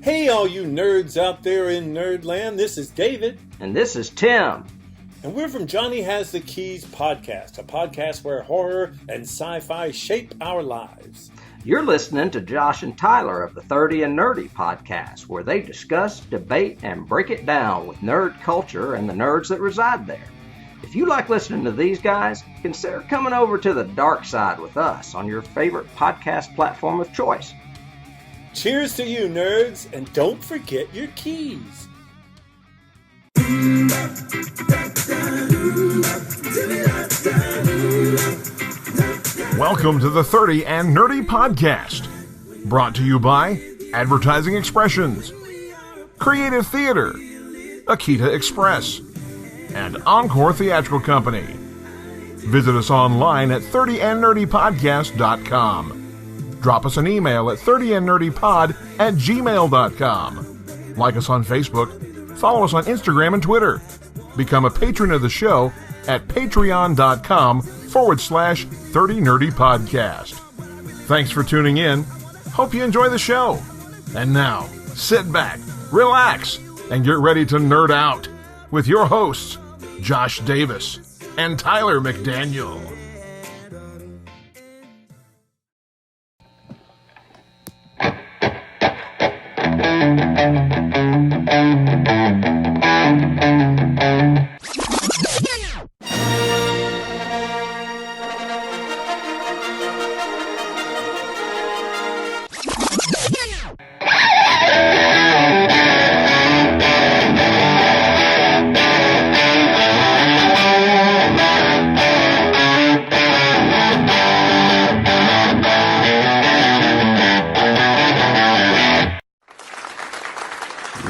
Hey, all you nerds out there in Nerdland, this is David. And this is Tim. And we're from Johnny Has the Keys podcast, a podcast where horror and sci-fi shape our lives. You're listening to Josh and Tyler of the 30 and Nerdy podcast, where they discuss, debate, and break it down with nerd culture and the nerds that reside there. If you like listening to these guys, consider coming over to the dark side with us on your favorite podcast platform of choice. Cheers to you, nerds, and don't forget your keys. Welcome to the 30 and Nerdy podcast, brought to you by Advertising Expressions, Creative Theater, Akita Express, and Encore Theatrical Company. Visit us online at 30andnerdypodcast.com. Drop us an email at 30andnerdypod@gmail.com. Like us on Facebook, follow us on Instagram and Twitter. Become a patron of the show at patreon.com/30nerdypodcast. Thanks for tuning in. Hope you enjoy the show. And now, sit back, relax, and get ready to nerd out with your hosts, Josh Davis and Tyler McDaniel.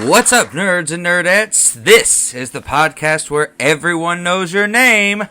What's up, nerds and nerdettes? This is the podcast where everyone knows your name.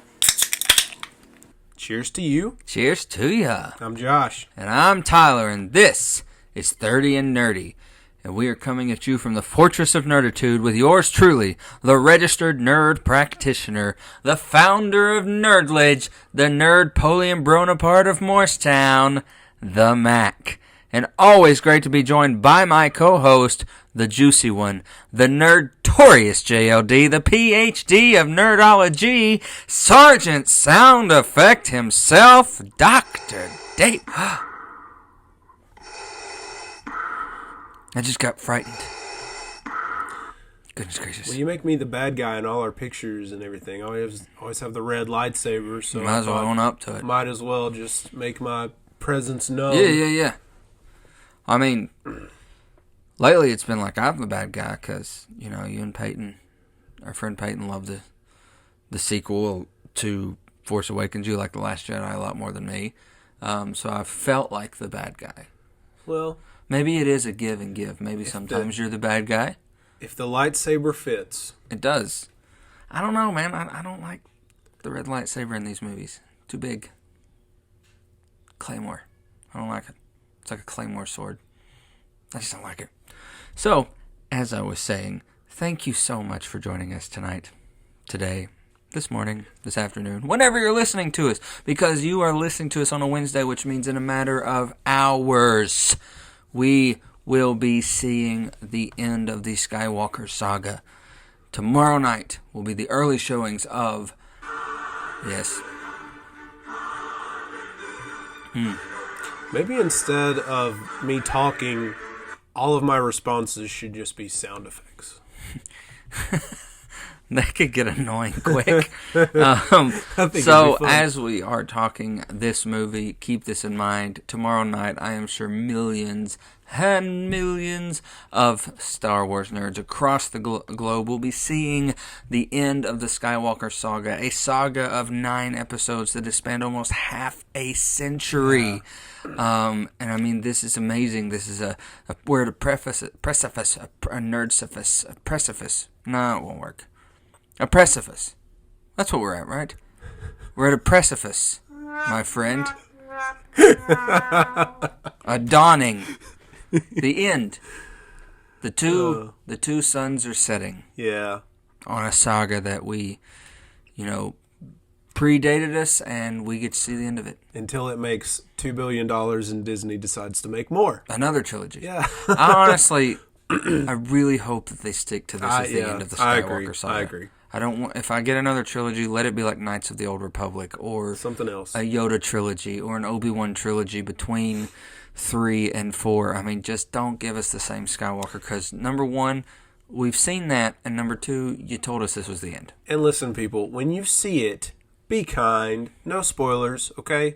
Cheers to you. Cheers to ya. I'm Josh. And I'm Tyler, and this is 30 and Nerdy. And we are coming at you from the Fortress of Nerditude with yours truly, the registered nerd practitioner, the founder of Nerdledge, the Nerd-Polian Bonaparte of Morristown, the Mac. And always great to be joined by my co-host, the juicy one, the nerdtorious JLD, the PhD of nerdology, Sergeant Sound Effect himself, Dr. Dave. I just got frightened. Goodness gracious. Well, you make me the bad guy in all our pictures and everything. I always have the red lightsaber, so might as well own up to it. Might as well just make my presence known. Yeah. I mean, lately it's been like I'm the bad guy because, you and Peyton, our friend Peyton, loved the sequel to Force Awakens. You like The Last Jedi a lot more than me. So I felt like the bad guy. Well, maybe it is a give and give. Maybe sometimes you're the bad guy. If the lightsaber fits. It does. I don't know, man. I don't like the red lightsaber in these movies. Too big. Claymore. I don't like it. It's like a claymore sword. I just don't like it. So, as I was saying, thank you so much for joining us tonight, today, this morning, this afternoon, whenever you're listening to us, because you are listening to us on a Wednesday, which means in a matter of hours, we will be seeing the end of the Skywalker Saga. Tomorrow night will be the early showings of... Yes. Maybe instead of me talking, all of my responses should just be sound effects. That could get annoying quick. So as we are talking this movie, keep this in mind. Tomorrow night, I am sure millions and millions of Star Wars nerds across the globe will be seeing the end of the Skywalker Saga, a saga of 9 episodes that has spanned almost half a century. Yeah. And I mean, this is amazing. This is a word of precipice, a nerdcifice, a precipice. No, it won't work. A precipice. That's what we're at, right? We're at a precipice, my friend. A dawning. The end. The two suns are setting. Yeah. On a saga that we, predated us, and we get to see the end of it. Until it makes $2 billion and Disney decides to make more. Another trilogy. Yeah. I honestly, I really hope that they stick to this as the end of the Skywalker Saga. I agree. I don't want, if I get another trilogy, let it be like Knights of the Old Republic or something else, a Yoda trilogy or an Obi-Wan trilogy between 3 and 4. I mean, just don't give us the same Skywalker, because number one, we've seen that, and number two, you told us this was the end. And listen, people, when you see it, be kind. No spoilers, okay?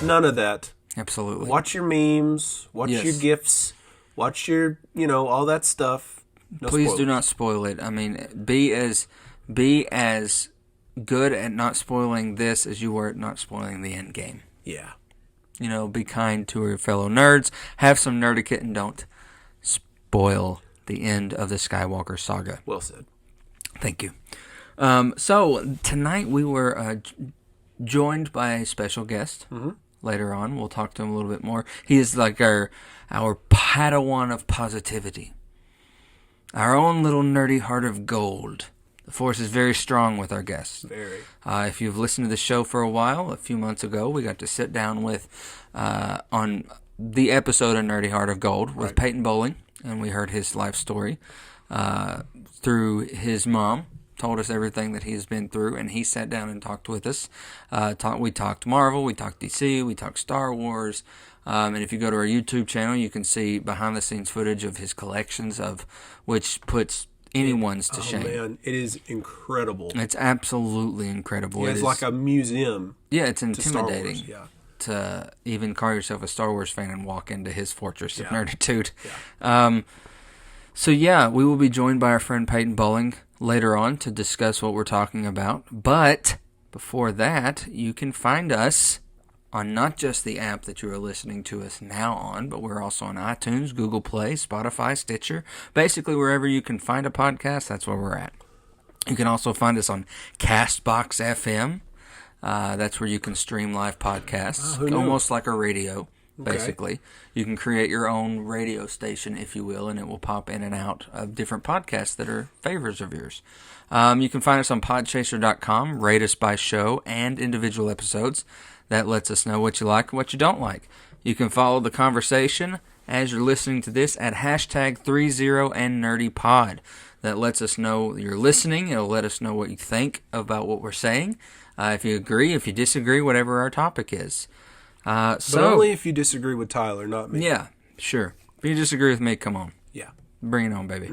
None of that. Absolutely. Watch your memes. Watch your GIFs. Watch your, all that stuff. No Please spoilers. do not spoil it. I mean, be as good at not spoiling this as you were at not spoiling the end game. Yeah. Be kind to your fellow nerds. Have some nerdicate and don't spoil the end of the Skywalker Saga. Well said. Thank you. So tonight we were joined by a special guest. Mm-hmm. Later on, we'll talk to him a little bit more. He is like our Padawan of Positivity. Our own little nerdy heart of gold. The Force is very strong with our guests. Very. If you've listened to the show for a while, a few months ago, we got to sit down with, on the episode of Nerdy Heart of Gold with Peyton Boling, and we heard his life story through his mom. Told us everything that he's been through, and he sat down and talked with us. We talked Marvel, we talked DC, we talked Star Wars, and if you go to our YouTube channel, you can see behind-the-scenes footage of his collections, of which puts anyone's to shame. Oh man, it is incredible. It's absolutely incredible. Yeah, it's like a museum. Yeah, it's intimidating to Star Wars, to even call yourself a Star Wars fan and walk into his fortress of nerditude. Yeah. We will be joined by our friend Peyton Boling later on to discuss what we're talking about. But before that, you can find us on not just the app that you are listening to us now on, but we're also on iTunes, Google Play, Spotify, Stitcher. Basically, wherever you can find a podcast, that's where we're at. You can also find us on Castbox FM. That's where you can stream live podcasts, almost like a radio, basically. Okay. You can create your own radio station, if you will, and it will pop in and out of different podcasts that are favorites of yours. You can find us on podchaser.com, rate us by show and individual episodes. That lets us know what you like and what you don't like. You can follow the conversation as you're listening to this at hashtag 30andnerdypod. That lets us know you're listening. It'll let us know what you think about what we're saying. If you agree, if you disagree, whatever our topic is. But only if you disagree with Tyler, not me. Yeah, sure. If you disagree with me, come on. Yeah. Bring it on, baby.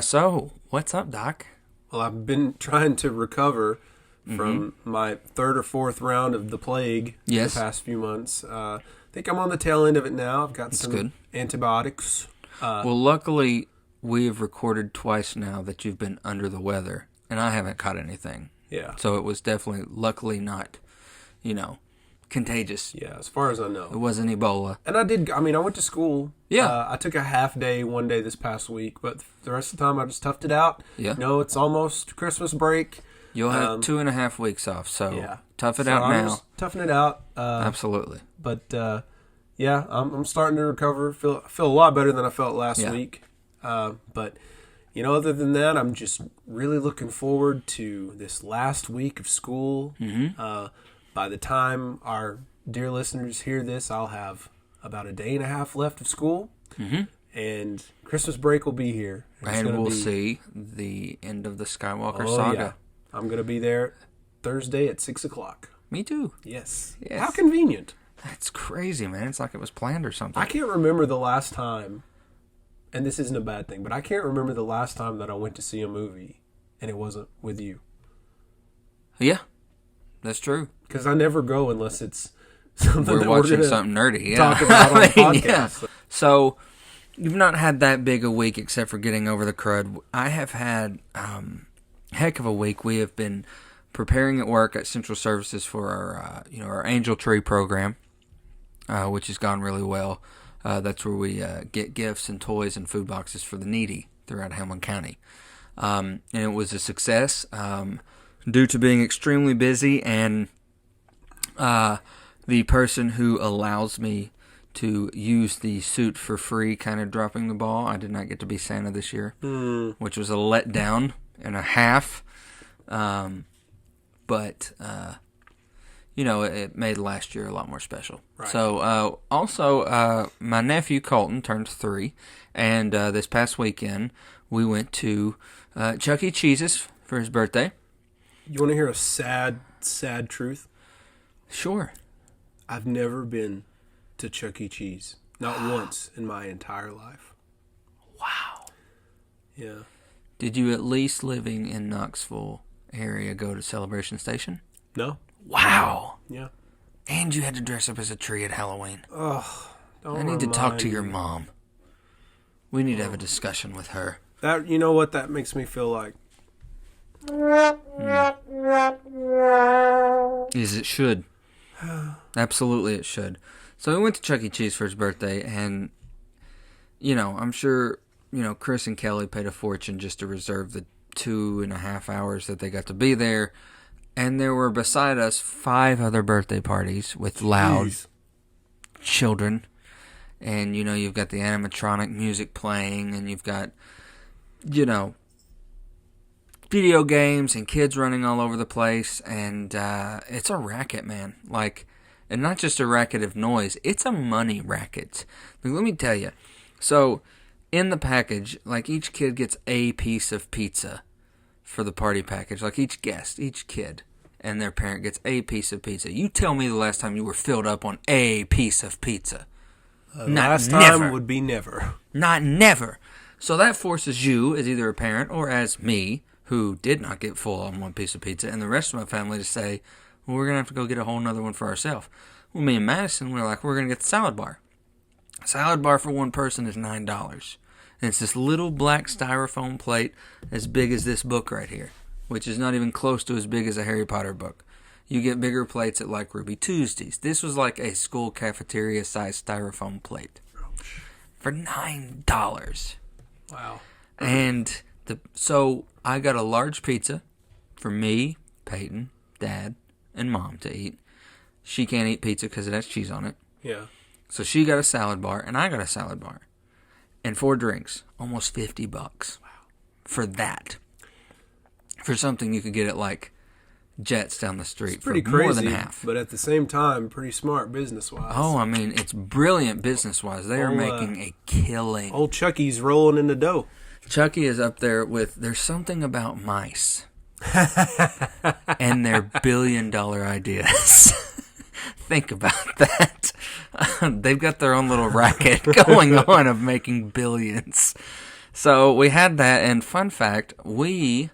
So, what's up, Doc? Well, I've been trying to recover from my third or fourth round of the plague the past few months. I think I'm on the tail end of it now. I've got some antibiotics. Well, luckily, we have recorded twice now that you've been under the weather, and I haven't caught anything. Yeah. So it was definitely, luckily not, contagious. Yeah, as far as I know. It wasn't Ebola. And I went to school. Yeah. I took a half day one day this past week, but the rest of the time I just toughed it out. Yeah. It's almost Christmas break. You'll have 2.5 weeks off, so tough it out now. Just toughing it out. Absolutely. But, I'm starting to recover. Feel a lot better than I felt last week. But, other than that, I'm just really looking forward to this last week of school. Mm-hmm. By the time our dear listeners hear this, I'll have about a day and a half left of school. Mm-hmm. And Christmas break will be here. And we'll see the end of the Skywalker Saga. Yeah. I'm going to be there Thursday at 6 o'clock. Me too. Yes. How convenient. That's crazy, man. It's like it was planned or something. I can't remember the last time, and this isn't a bad thing, but I can't remember the last time that I went to see a movie and it wasn't with you. Yeah, that's true. Because I never go unless it's something we're watching something nerdy. Yeah. Talk about on a podcast. Yeah. So you've not had that big a week except for getting over the crud. I have had heck of a week. We have been preparing at work at Central Services for our Angel Tree program, which has gone really well. That's where we get gifts and toys and food boxes for the needy throughout Hamilton County. And it was a success due to being extremely busy, and the person who allows me to use the suit for free kind of dropping the ball. I did not get to be Santa this year, which was a letdown and a half. But it made last year a lot more special. Right. So, also, my nephew Colton turned 3, and this past weekend we went to Chuck E. Cheese's for his birthday. You want to hear a sad, sad truth? Sure. I've never been to Chuck E. Cheese. Not once in my entire life. Wow. Yeah. Did you, at least living in Knoxville area, go to Celebration Station? No. Wow. Yeah. And you had to dress up as a tree at Halloween. Oh, don't I need to talk to remind your me. mom. We need to have a discussion with her. That, you know what that makes me feel like? Is it should. Absolutely it should. So we went to Chuck E. Cheese for his birthday, and, I'm sure, Chris and Kelly paid a fortune just to reserve the 2.5 hours that they got to be there. And there were, beside us, 5 other birthday parties with loud children. And, you've got the animatronic music playing, and you've got, video games and kids running all over the place. And it's a racket, man. And not just a racket of noise, it's a money racket. Let me tell you. So, in the package, each kid gets a piece of pizza for the party package. Each kid and their parent gets a piece of pizza. You tell me the last time you were filled up on a piece of pizza. Last time would be never. Not never. So that forces you, as either a parent or as me, who did not get full on one piece of pizza, and the rest of my family to say, well, we're going to have to go get a whole nother one for ourselves. Well, me and Madison, we're going to get the salad bar. A salad bar for one person is $9. And it's this little black styrofoam plate as big as this book right here, which is not even close to as big as a Harry Potter book. You get bigger plates at Ruby Tuesdays. This was like a school cafeteria-sized styrofoam plate for $9. Wow. And so I got a large pizza for me, Peyton, Dad, and Mom to eat. She can't eat pizza because it has cheese on it. Yeah. So she got a salad bar, and I got a salad bar. And 4 drinks. Almost $50. Wow. For that. For something you could get at, Jets down the street. It's pretty for crazy, more than half. But at the same time, pretty smart business-wise. Oh, I mean, it's brilliant business-wise. They are making a killing. Old Chucky's rolling in the dough. Chucky is up there with, there's something about mice. And their billion-dollar ideas. Think about that. They've got their own little racket going on of making billions. So we had that, and fun fact, we,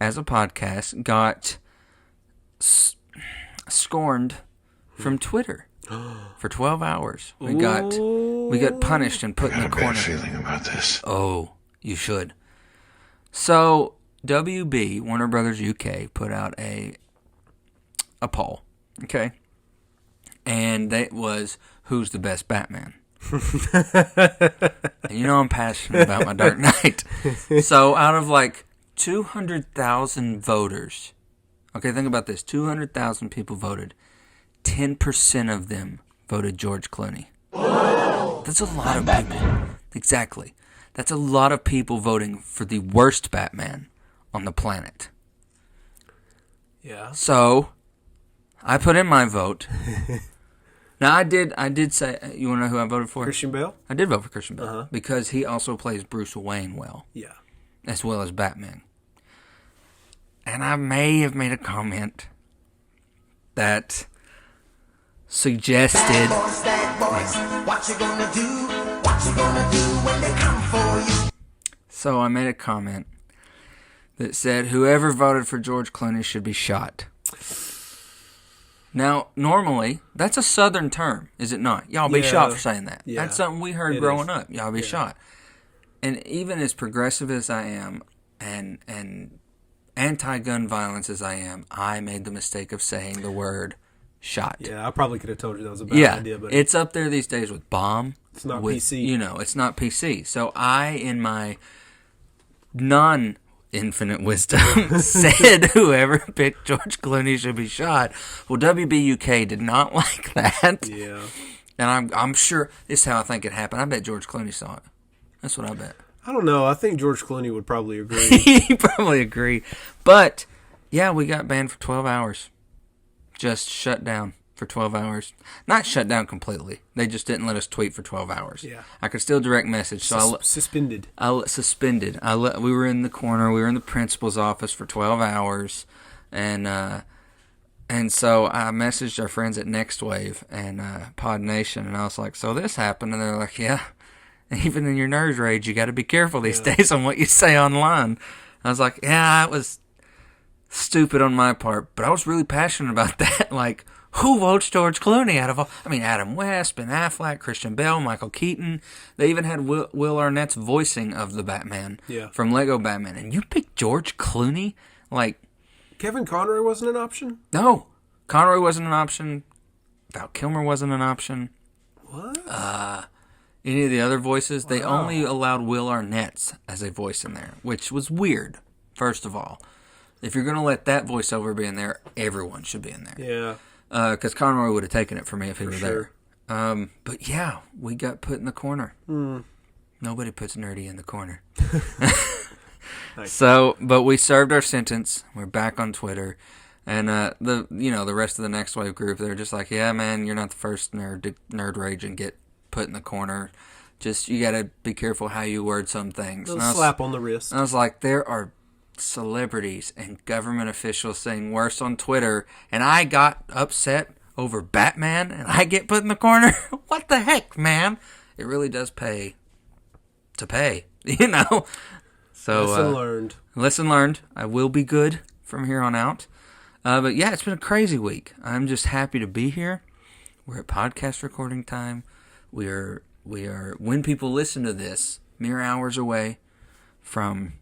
as a podcast, got scorned from Twitter for 12 hours. We got punished and put in the corner. I got a bad feeling about this. Oh, you should. So WB, Warner Brothers UK, put out a poll, okay? And that was, who's the best Batman? And I'm passionate about my Dark Knight. So out of 200,000 voters, okay, think about this, 200,000 people voted, 10% of them voted George Clooney. That's a lot of people. Exactly. That's a lot of people voting for the worst Batman on the planet. Yeah. So, I put in my vote. Now, I did say, you want to know who I voted for? Christian Bale? I did vote for Christian Bale. Because he also plays Bruce Wayne well. Yeah. As well as Batman. And I may have made a comment that suggested... What you gonna do? What you gonna do when they come for you? So I made a comment that said, whoever voted for George Clooney should be shot. Now, normally, that's a Southern term, is it not? Y'all be shot for saying that. Yeah, that's something we heard growing up. Y'all be shot. And even as progressive as I am, and anti-gun violence as I am, I made the mistake of saying the word shot. Yeah, I probably could have told you that was a bad idea. But it's up there these days with bomb. It's not PC. It's not PC. So I, in my non-infinite wisdom, said whoever picked George Clooney should be shot. Well, WB UK did not like that. Yeah. And I'm sure, this is how I think it happened. I bet George Clooney saw it. That's what I bet. I don't know. I think George Clooney would probably agree. He'd probably agree. But, yeah, we got banned for 12 hours. just shut down for 12 hours. Not shut down completely. They just didn't let us tweet for 12 hours. Yeah. I could still direct message. So suspended. Suspended. We were in the corner. We were in the principal's office for 12 hours. And so I messaged our friends at Next Wave and Pod Nation. And I was like, so this happened. And they're like, yeah. Even in your nerd rage, you got to be careful these days on what you say online. I was like, yeah, it was stupid on my part, but I was really passionate about that. Like, who votes George Clooney out of all? I mean, Adam West, Ben Affleck, Christian Bale, Michael Keaton. They even had Will Arnett's voicing of the Batman from Lego Batman. And you picked George Clooney? Like, Kevin Conroy wasn't an option? No. Conroy wasn't an option. Val Kilmer wasn't an option. What? Any of the other voices, they only allowed Will Arnett's as a voice in there, which was weird, first of all. If you're going to let that voiceover be in there, everyone should be in there. Yeah. Because Conroy would have taken it for me if he were there. But yeah, we got put in the corner. Nobody puts nerdy in the corner. Nice. So, but we served our sentence. We're back on Twitter. And the rest of the Next Wave group, they're just like, yeah, man, you're not the first nerd to nerd rage and get put in the corner. Just, you got to be careful how you word some things. A slap on the wrist. And I was like, there are celebrities and government officials saying worse on Twitter, and I got upset over Batman, and I get put in the corner? What the heck, man? It really does pay to pay, you know? So, lesson learned. Lesson learned. I will be good from here on out. But yeah, it's been a crazy week. I'm just happy to be here. We're at podcast recording time. We are, when people listen to this, mere hours away from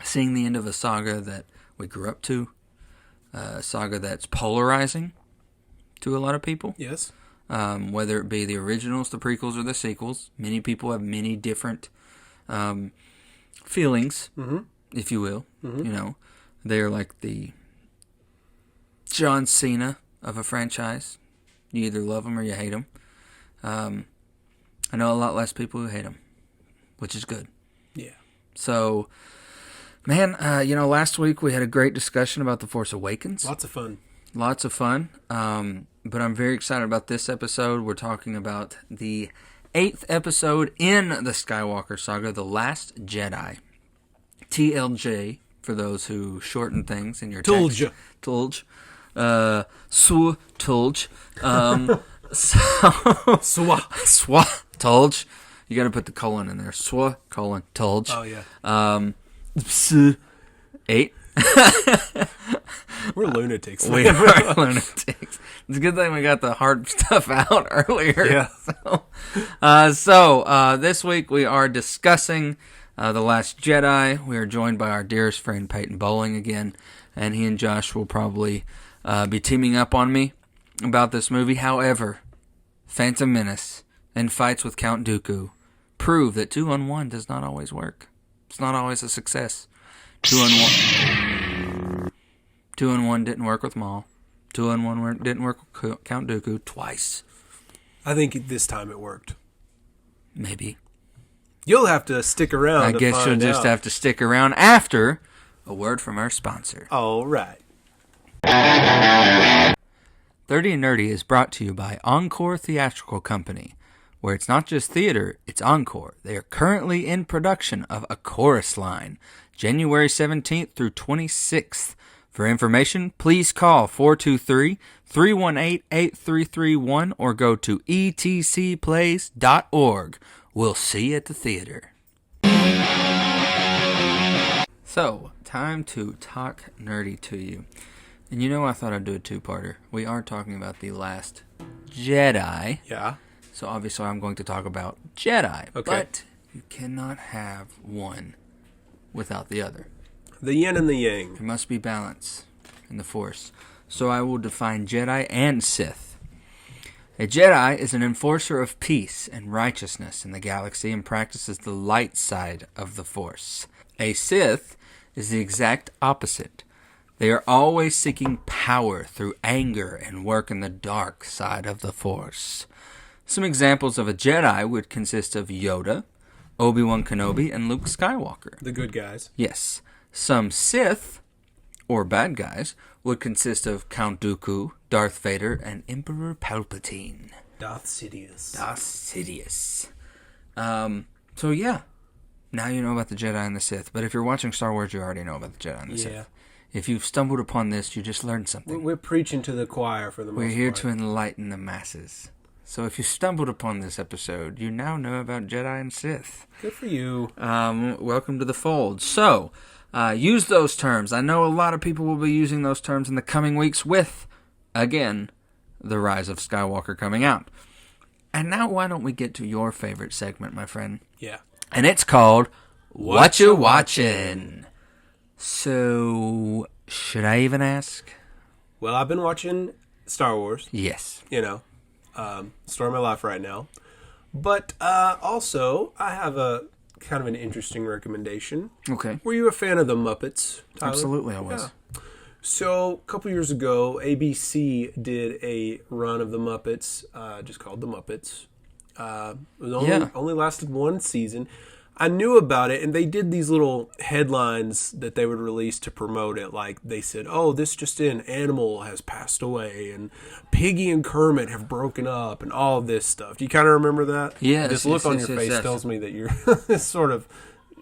seeing the end of a saga that we grew up to, a saga that's polarizing to a lot of people. Yes. Whether it be the originals, the prequels, or the sequels. Many people have many different feelings, if you will. You know, they're like the John Cena of a franchise. You either love them or you hate them. I know a lot less people who hate them, which is good. Yeah. So, man, last week we had a great discussion about The Force Awakens. Lots of fun. Lots of fun. But I'm very excited about this episode. We're talking about the 8th episode in the Skywalker Saga, The Last Jedi. TLJ, for those who shorten things in your text. Tulj. Tulj. Swa. Tulj. You got to put the colon in there. Swa, colon, Tulj. Oh, yeah. 8. We're lunatics. We are lunatics. It's a good thing we got the hard stuff out earlier. Yeah. So this week we are discussing The Last Jedi. We are joined by our dearest friend Peyton Boling again, and he and Josh will probably be teaming up on me about this movie. However, Phantom Menace and fights with Count Dooku prove that 2-on-1 does not always work. It's not always a success. 2-on-1 didn't work with Maul. 2-on-1 didn't work with Count Dooku twice. I think this time it worked. Maybe. You'll have to stick around. I guess you'll just have to stick around after a word from our sponsor. All right. 30 and Nerdy is brought to you by Encore Theatrical Company, where it's not just theater, it's Encore. They are currently in production of A Chorus Line, January 17th through 26th. For information, please call 423-318-8331 or go to etcplays.org. We'll see you at the theater. So, time to talk nerdy to you. And I thought I'd do a two-parter. We are talking about The Last Jedi. Yeah. So obviously I'm going to talk about Jedi. Okay. But you cannot have one without the other. The yin and the yang. There must be balance in the Force. So I will define Jedi and Sith. A Jedi is an enforcer of peace and righteousness in the galaxy and practices the light side of the Force. A Sith is the exact opposite. They are always seeking power through anger and work in the dark side of the Force. Some examples of a Jedi would consist of Yoda, Obi-Wan Kenobi, and Luke Skywalker. The good guys. Yes. Some Sith or bad guys, would consist of Count Dooku, Darth Vader, and Emperor Palpatine. Darth Sidious. So yeah, now you know about the Jedi and the Sith. But if you're watching Star Wars, you already know about the Jedi and the Sith. If you've stumbled upon this, you just learned something. We're preaching to the choir for the most part. We're here to enlighten the masses. So if you stumbled upon this episode, you now know about Jedi and Sith. Good for you. Welcome to the fold. So, use those terms. I know a lot of people will be using those terms in the coming weeks with, again, The Rise of Skywalker coming out. And now why don't we get to your favorite segment, my friend? Yeah. And it's called What You Watchin'. So, should I even ask? Well, I've been watching Star Wars. Yes. You know, story of my life right now. But also, I have a kind of an interesting recommendation. Okay. Were you a fan of the Muppets, Tyler? Absolutely, I was. Yeah. So, a couple years ago, ABC did a run of the Muppets, just called The Muppets. It was only lasted one season. I knew about it, and they did these little headlines that they would release to promote it. Like, they said, oh, this just in, Animal has passed away, and Piggy and Kermit have broken up, and all this stuff. Do you kind of remember that? Yeah. This look on your face tells me that you're sort of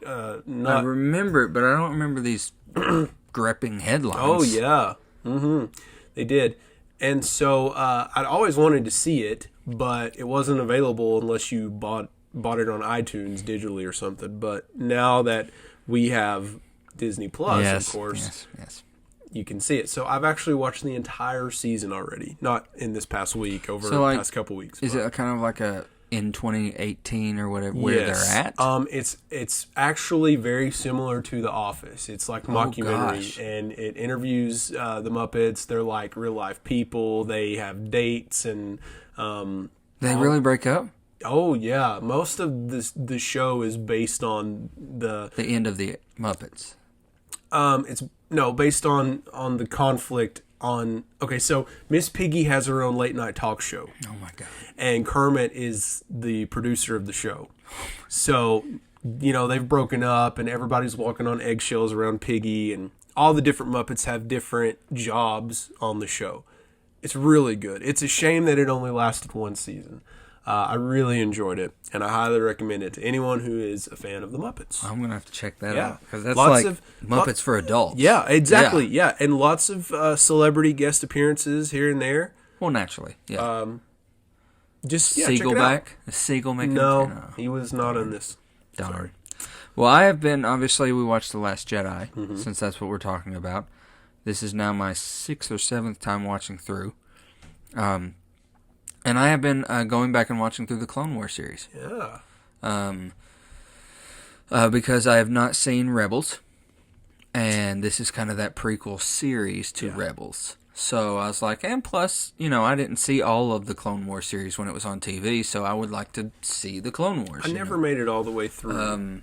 not... I remember it, but I don't remember these gripping headlines. Oh, yeah. Mm-hmm. They did. And so I'd always wanted to see it, but it wasn't available unless you bought it on iTunes digitally or something. But now that we have Disney Plus, of course, you can see it. So I've actually watched the entire season already. Not in this past week, over the past couple weeks. Is it kind of like a in 2018 or whatever where they're at? It's actually very similar to The Office. It's like mockumentary, and it interviews the Muppets. They're like real life people. They have dates and they really break up. Oh yeah, most of the show is based on the end of the Muppets. It's based on the conflict on. Okay, so Miss Piggy has her own late night talk show. Oh my god! And Kermit is the producer of the show. So they've broken up, and everybody's walking on eggshells around Piggy, and all the different Muppets have different jobs on the show. It's really good. It's a shame that it only lasted one season. I really enjoyed it, and I highly recommend it to anyone who is a fan of the Muppets. I'm going to have to check that out, because that's like Muppets for adults. Yeah, exactly, yeah. And lots of celebrity guest appearances here and there. Well, naturally, yeah. Check it out. Is Siegel making No, he was not in this. Darn. Sorry. Well, I have been, obviously, we watched The Last Jedi, since that's what we're talking about. This is now my 6th or 7th time watching through. And I have been going back and watching through the Clone Wars series. Yeah. Because I have not seen Rebels. And this is kind of that prequel series to Rebels. So I was like, and plus, I didn't see all of the Clone Wars series when it was on TV, so I would like to see the Clone Wars. I never made it all the way through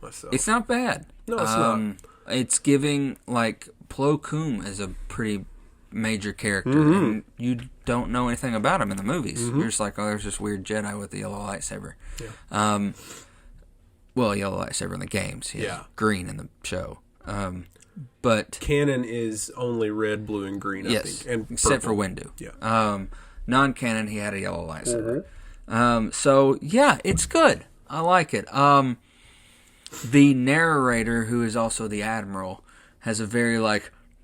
myself. It's not bad. No, it's not. It's giving, like, Plo Koon is a pretty major character, and you don't know anything about him in the movies. You're just like, oh, there's this weird Jedi with the yellow lightsaber. Yeah. Yellow lightsaber in the games. Green in the show. But canon is only red, blue, and green. I think, and except for Windu. Yeah. Non-canon, he had a yellow lightsaber. So yeah, it's good. I like it. The narrator, who is also the Admiral, has a very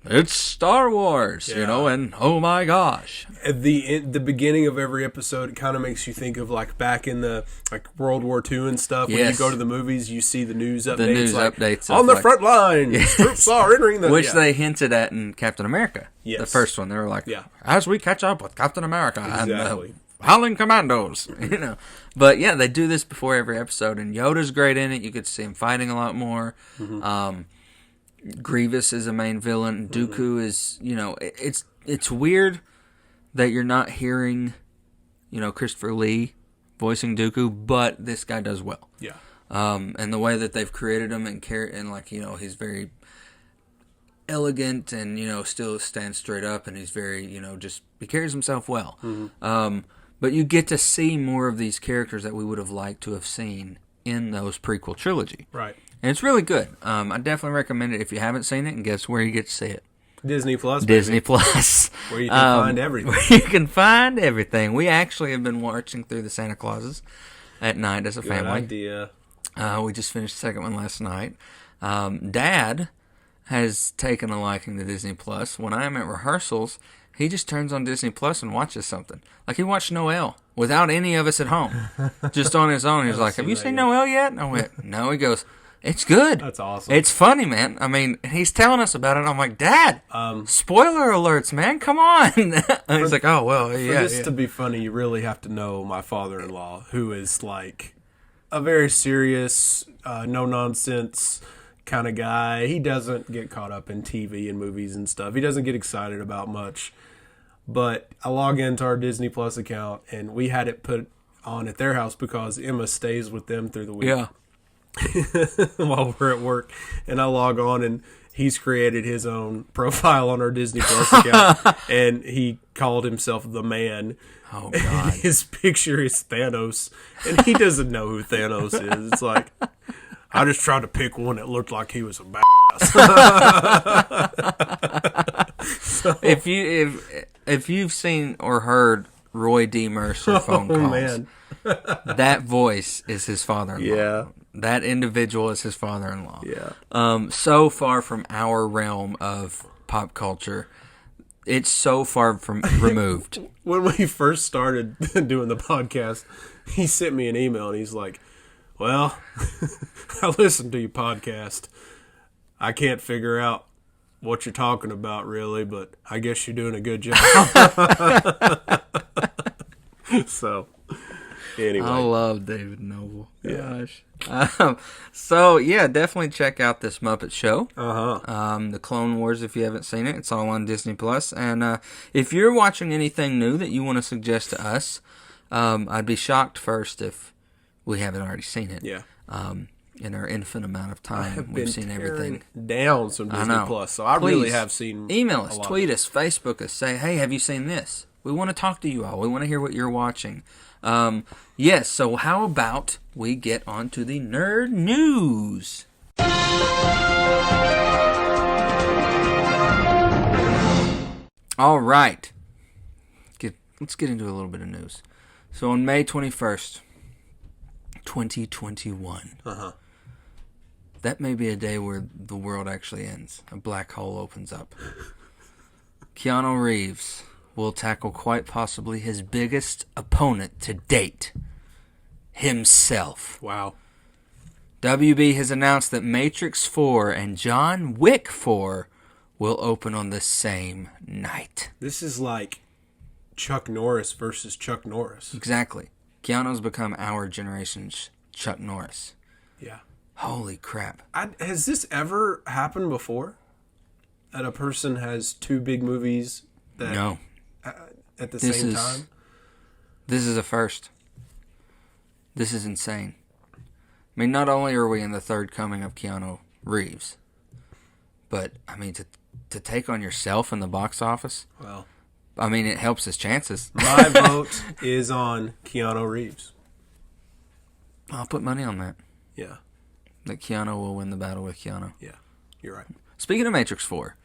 it's Star Wars, and oh my gosh. At the beginning of every episode, it kind of makes you think of back in the World War II and stuff. When you go to the movies, you see the news updates. The news updates on the front line. Troops are entering the... Which they hinted at in Captain America. Yes. The first one. They were like, as we catch up with Captain America and the Howling Commandos. But yeah, they do this before every episode, and Yoda's great in it. You get to see him fighting a lot more. Grievous is a main villain. Dooku is, it's weird that you're not hearing, Christopher Lee voicing Dooku, but this guy does well. Yeah. And the way that they've created him and he's very elegant and, still stands straight up, and he's very, he carries himself well. But you get to see more of these characters that we would have liked to have seen in those prequel trilogy. Right. And it's really good. I definitely recommend it if you haven't seen it, and guess where you get to see it? Disney Plus, Disney Plus. Where you can find everything. Where you can find everything. We actually have been watching through the Santa Clauses at night as a family. Good idea. We just finished the second one last night. Dad has taken a liking to Disney Plus. When I am at rehearsals, he just turns on Disney Plus and watches something. Like he watched Noelle without any of us at home, just on his own. He's like, "Have you seen Noelle yet?" And I went, "No." He goes, "It's good. That's awesome. It's funny, man." I mean, he's telling us about it. I'm like, "Dad, spoiler alerts, man. Come on." And he's like, "Oh, well, yeah." For this to be funny, you really have to know my father-in-law, who is like a very serious, no-nonsense kind of guy. He doesn't get caught up in TV and movies and stuff. He doesn't get excited about much. But I log into our Disney Plus account, and we had it put on at their house because Emma stays with them through the week. Yeah. While we're at work, and I log on, and he's created his own profile on our Disney Plus account, and he called himself the Man. Oh God! His picture is Thanos, and he doesn't know who Thanos is. It's like, I just tried to pick one that looked like he was a badass. So, if you've seen or heard Roy D. Mercer phone calls, man. that voice is his father-in-law. Yeah. That individual is his father-in-law. Yeah. So far from our realm of pop culture, it's so far from removed. When we first started doing the podcast, he sent me an email, and he's like, "Well, I listened to your podcast. I can't figure out what you're talking about, really, but I guess you're doing a good job." So, anyway. I love David Noble. Yeah. Gosh. So, yeah, definitely check out this Muppet Show. Uh-huh. The Clone Wars, if you haven't seen it. It's all on Disney Plus. And if you're watching anything new that you want to suggest to us, I'd be shocked first if we haven't already seen it. Yeah. In our infinite amount of time, we've seen everything. Down some Disney Plus, so I really have seen. Email us, tweet us, Facebook us, say, "Hey, have you seen this?" We want to talk to you all. We want to hear what you're watching. Yes, so how about we get on to the nerd news? All right. Let's get into a little bit of news. So on May 21st, 2021. Uh-huh. That may be a day where the world actually ends. A black hole opens up. Keanu Reeves will tackle quite possibly his biggest opponent to date. Himself. Wow. WB has announced that Matrix 4 and John Wick 4 will open on the same night. This is like Chuck Norris versus Chuck Norris. Exactly. Keanu's become our generation's Chuck Norris. Yeah. Holy crap. Has this ever happened before? That a person has two big movies that No. At the same time? This is a first. This is insane. I mean, not only are we in the third coming of Keanu Reeves, but, I mean, to take on yourself in the box office, Well, I mean, it helps his chances. my vote is on Keanu Reeves. I'll put money on that. Yeah. That Keanu will win the battle with Keanu. Yeah. You're right. Speaking of Matrix 4,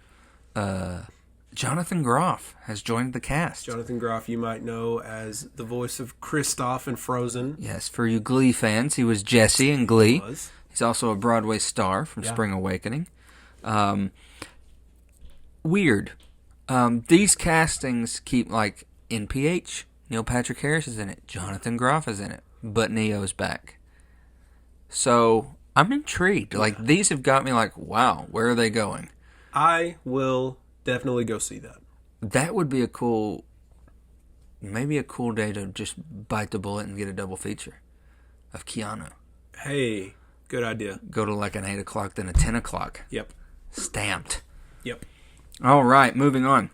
Jonathan Groff has joined the cast. Jonathan Groff, you might know as the voice of Kristoff in Frozen. Yes, for you Glee fans, he was Jesse in Glee. He was. He's also a Broadway star from Spring Awakening. Weird. These castings keep, like, NPH. Neil Patrick Harris is in it. Jonathan Groff is in it. But Neo's back. So, I'm intrigued. Like, these have got me like, wow, where are they going? I will definitely go see that. That would be maybe a cool day to just bite the bullet and get a double feature of Keanu. Hey, good idea. Go to like an 8 o'clock, then a 10 o'clock. Yep. Stamped. Yep. All right, moving on.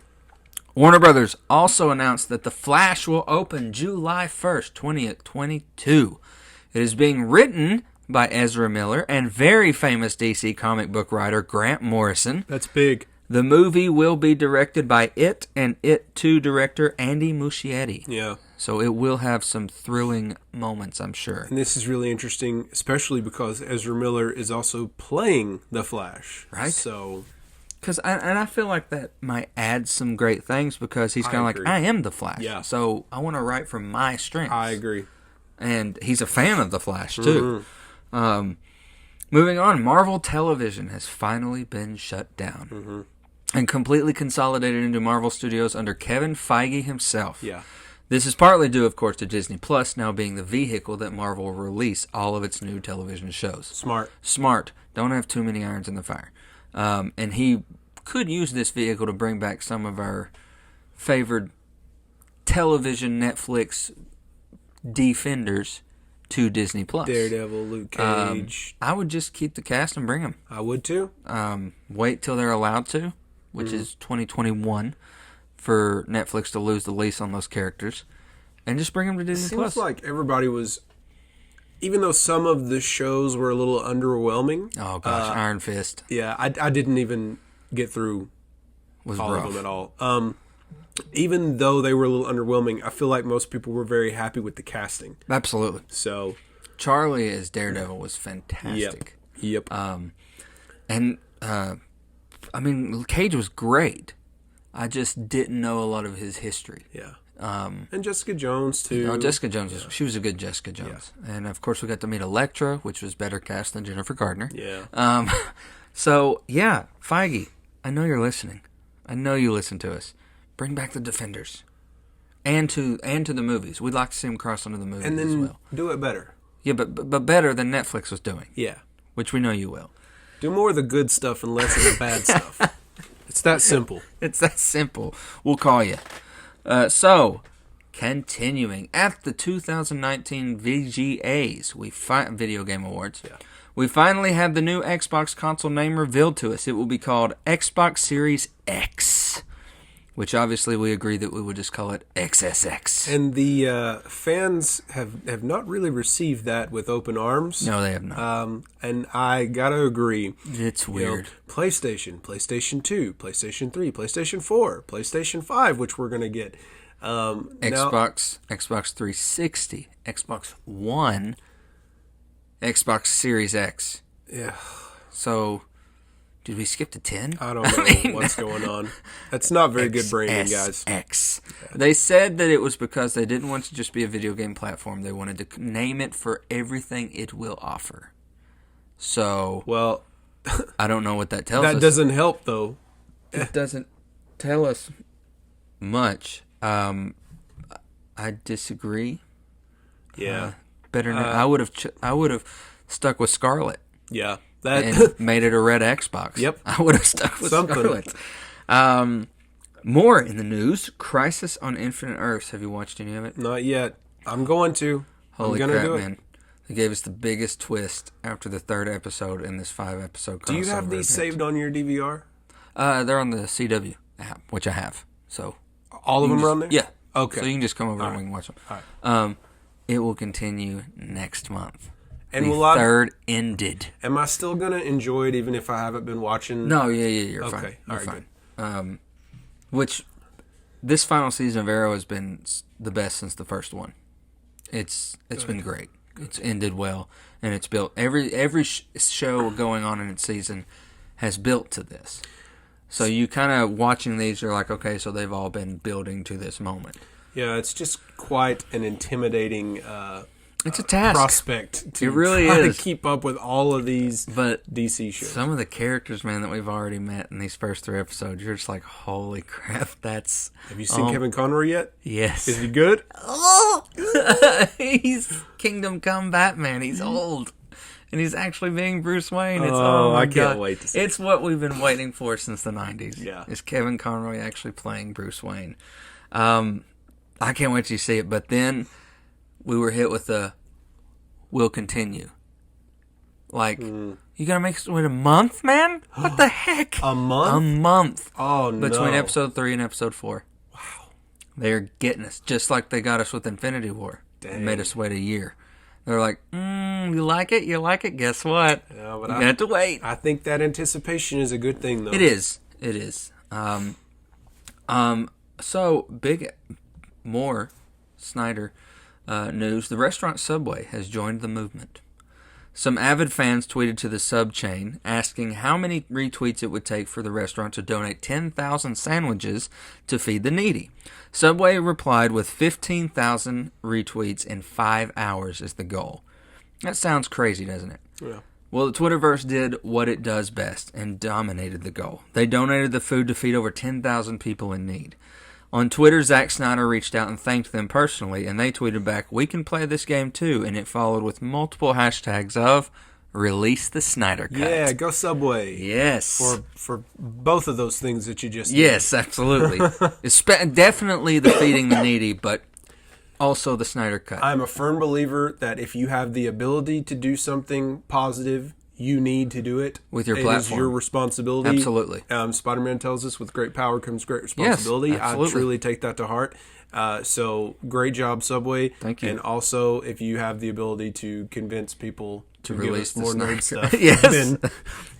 Warner Brothers also announced that The Flash will open July 1st, 2022. It is being written by Ezra Miller and very famous DC comic book writer Grant Morrison. That's big. The movie will be directed by It and It 2 director Andy Muschietti. Yeah. So it will have some thrilling moments, I'm sure. And this is really interesting, especially because Ezra Miller is also playing The Flash. Right. So Because I feel like that might add some great things because he's kind of like, I am the Flash. Yeah. So I want to write from my strengths. I agree. And he's a fan of the Flash, too. Moving on, Marvel Television has finally been shut down and completely consolidated into Marvel Studios under Kevin Feige himself. Yeah. This is partly due, of course, to Disney Plus now being the vehicle that Marvel will release all of its new television shows. Smart. Don't have too many irons in the fire. And he could use this vehicle to bring back some of our favored television Netflix defenders to Disney Plus. Daredevil, Luke Cage. I would just keep the cast and bring them. I would too. Wait till they're allowed to, which is 2021, for Netflix to lose the lease on those characters, and just bring them to Disney Plus. Seems like everybody was, even though some of the shows were a little underwhelming. Oh gosh, Iron Fist. Yeah, I didn't even get through all of them at all. Even though they were a little underwhelming, I feel like most people were very happy with the casting. Absolutely. So Charlie as Daredevil was fantastic. Yep. And I mean, Cage was great. I just didn't know a lot of his history. Yeah. And Jessica Jones too. Oh, Jessica Jones. She was a good Jessica Jones. Yeah. And of course we got to meet Elektra, which was better cast than Jennifer Gardner. Yeah. So yeah, Feige, I know you're listening. I know you listen to us. Bring back the Defenders. And to the movies. We'd like to see them cross into the movies and then as well. Do it better. Yeah, but better than Netflix was doing. Yeah. Which we know you will. Do more of the good stuff and less of the bad stuff. It's that simple. It's that simple. We'll call you. So, continuing. At the 2019 VGAs, Video Game Awards, we finally had the new Xbox console name revealed to us. It will be called Xbox Series X, which obviously we agreed that we would just call it XSX. And the fans have not really received that with open arms. No, they have not. And I gotta agree. It's weird. PlayStation, PlayStation 2, PlayStation 3, PlayStation 4, PlayStation 5, which we're gonna get. Xbox 360, Xbox One, Xbox Series X. Yeah. So, did we skip to 10? I don't know what's going on. That's not very good branding, guys. X. They said that it was because they didn't want to just be a video game platform. They wanted to name it for everything it will offer. So, well, I don't know what that tells us. That doesn't help, though. It doesn't tell us much. I disagree. Yeah. Better. I would have stuck with Scarlet. Yeah. And made it a red Xbox. Yep. I would have stuck with Scarlet. More in the news. Crisis on Infinite Earths. Have you watched any of it? Not yet. I'm going to. Holy I'm gonna crap, do it. man. They gave us the biggest twist after the 3rd episode in this 5-episode crossover. Do you have these saved on your DVR? They're on the CW app, which I have. So all of them are on there? Yeah. Okay. So you can just come over and we can watch them. All right. It will continue next month. And the 3rd ended. Am I still going to enjoy it even if I haven't been watching? No, you're fine. Okay, all right, good. Which, this final season of Arrow has been the best since the first one. It's been great. It's ended well, and it's built. Every show going on in its season has built to this. So you kind of watching these, you're like, okay, so they've all been building to this moment. Yeah, it's just quite an intimidating it's a task. Prospect to it really try is. to keep up with all of these DC shows. Some of the characters, man, that we've already met in these first 3 episodes, you're just like, holy crap, that's... Have you seen Kevin Conroy yet? Yes. Is he good? Oh! He's Kingdom Come Batman. He's old. And he's actually being Bruce Wayne. It's, I God. can't wait to see It's what we've been waiting for since the 90s. Yeah. Is Kevin Conroy actually playing Bruce Wayne. I can't wait to see it. But then we were hit with the "will continue." Like, you gonna make us wait a month, man? What the heck? A month? A month. Oh, no. Between episode 3 and episode 4. Wow. They're getting us, just like they got us with Infinity War. Dang. And made us wait a year. They're like, you like it? You like it? Guess what? Yeah, but you have to wait. I think that anticipation is a good thing, though. It is. It is. So, more Snyder news. The restaurant Subway has joined the movement. Some avid fans tweeted to the sub chain asking how many retweets it would take for the restaurant to donate 10,000 sandwiches to feed the needy. Subway replied with 15,000 retweets in 5 hours is the goal. That sounds crazy, doesn't it? Yeah. Well, the Twitterverse did what it does best and dominated the goal. They donated the food to feed over 10,000 people in need. On Twitter, Zack Snyder reached out and thanked them personally, and they tweeted back, "We can play this game too," and it followed with multiple hashtags of "Release the Snyder Cut." Yeah, go Subway. Yes. For both of those things that you just Yes, absolutely. Definitely the feeding the needy, but also the Snyder Cut. I'm a firm believer that if you have the ability to do something positive, you need to do it. With your It platform. is your responsibility. Absolutely. Spider-Man tells us with great power comes great responsibility. Yes, absolutely. I truly take that to heart. So great job, Subway. Thank you. And also, if you have the ability to convince people to give release us the more Snyder nerd Cut. stuff, Yes. then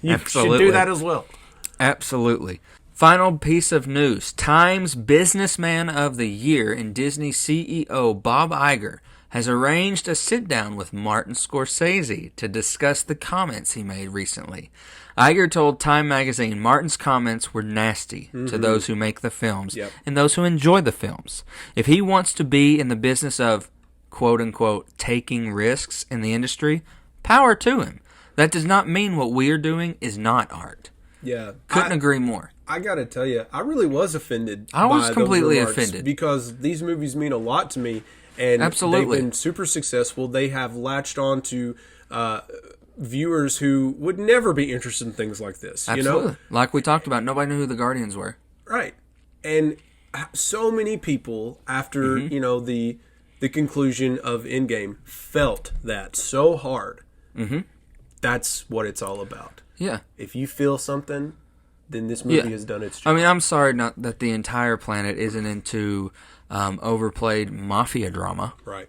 you Absolutely. should do that as well. Absolutely. Final piece of news. Time's Businessman of the Year and Disney CEO Bob Iger has arranged a sit-down with Martin Scorsese to discuss the comments he made recently. Iger told Time magazine Martin's comments were nasty to those who make the films and those who enjoy the films. If he wants to be in the business of, quote-unquote, taking risks in the industry, power to him. That does not mean what we are doing is not art. Yeah. Couldn't agree more. I gotta tell you, I really was offended. I was by completely those remarks offended. because these movies mean a lot to me, and Absolutely. they've been super successful. They have latched on to viewers who would never be interested in things like this. Absolutely. You know, Like we talked about, nobody knew who the Guardians were. right? And so many people after the conclusion of Endgame felt that so hard. That's what it's all about. Yeah. If you feel something, then this movie has done its job. I mean, I'm sorry not that the entire planet isn't into overplayed mafia drama. Right.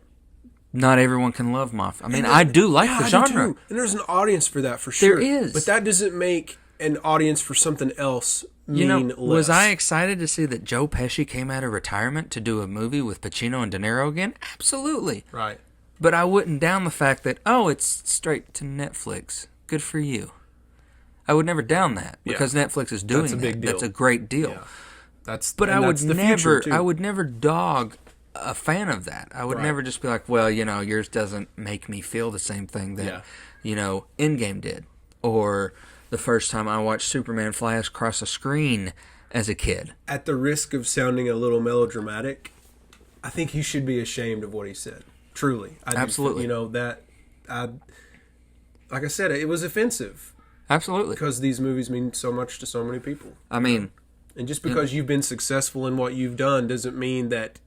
Not everyone can love mafia. I mean, I do like the I genre. do too. And there's an audience for that for sure. There is. But that doesn't make an audience for something else mean less. Was I excited to see that Joe Pesci came out of retirement to do a movie with Pacino and De Niro again? Absolutely. Right. But I wouldn't down the fact that, it's straight to Netflix. Good for you. I would never down that because Netflix is doing That's a big deal. That's a great deal. Yeah. But I would the future, too. I would never dog a fan of that. I would never just be like, well, yours doesn't make me feel the same thing that, Endgame did. Or the first time I watched Superman fly across a screen as a kid. At the risk of sounding a little melodramatic, I think he should be ashamed of what he said. Truly. Absolutely. Like I said, it was offensive. Absolutely. Because these movies mean so much to so many people. I mean... And just because you've been successful in what you've done doesn't mean that,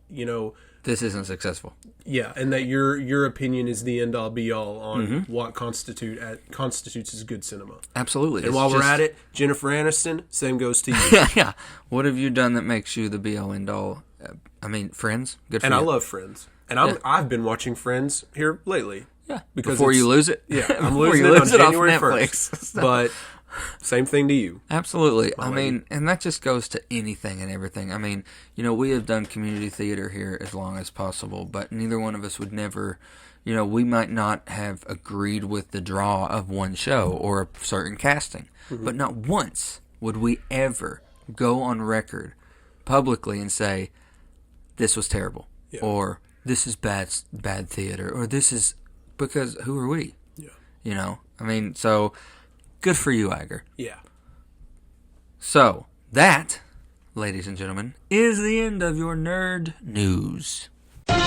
this isn't successful. Yeah, and that your opinion is the end-all, be-all on what constitutes as good cinema. Absolutely. And while we're at it, Jennifer Aniston, same goes to you. Yeah. What have you done that makes you the be-all, end-all? I mean, Friends? Good for and you. I love Friends. And I've been watching Friends here lately. Yeah. Because Before you lose it? Yeah, I'm Before losing you it on lose it off January Netflix. 1st. But same thing to you. Absolutely. I mean, and that just goes to anything and everything. I mean, we have done community theater here as long as possible, but neither one of us would never, we might not have agreed with the draw of one show or a certain casting, but not once would we ever go on record publicly and say, this was terrible, or this is bad theater, or this is, because who are we? Yeah. I mean, so... Good for you, Iger. Yeah. So, that, ladies and gentlemen, is the end of your nerd news. 30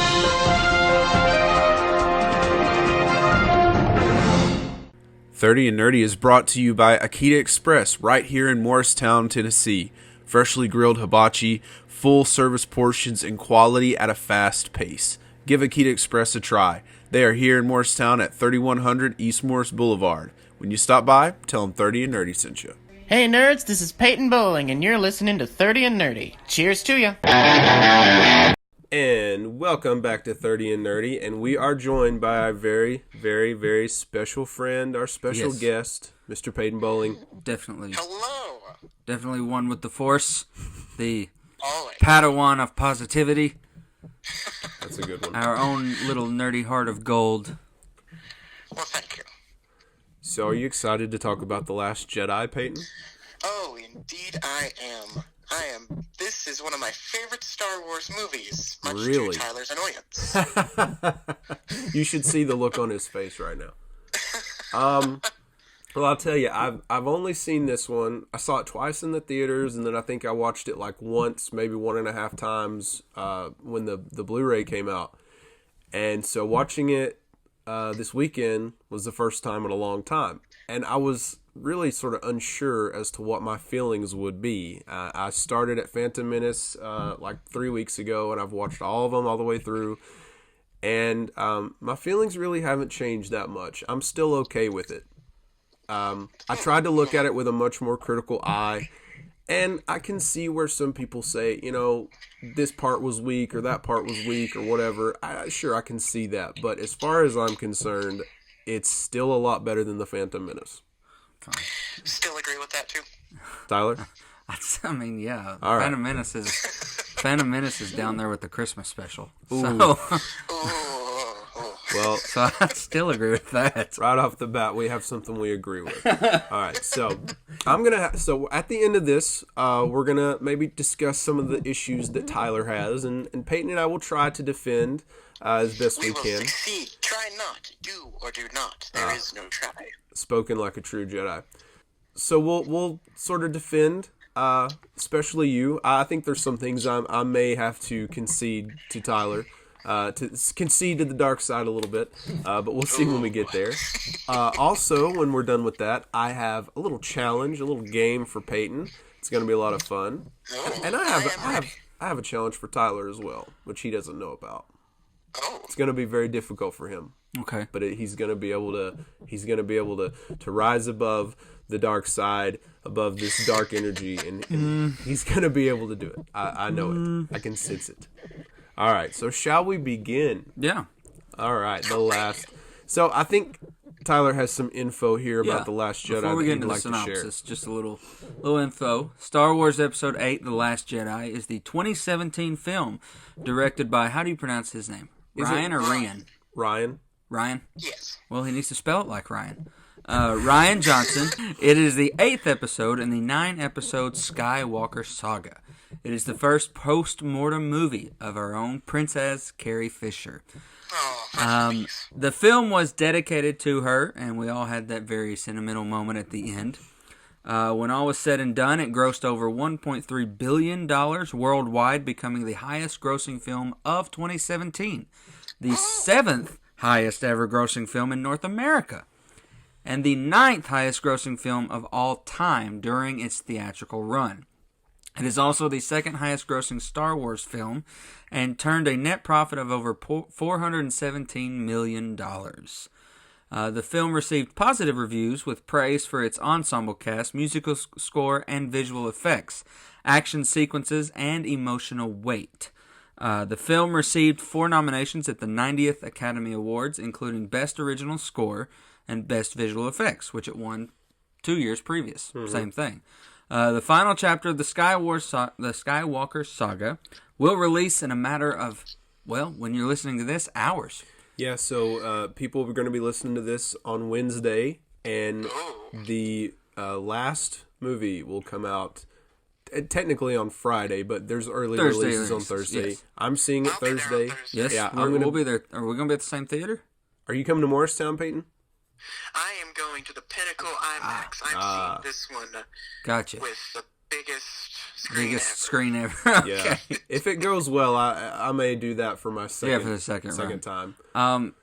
and Nerdy is brought to you by Akita Express right here in Morristown, Tennessee. Freshly grilled hibachi, full service portions, and quality at a fast pace. Give Akita Express a try. They are here in Morristown at 3100 East Morris Boulevard. When you stop by, tell them 30 and Nerdy sent you. Hey nerds, this is Peyton Boling, and you're listening to 30 and Nerdy. Cheers to ya! And welcome back to 30 and Nerdy, and we are joined by our very, very, very special friend, our special guest, Mr. Peyton Boling. Definitely. Hello. Definitely one with the Force. The Always. Padawan of Positivity. That's a good one. Our own little nerdy heart of gold. Well, thank you. So are you excited to talk about The Last Jedi, Peyton? Oh, indeed I am. This is one of my favorite Star Wars movies, much Really? to Tyler's annoyance. You should see the look on his face right now. Well, I'll tell you, I've only seen this one. I saw it twice in the theaters, and then I think I watched it like once, maybe 1.5 times when the Blu-ray came out. And so watching it this weekend was the first time in a long time. And I was really sort of unsure as to what my feelings would be. I started at Phantom Menace like 3 weeks ago, and I've watched all of them all the way through. And my feelings really haven't changed that much. I'm still okay with it. I tried to look at it with a much more critical eye, and I can see where some people say, you know, this part was weak or that part was weak or whatever. Sure, I can see that, but as far as I'm concerned, it's still a lot better than the Phantom Menace. Still agree with that, too. Tyler? I mean, yeah. All right. Phantom Menace is down there with the Christmas special. Ooh. Well, So I still agree with that. right off the bat, we have something we agree with. All right, so so at the end of this, we're gonna maybe discuss some of the issues that Tyler has, and Peyton and I will try to defend as best we We will can. succeed. Try not. Do or do not. There is no try. Spoken like a true Jedi. So we'll sort of defend, especially you. I think there's some things I may have to concede to Tyler. To concede to the dark side a little bit, but we'll see when we get there. Also, when we're done with that, I have a little challenge, a little game for Peyton. It's going to be a lot of fun, and I have a challenge for Tyler as well, which he doesn't know about. It's going to be very difficult for him. Okay. But he's going to be able to rise above the dark side, above this dark energy, and he's going to be able to do it. I know it. I can sense it. All right, so shall we begin? Yeah. All right, the last. So I think Tyler has some info here about The Last Jedi Before we that get he'd into the like to share. synopsis, just a little info. Star Wars Episode 8, The Last Jedi, is the 2017 film directed by, how do you pronounce his name? Ryan or Rian? Ryan? Ryan? Yes. Well, he needs to spell it like Ryan. Ryan Johnson. It is the 8th episode in the 9-episode Skywalker Saga. It is the first post-mortem movie of our own Princess Carrie Fisher. Oh, The film was dedicated to her, and we all had that very sentimental moment at the end. When all was said and done, it grossed over $1.3 billion worldwide, becoming the highest-grossing film of 2017. The 7th highest ever grossing film in North America, and the 9th highest grossing film of all time during its theatrical run. It is also the 2nd highest grossing Star Wars film and turned a net profit of over $417 million. The film received positive reviews with praise for its ensemble cast, musical score, and visual effects, action sequences, and emotional weight. The film received 4 nominations at the 90th Academy Awards, including Best Original Score and Best Visual Effects, which it won 2 years previous. Same thing. The final chapter of the Skywalker Saga will release in a matter of, well, when you're listening to this, hours. Yeah, so people are going to be listening to this on Wednesday, and the last movie will come out technically on Friday, but there's early releases on Thursday. Yes. I'm seeing it Thursday. Yes, Yeah, we'll be there. Are we going to be at the same theater? Are you coming to Morristown, Peyton? I am going to the Pinnacle IMAX. I'm seeing this one Gotcha. with the biggest screen ever. screen ever. Yeah. If it goes well, I may do that for my second, for the second run. time.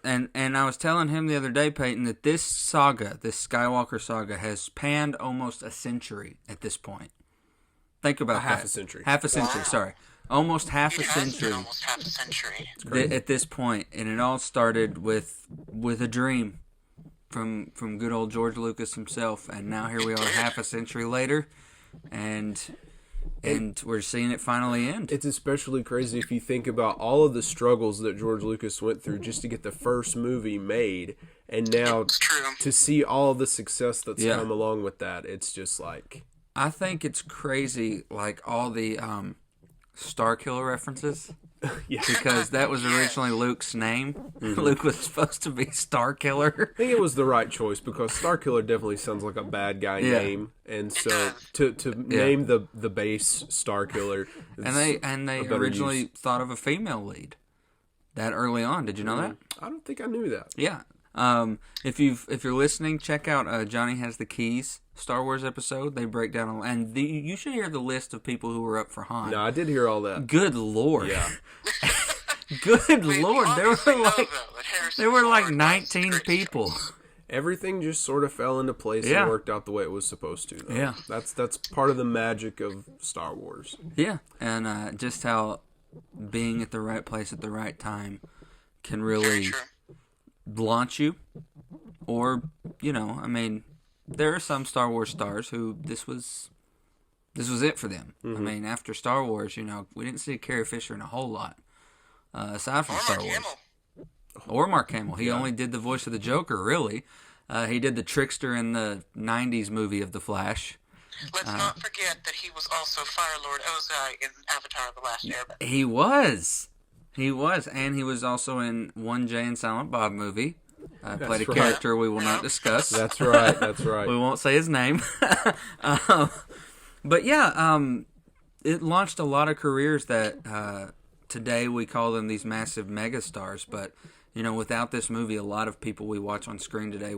And I was telling him the other day, Peyton, that this saga, this Skywalker Saga, has panned almost a century at this point. Think about half that. a century. Half a century, sorry. Almost half a It has been century almost half a century. at this point, and it all started with a dream from good old George Lucas himself, and now here we are half a century later, and we're seeing it finally end. It's especially crazy if you think about all of the struggles that George Lucas went through just to get the first movie made, and now It's true. to see all the success that's Yeah. come along with that, it's just like... I think it's crazy, like all the Starkiller references. Yeah. Because that was originally Luke's name. Luke was supposed to be Starkiller. I think it was the right choice because Starkiller definitely sounds like a bad guy name, and so to name the base Starkiller, and they originally thought of a female lead that early on. Did you know that? I don't think I knew that. Yeah. If you're listening, check out Johnny Has the Keys Star Wars episode. They break down and you should hear the list of people who were up for Han. No, I did hear all that. Good Lord. Yeah. Good Lord. There were like 19 people. Everything just sort of fell into place and worked out the way it was supposed to. Though. Yeah. That's part of the magic of Star Wars. Yeah, and just how being at the right place at the right time can really launch you. Or, I mean, there are some Star Wars stars who this was it for them. I mean, after Star Wars, we didn't see Carrie Fisher in a whole lot. Aside from Star Wars. Or Mark Hamill. He only did the voice of the Joker, really. He did the trickster in the 90s movie of The Flash. Let's not forget that he was also Fire Lord Ozai in Avatar: The Last Airbender. He was. And he was also in one Jay and Silent Bob movie. Played a character we will not discuss. That's right. We won't say his name. But yeah, it launched a lot of careers that today we call them these massive megastars. But, without this movie, a lot of people we watch on screen today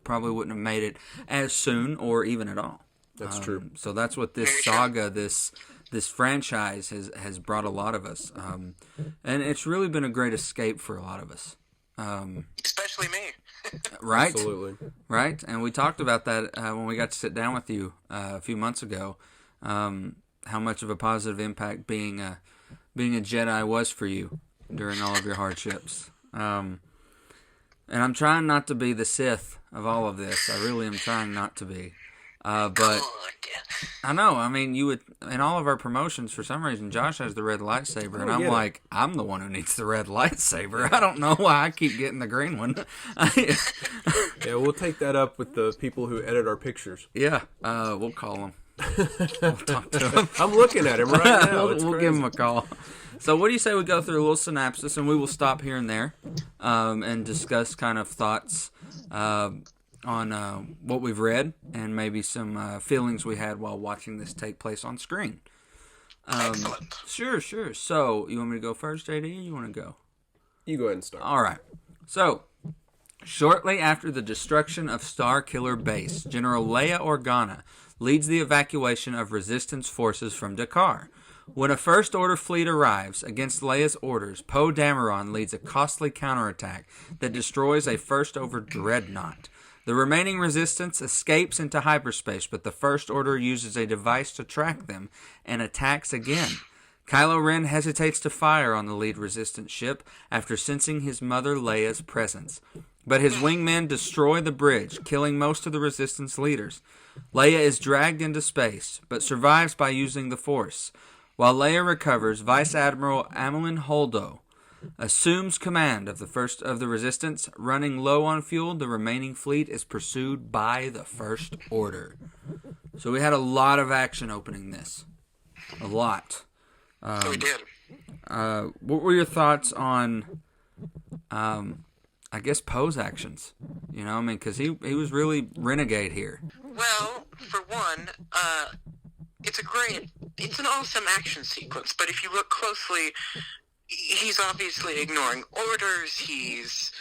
probably wouldn't have made it as soon or even at all. That's true. So that's what this saga, this franchise has brought a lot of us. And it's really been a great escape for a lot of us. Especially me. Right? Absolutely. Right? And we talked about that when we got to sit down with you a few months ago, how much of a positive impact being a Jedi was for you during all of your hardships. And I'm trying not to be the Sith of all of this. I really am trying not to be. But I know, I mean, you would, in all of our promotions, for some reason, Josh has the red lightsaber, and I'm like, I'm the one who needs the red lightsaber. I don't know why I keep getting the green one. Yeah, we'll take that up with the people who edit our pictures. Yeah, we'll call them. We'll talk to them. I'm looking at him right now. We'll give him a call. So what do you say we go through a little synopsis, and we will stop here and there and discuss kind of thoughts on what we've read and maybe some feelings we had while watching this take place on screen. Excellent. Sure. So, you want me to go first, JD, or you want to go? You go ahead and start. All right. So, shortly after the destruction of Star Killer Base, General Leia Organa leads the evacuation of Resistance forces from Dakar. When a First Order fleet arrives, against Leia's orders, Poe Dameron leads a costly counterattack that destroys a First Order dreadnought. The remaining Resistance escapes into hyperspace, but the First Order uses a device to track them and attacks again. Kylo Ren hesitates to fire on the lead Resistance ship after sensing his mother Leia's presence. But his wingmen destroy the bridge, killing most of the Resistance leaders. Leia is dragged into space, but survives by using the Force. While Leia recovers, Vice Admiral Amelin Holdo assumes command of the Resistance. Running low on fuel, the remaining fleet is pursued by the First Order. So we had a lot of action opening this. A lot. We did. What were your thoughts on, I guess, Poe's actions? Because he was really renegade here. Well, for one, it's an awesome action sequence, but if you look closely, he's obviously ignoring orders, he's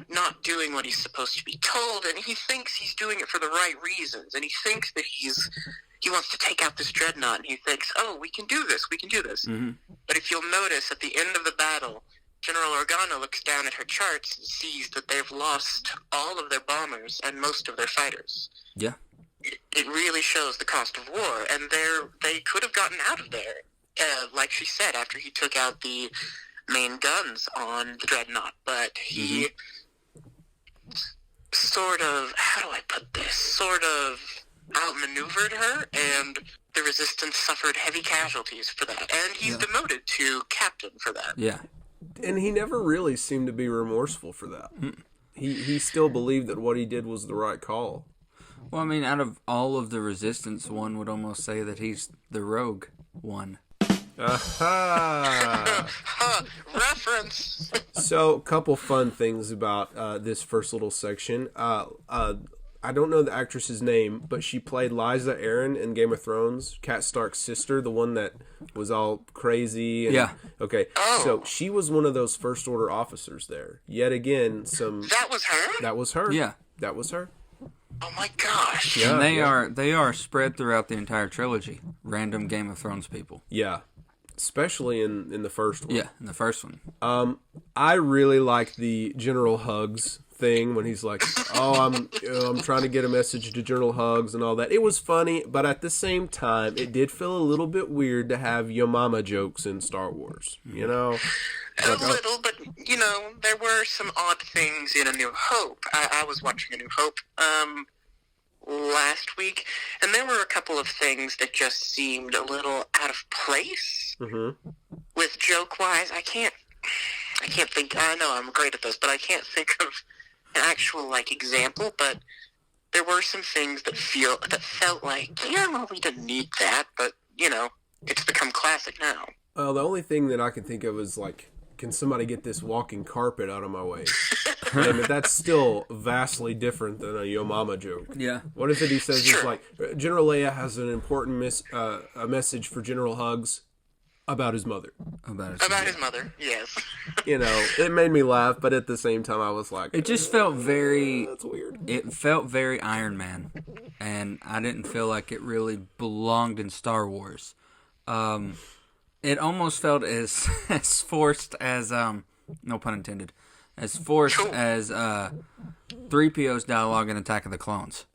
not doing what he's supposed to be told, and he thinks he's doing it for the right reasons, and he thinks that he wants to take out this dreadnought, and he thinks, oh, we can do this. Mm-hmm. But if you'll notice, at the end of the battle, General Organa looks down at her charts and sees that they've lost all of their bombers and most of their fighters. Yeah. It really shows the cost of war, and they could have gotten out of there, like she said, after he took out the main guns on the dreadnought. But he sort of outmaneuvered her, and the Resistance suffered heavy casualties for that, and he's demoted to captain for that. Yeah. And he never really seemed to be remorseful for that. He still believed that what he did was the right call. Well, out of all of the Resistance, one would almost say that he's the rogue one. Aha! Reference! So, a couple fun things about this first little section. I don't know the actress's name, but she played Lysa Arryn in Game of Thrones, Cat Stark's sister, the one that was all crazy. And, Yeah. Okay. Oh. So she was one of those First Order officers there. Yet again, That was her? That was her. Yeah. That was her. Oh my gosh. Yeah. And they are spread throughout the entire trilogy. Random Game of Thrones people. Yeah. Especially in the first one. Yeah, in the first one. I really like the General Hugs thing when he's like, "Oh, I'm trying to get a message to General Hugs" and all that. It was funny, but at the same time, it did feel a little bit weird to have Yo Mama jokes in Star Wars. You know, A little, but, you know, there were some odd things in A New Hope. I was watching A New Hope last week, and there were a couple of things that just seemed a little out of place with joke-wise. I can't think, I know I'm great at this, but I can't think of an actual, like, example, but there were some things that felt like, yeah, well, we didn't need that, but, you know, it's become classic now. the only thing that I can think of is like, can somebody get this walking carpet out of my way? I mean, that's still vastly different than a Yo Mama joke. Yeah. What is it he says? Sure. He's like, General Leia has an important a message for General Hugs about his mother. About His mother, yes. You know, it made me laugh, but at the same time, I was like, It just felt very... that's weird. It felt very Iron Man. And I didn't feel like it really belonged in Star Wars. It almost felt as forced as... no pun intended. As forced as 3PO's dialogue in Attack of the Clones.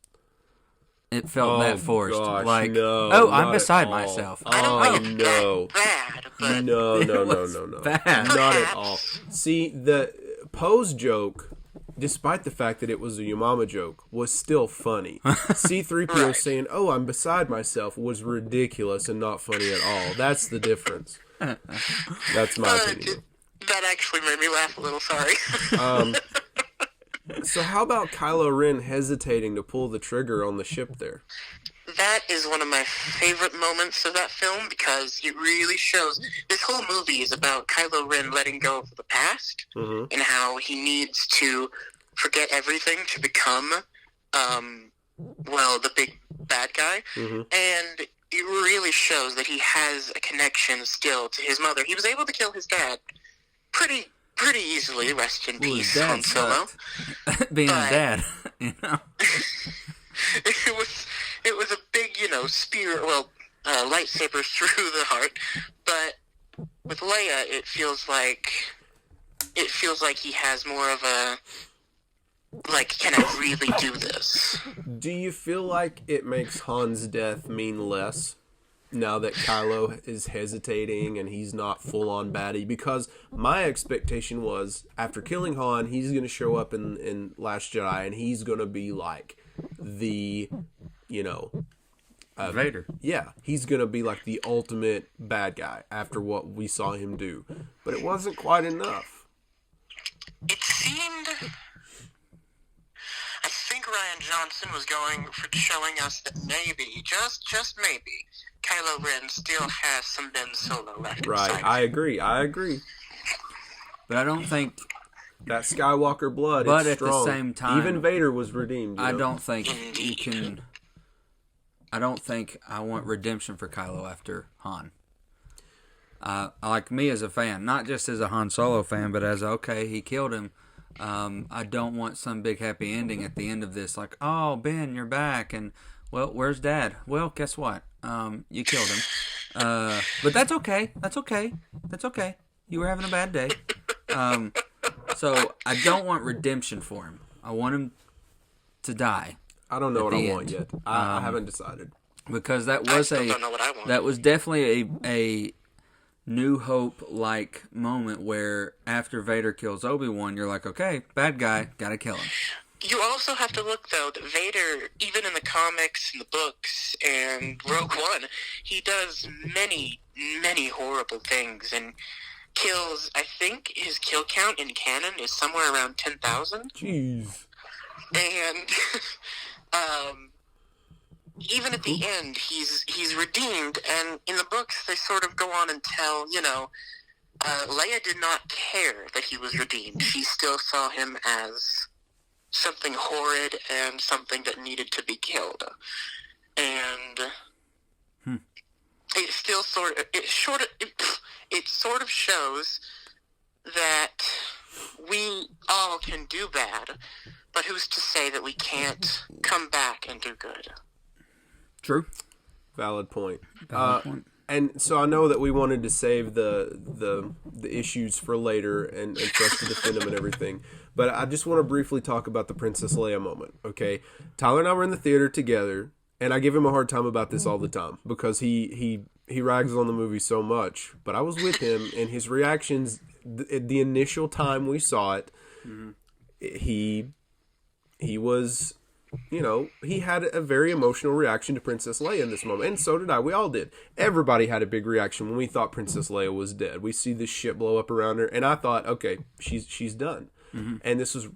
It felt that forced. Gosh, like, no, oh, I'm not beside at all. myself. I don't think it's no. that bad, but No. bad. Not at all. See, the Poe's joke, despite the fact that it was a Yo Mama joke, was still funny. C-3PO Right. saying, "Oh, I'm beside myself," was ridiculous and not funny at all. That's the difference. That's my opinion. that actually made me laugh a little, sorry. So how about Kylo Ren hesitating to pull the trigger on the ship there? That is one of my favorite moments of that film because it really shows. This whole movie is about Kylo Ren letting go of the past and how he needs to forget everything to become, the big bad guy. And it really shows that he has a connection still to his mother. He was able to kill his dad pretty easily. Rest in peace, Han Solo. Being a But- dad, you know. It was a big, spear, lightsaber through the heart. But with Leia, it feels like he has more of a, like, can I really do this? Do you feel like it makes Han's death mean less now that Kylo is hesitating and he's not full-on baddie? Because my expectation was, after killing Han, he's going to show up in Last Jedi and he's going to be like the, Vader. yeah, he's going to be like the ultimate bad guy after what we saw him do. But it wasn't quite enough. It seemed... I think Ryan Johnson was going for showing us that maybe, just maybe, Kylo Ren still has some Ben Solo left Right, inside. I agree. But I don't think... That Skywalker blood, But it's at the strong. same time- Even Vader was redeemed. I don't think you can... I don't think I want redemption for Kylo after Han. Like me as a fan, not just as a Han Solo fan, but as, okay, he killed him. I don't want some big happy ending at the end of this, like, oh, Ben, you're back, and, well, where's Dad? Well, guess what? You killed him. But that's okay. That's okay. You were having a bad day. So I don't want redemption for him. I want him to die. I don't know what I the want end. yet. I haven't decided. Because that I was still don't know what I want. that was definitely a New Hope like moment where after Vader kills Obi-Wan, you're like, okay, bad guy, gotta kill him. You also have to look, though, that Vader, even in the comics and the books and Rogue One, he does many, many horrible things and kills, I think his kill count in canon is somewhere around 10,000. Jeez. And even at the end, he's redeemed, and in the books, they sort of go on and tell, Leia did not care that he was redeemed. She still saw him as something horrid and something that needed to be killed. And it still it sort of shows that we all can do bad, but who's to say that we can't come back and do good? True. Valid point. And so I know that we wanted to save the issues for later and for us to defend them and everything, but I just want to briefly talk about the Princess Leia moment, okay? Tyler and I were in the theater together, and I give him a hard time about this all the time because he rags on the movie so much, but I was with him, and his reactions, the initial time we saw it, he was... he had a very emotional reaction to Princess Leia in this moment, and so did I. We all did. Everybody had a big reaction when we thought Princess Leia was dead. We see this ship blow up around her, and I thought, okay, she's done. And this was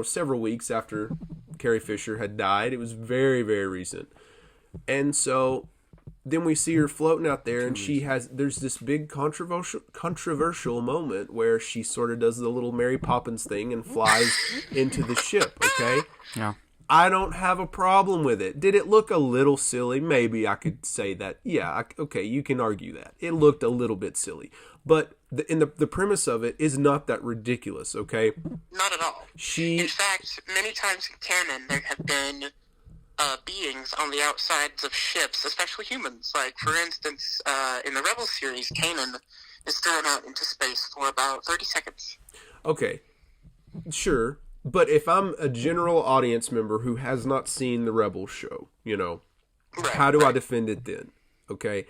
several weeks after Carrie Fisher had died. It was very, very recent. And so then we see her floating out there, and there's this big controversial moment where she sort of does the little Mary Poppins thing and flies into the ship, okay? Yeah. I don't have a problem with it. Did it look a little silly? Maybe I could say that. Yeah, okay, you can argue that. It looked a little bit silly. But the premise of it is not that ridiculous, okay? Not at all. In fact, many times in canon, there have been beings on the outsides of ships, especially humans. Like, for instance, in the Rebels series, Kanan is thrown out into space for about 30 seconds. Okay, sure. But if I'm a general audience member who has not seen the Rebels show, how do I defend it then? Okay?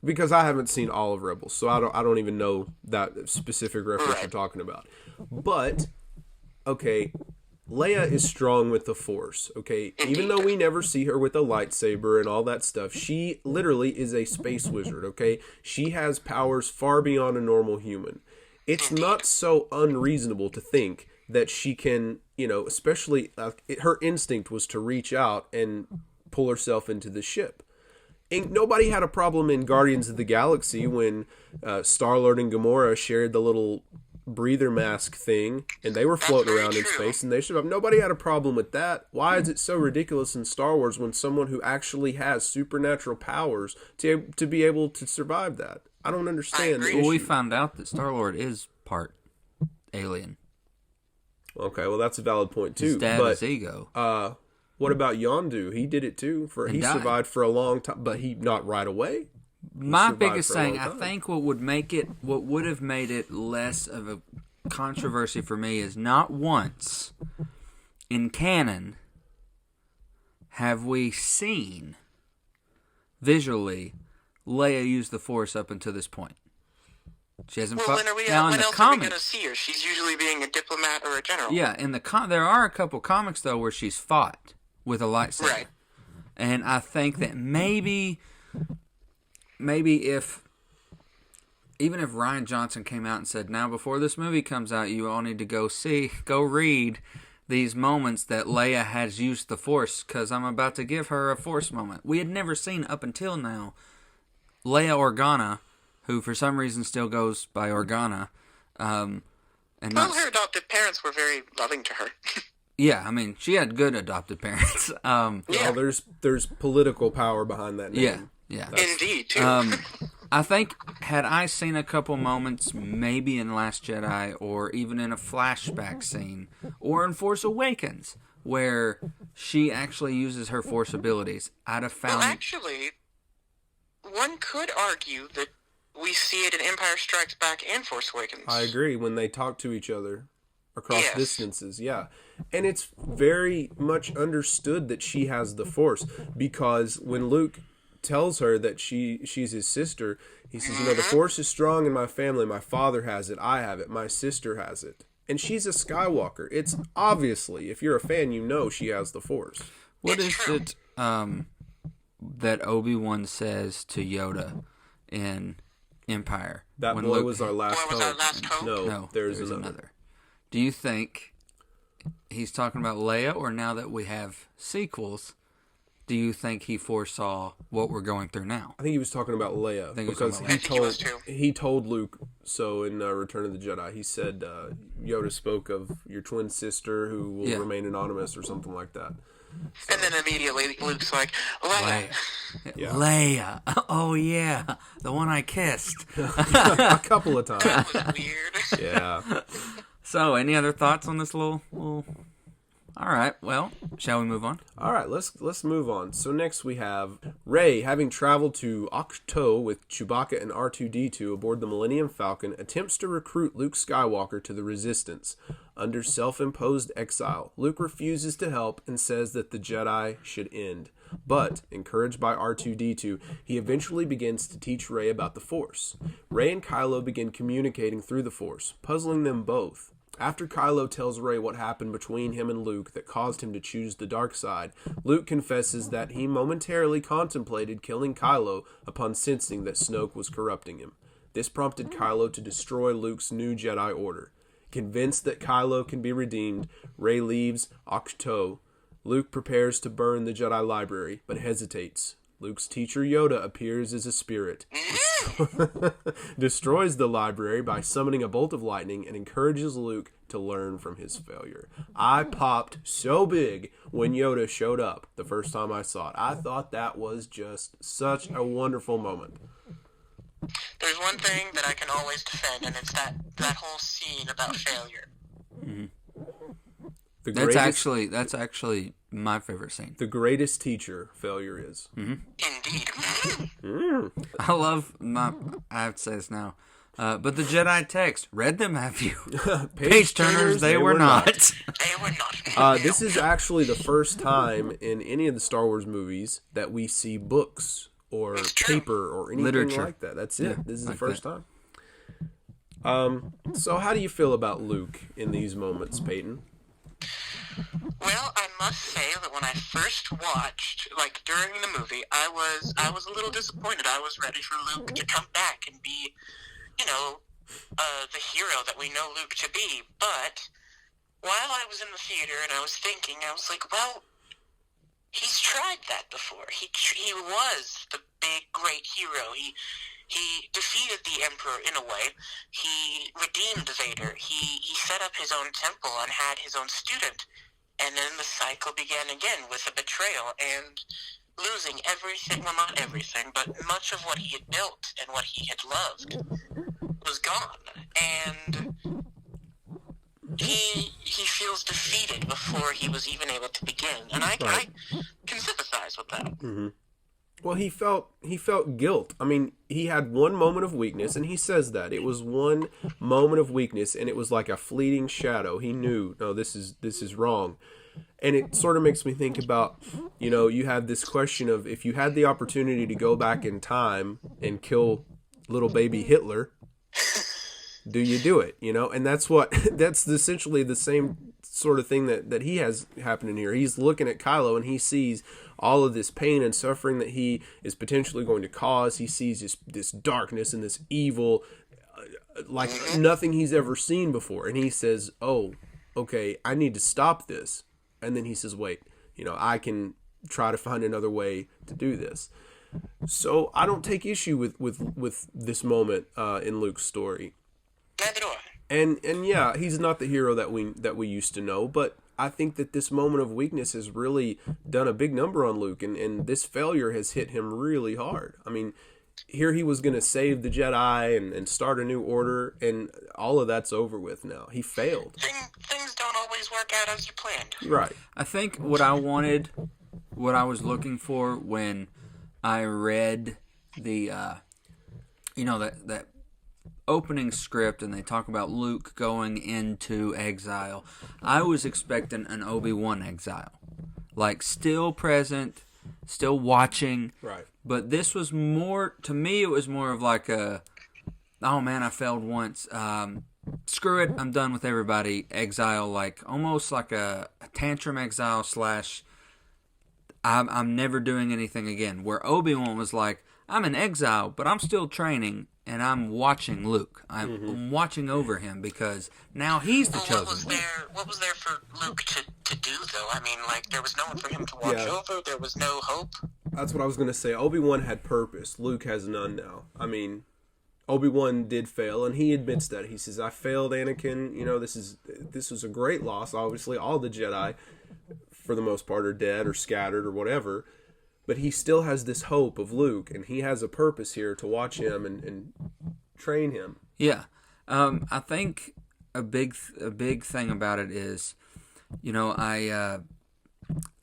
Because I haven't seen all of Rebels, so I don't even know that specific reference you're talking about. But, okay, Leia is strong with the Force, okay? Even though we never see her with a lightsaber and all that stuff, she literally is a space wizard, okay? She has powers far beyond a normal human. It's not so unreasonable to think that she can, especially her instinct was to reach out and pull herself into the ship. And nobody had a problem in Guardians of the Galaxy when Star-Lord and Gamora shared the little breather mask thing, and they were floating around in space, and they survived. Nobody had a problem with that. Why is it so ridiculous in Star Wars when someone who actually has supernatural powers to be able to survive that? I don't understand the issue. Well, we found out that Star-Lord is part alien. Okay, well, that's a valid point, too. His dad is Ego. What about Yondu? He did it, too. He survived for a long time, but not right away. My biggest thing, I think what would have made it less of a controversy for me is not once in canon have we seen visually Leia use the Force up until this point. She hasn't. Well, when else are we going to see her? She's usually being a diplomat or a general. Yeah, in there are a couple comics though where she's fought with a lightsaber, right? And I think that maybe if Rian Johnson came out and said, now before this movie comes out, you all need to go read these moments that Leia has used the Force, because I'm about to give her a Force moment. We had never seen up until now Leia Organa, who for some reason still goes by Organa. Her adoptive parents were very loving to her. Yeah, I mean, she had good adoptive parents. Well, there's political power behind that name. Yeah. Indeed, too. I think, had I seen a couple moments, maybe in Last Jedi, or even in a flashback scene, or in Force Awakens, where she actually uses her Force abilities, I'd have found... Well, actually, one could argue that we see it in Empire Strikes Back and Force Awakens. I agree, when they talk to each other across distances, yeah. And it's very much understood that she has the Force, because when Luke tells her that she's his sister, he says, the Force is strong in my family. My father has it. I have it. My sister has it. And she's a Skywalker. It's obviously, if you're a fan, you know she has the Force. What is it that Obi-Wan says to Yoda in Empire? That when boy Luke, was our last hope. Was our last hope? No, there's another. Do you think he's talking about Leia, or now that we have sequels, do you think he foresaw what we're going through now? I think he was talking about Leia because he told Luke so in Return of the Jedi. He said Yoda spoke of your twin sister who will remain anonymous or something like that. So. And then immediately Luke's like, Leia. Leia. Oh, yeah. The one I kissed. A couple of times. That was weird. Yeah. So, any other thoughts on this little... All right, well, shall we move on? All right, let's move on. So next we have Rey, having traveled to Ahch-To with Chewbacca and R2-D2 aboard the Millennium Falcon, attempts to recruit Luke Skywalker to the Resistance. Under self-imposed exile, Luke refuses to help and says that the Jedi should end. But, encouraged by R2-D2, he eventually begins to teach Rey about the Force. Rey and Kylo begin communicating through the Force, puzzling them both. After Kylo tells Rey what happened between him and Luke that caused him to choose the dark side, Luke confesses that he momentarily contemplated killing Kylo upon sensing that Snoke was corrupting him. This prompted Kylo to destroy Luke's new Jedi Order. Convinced that Kylo can be redeemed, Rey leaves Ahch-To. Luke prepares to burn the Jedi Library, but hesitates. Luke's teacher Yoda appears as a spirit, destroys the library by summoning a bolt of lightning, and encourages Luke to learn from his failure. I popped so big when Yoda showed up the first time I saw it. I thought that was just such a wonderful moment. There's one thing that I can always defend, and it's that whole scene about failure. Mm-hmm. That's actually my favorite scene. The greatest teacher failure is. Mm-hmm. Indeed. I love I have to say this now. But the Jedi text, read them, have you? Page turners, they were not. They were not. This is actually the first time in any of the Star Wars movies that we see books or paper or anything literature like that. That's it. Yeah, this is like the first time. So how do you feel about Luke in these moments, Peyton? Well, I must say that when I first watched, like during the movie, I was a little disappointed. I was ready for Luke to come back and be, the hero that we know Luke to be. But while I was in the theater and I was thinking, I was like, well, he's tried that before. He was the big, great hero. He defeated the Emperor in a way. He redeemed Vader. He set up his own temple and had his own student. And then the cycle began again with a betrayal and losing everything, well, not everything, but much of what he had built and what he had loved was gone. And he feels defeated before he was even able to begin. And I can sympathize with that. Mm-hmm. Well, he felt guilt. I mean, he had one moment of weakness, and he says that. It was one moment of weakness, and it was like a fleeting shadow. He knew, no, this is wrong. And it sort of makes me think about, you have this question of if you had the opportunity to go back in time and kill little baby Hitler, do you do it? And that's essentially the same sort of thing that he has happening here. He's looking at Kylo and he sees all of this pain and suffering that he is potentially going to cause. He sees this darkness and this evil like nothing he's ever seen before. And he says, oh, okay, I need to stop this. And then he says, wait, I can try to find another way to do this. So I don't take issue with this moment in Luke's story. Neither do I. And yeah, he's not the hero that we used to know, but I think that this moment of weakness has really done a big number on Luke, and this failure has hit him really hard. I mean, here he was going to save the Jedi and start a new order, and all of that's over with now. He failed. Things don't always work out as you planned. Right. I think what I wanted, what I was looking for when I read the, that opening script and they talk about Luke going into exile, I was expecting an Obi-Wan exile. Like, still present, still watching. Right. But this was more, to me, it was more of like a, oh man, I failed once. Screw it, I'm done with everybody. Exile, like, almost like a tantrum exile / I'm never doing anything again. Where Obi-Wan was like, I'm in exile, but I'm still training, and I'm watching Luke. I'm watching over him because now he's the chosen one. What was there for Luke to do, though? I mean, like, there was no one for him to watch over. There was no hope. That's what I was going to say. Obi-Wan had purpose. Luke has none now. I mean, Obi-Wan did fail, and he admits that. He says, I failed, Anakin. You know, this was a great loss. Obviously, all the Jedi, for the most part, are dead or scattered or whatever. But he still has this hope of Luke, and he has a purpose here to watch him and train him. Yeah. I think a big thing about it is, you know,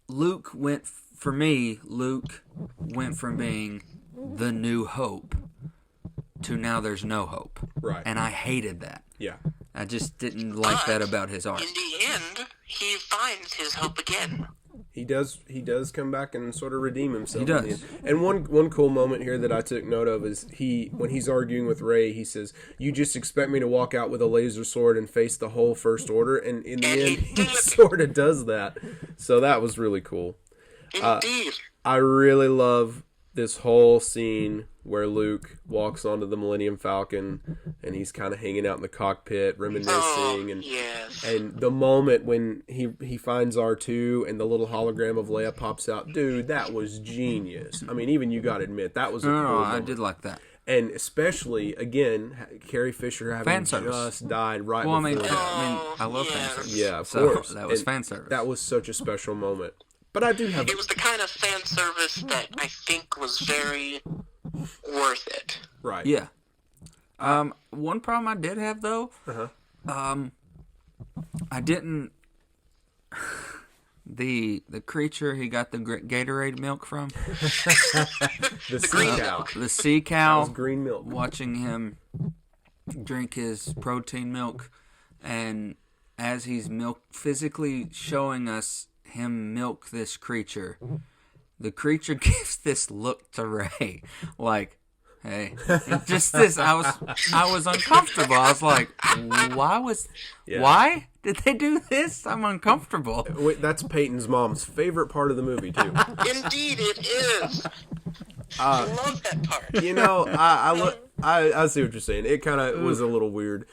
Luke went from being the new hope to now there's no hope. Right. And I hated that. Yeah. I just didn't like that about his art. In the end, he finds his hope again. He does come back and sort of redeem himself. He does. And one cool moment here that I took note of is when he's arguing with Rey, he says, "You just expect me to walk out with a laser sword and face the whole First Order?" And in the end, he sort of does that. So that was really cool. Indeed. I really love this whole scene where Luke walks onto the Millennium Falcon and he's kind of hanging out in the cockpit, reminiscing, and the moment when he finds R2 and the little hologram of Leia pops out, dude, that was genius. I mean, even you got to admit that was a cool moment. I did like that. And especially, again, Carrie Fisher having just died right before that. I love fan service. Yeah, of course. That was fan service. That was such a special moment. But I do have... It was the kind of fan service that I think was very worth it. Right. Yeah. One problem I did have, though, I didn't... The creature he got the Gatorade milk from. The sea cow. The sea cow. That was green milk. Watching him drink his protein milk, and as he's physically showing us him milk this creature, the creature gives this look to Rey, like, hey, just this. I was uncomfortable. I was like, why did they do this? I'm uncomfortable. Wait, that's Peyton's mom's favorite part of the movie too. Indeed, it is. I love that part. You know, I see what you're saying. It kind of was a little weird.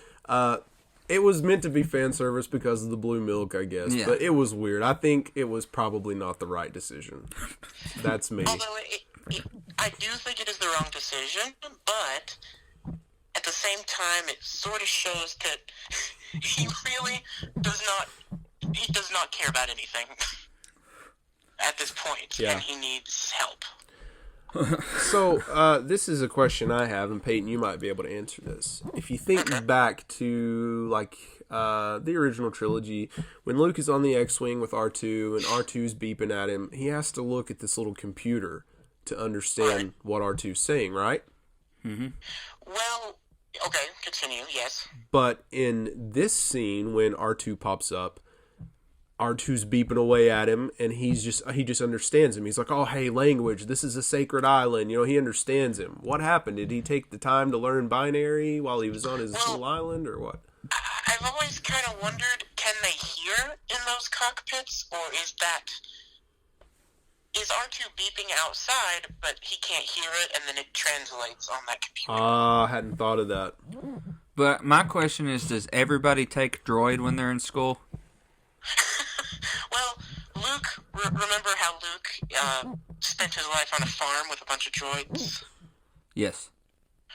It was meant to be fan service because of the blue milk, I guess. Yeah. But it was weird. I think it was probably not the right decision. That's me. Although I do think it is the wrong decision, but at the same time, it sort of shows that he really does not care about anything at this point, and he needs help. So, this is a question I have, and Peyton, you might be able to answer this. If you think back to, like, the original trilogy, when Luke is on the X-Wing with R2, and R2's beeping at him, he has to look at this little computer to understand what R2's saying, right? Mm-hmm. Well, okay, continue, yes. But in this scene, when R2 pops up, R2's beeping away at him, and he just understands him. He's like, oh, hey, language, this is a sacred island. You know, he understands him. What happened? Did he take the time to learn binary while he was on his little island, or what? I've always kind of wondered, can they hear in those cockpits, or is R2 beeping outside, but he can't hear it, and then it translates on that computer? I hadn't thought of that. But my question is, does everybody take droid when they're in school? Well, Luke, remember how Luke spent his life on a farm with a bunch of droids? Yes.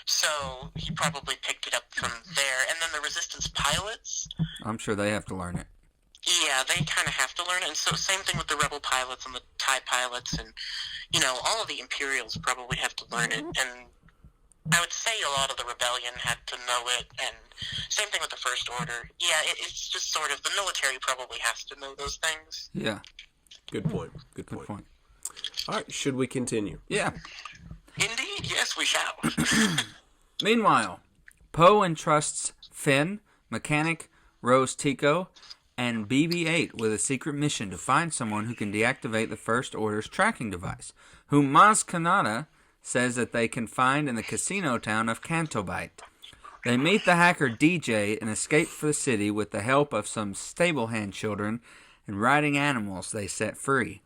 So he probably picked it up from there. And then the Resistance pilots? I'm sure they have to learn it. Yeah, they kind of have to learn it. And so same thing with the Rebel pilots and the TIE pilots. And, you know, all of the Imperials probably have to learn it. And I would say a lot of the Rebellion had to know it, and same thing with the First Order. Yeah, it's just sort of, the military probably has to know those things. Yeah. Good point. Good point. All right, should we continue? Yeah. Indeed, yes, we shall. Meanwhile, Poe entrusts Finn, Mechanic, Rose Tico, and BB-8 with a secret mission to find someone who can deactivate the First Order's tracking device, whom Maz Kanata says that they can find in the casino town of Cantobite. They meet the hacker DJ and escape for the city with the help of some stable hand children and riding animals they set free.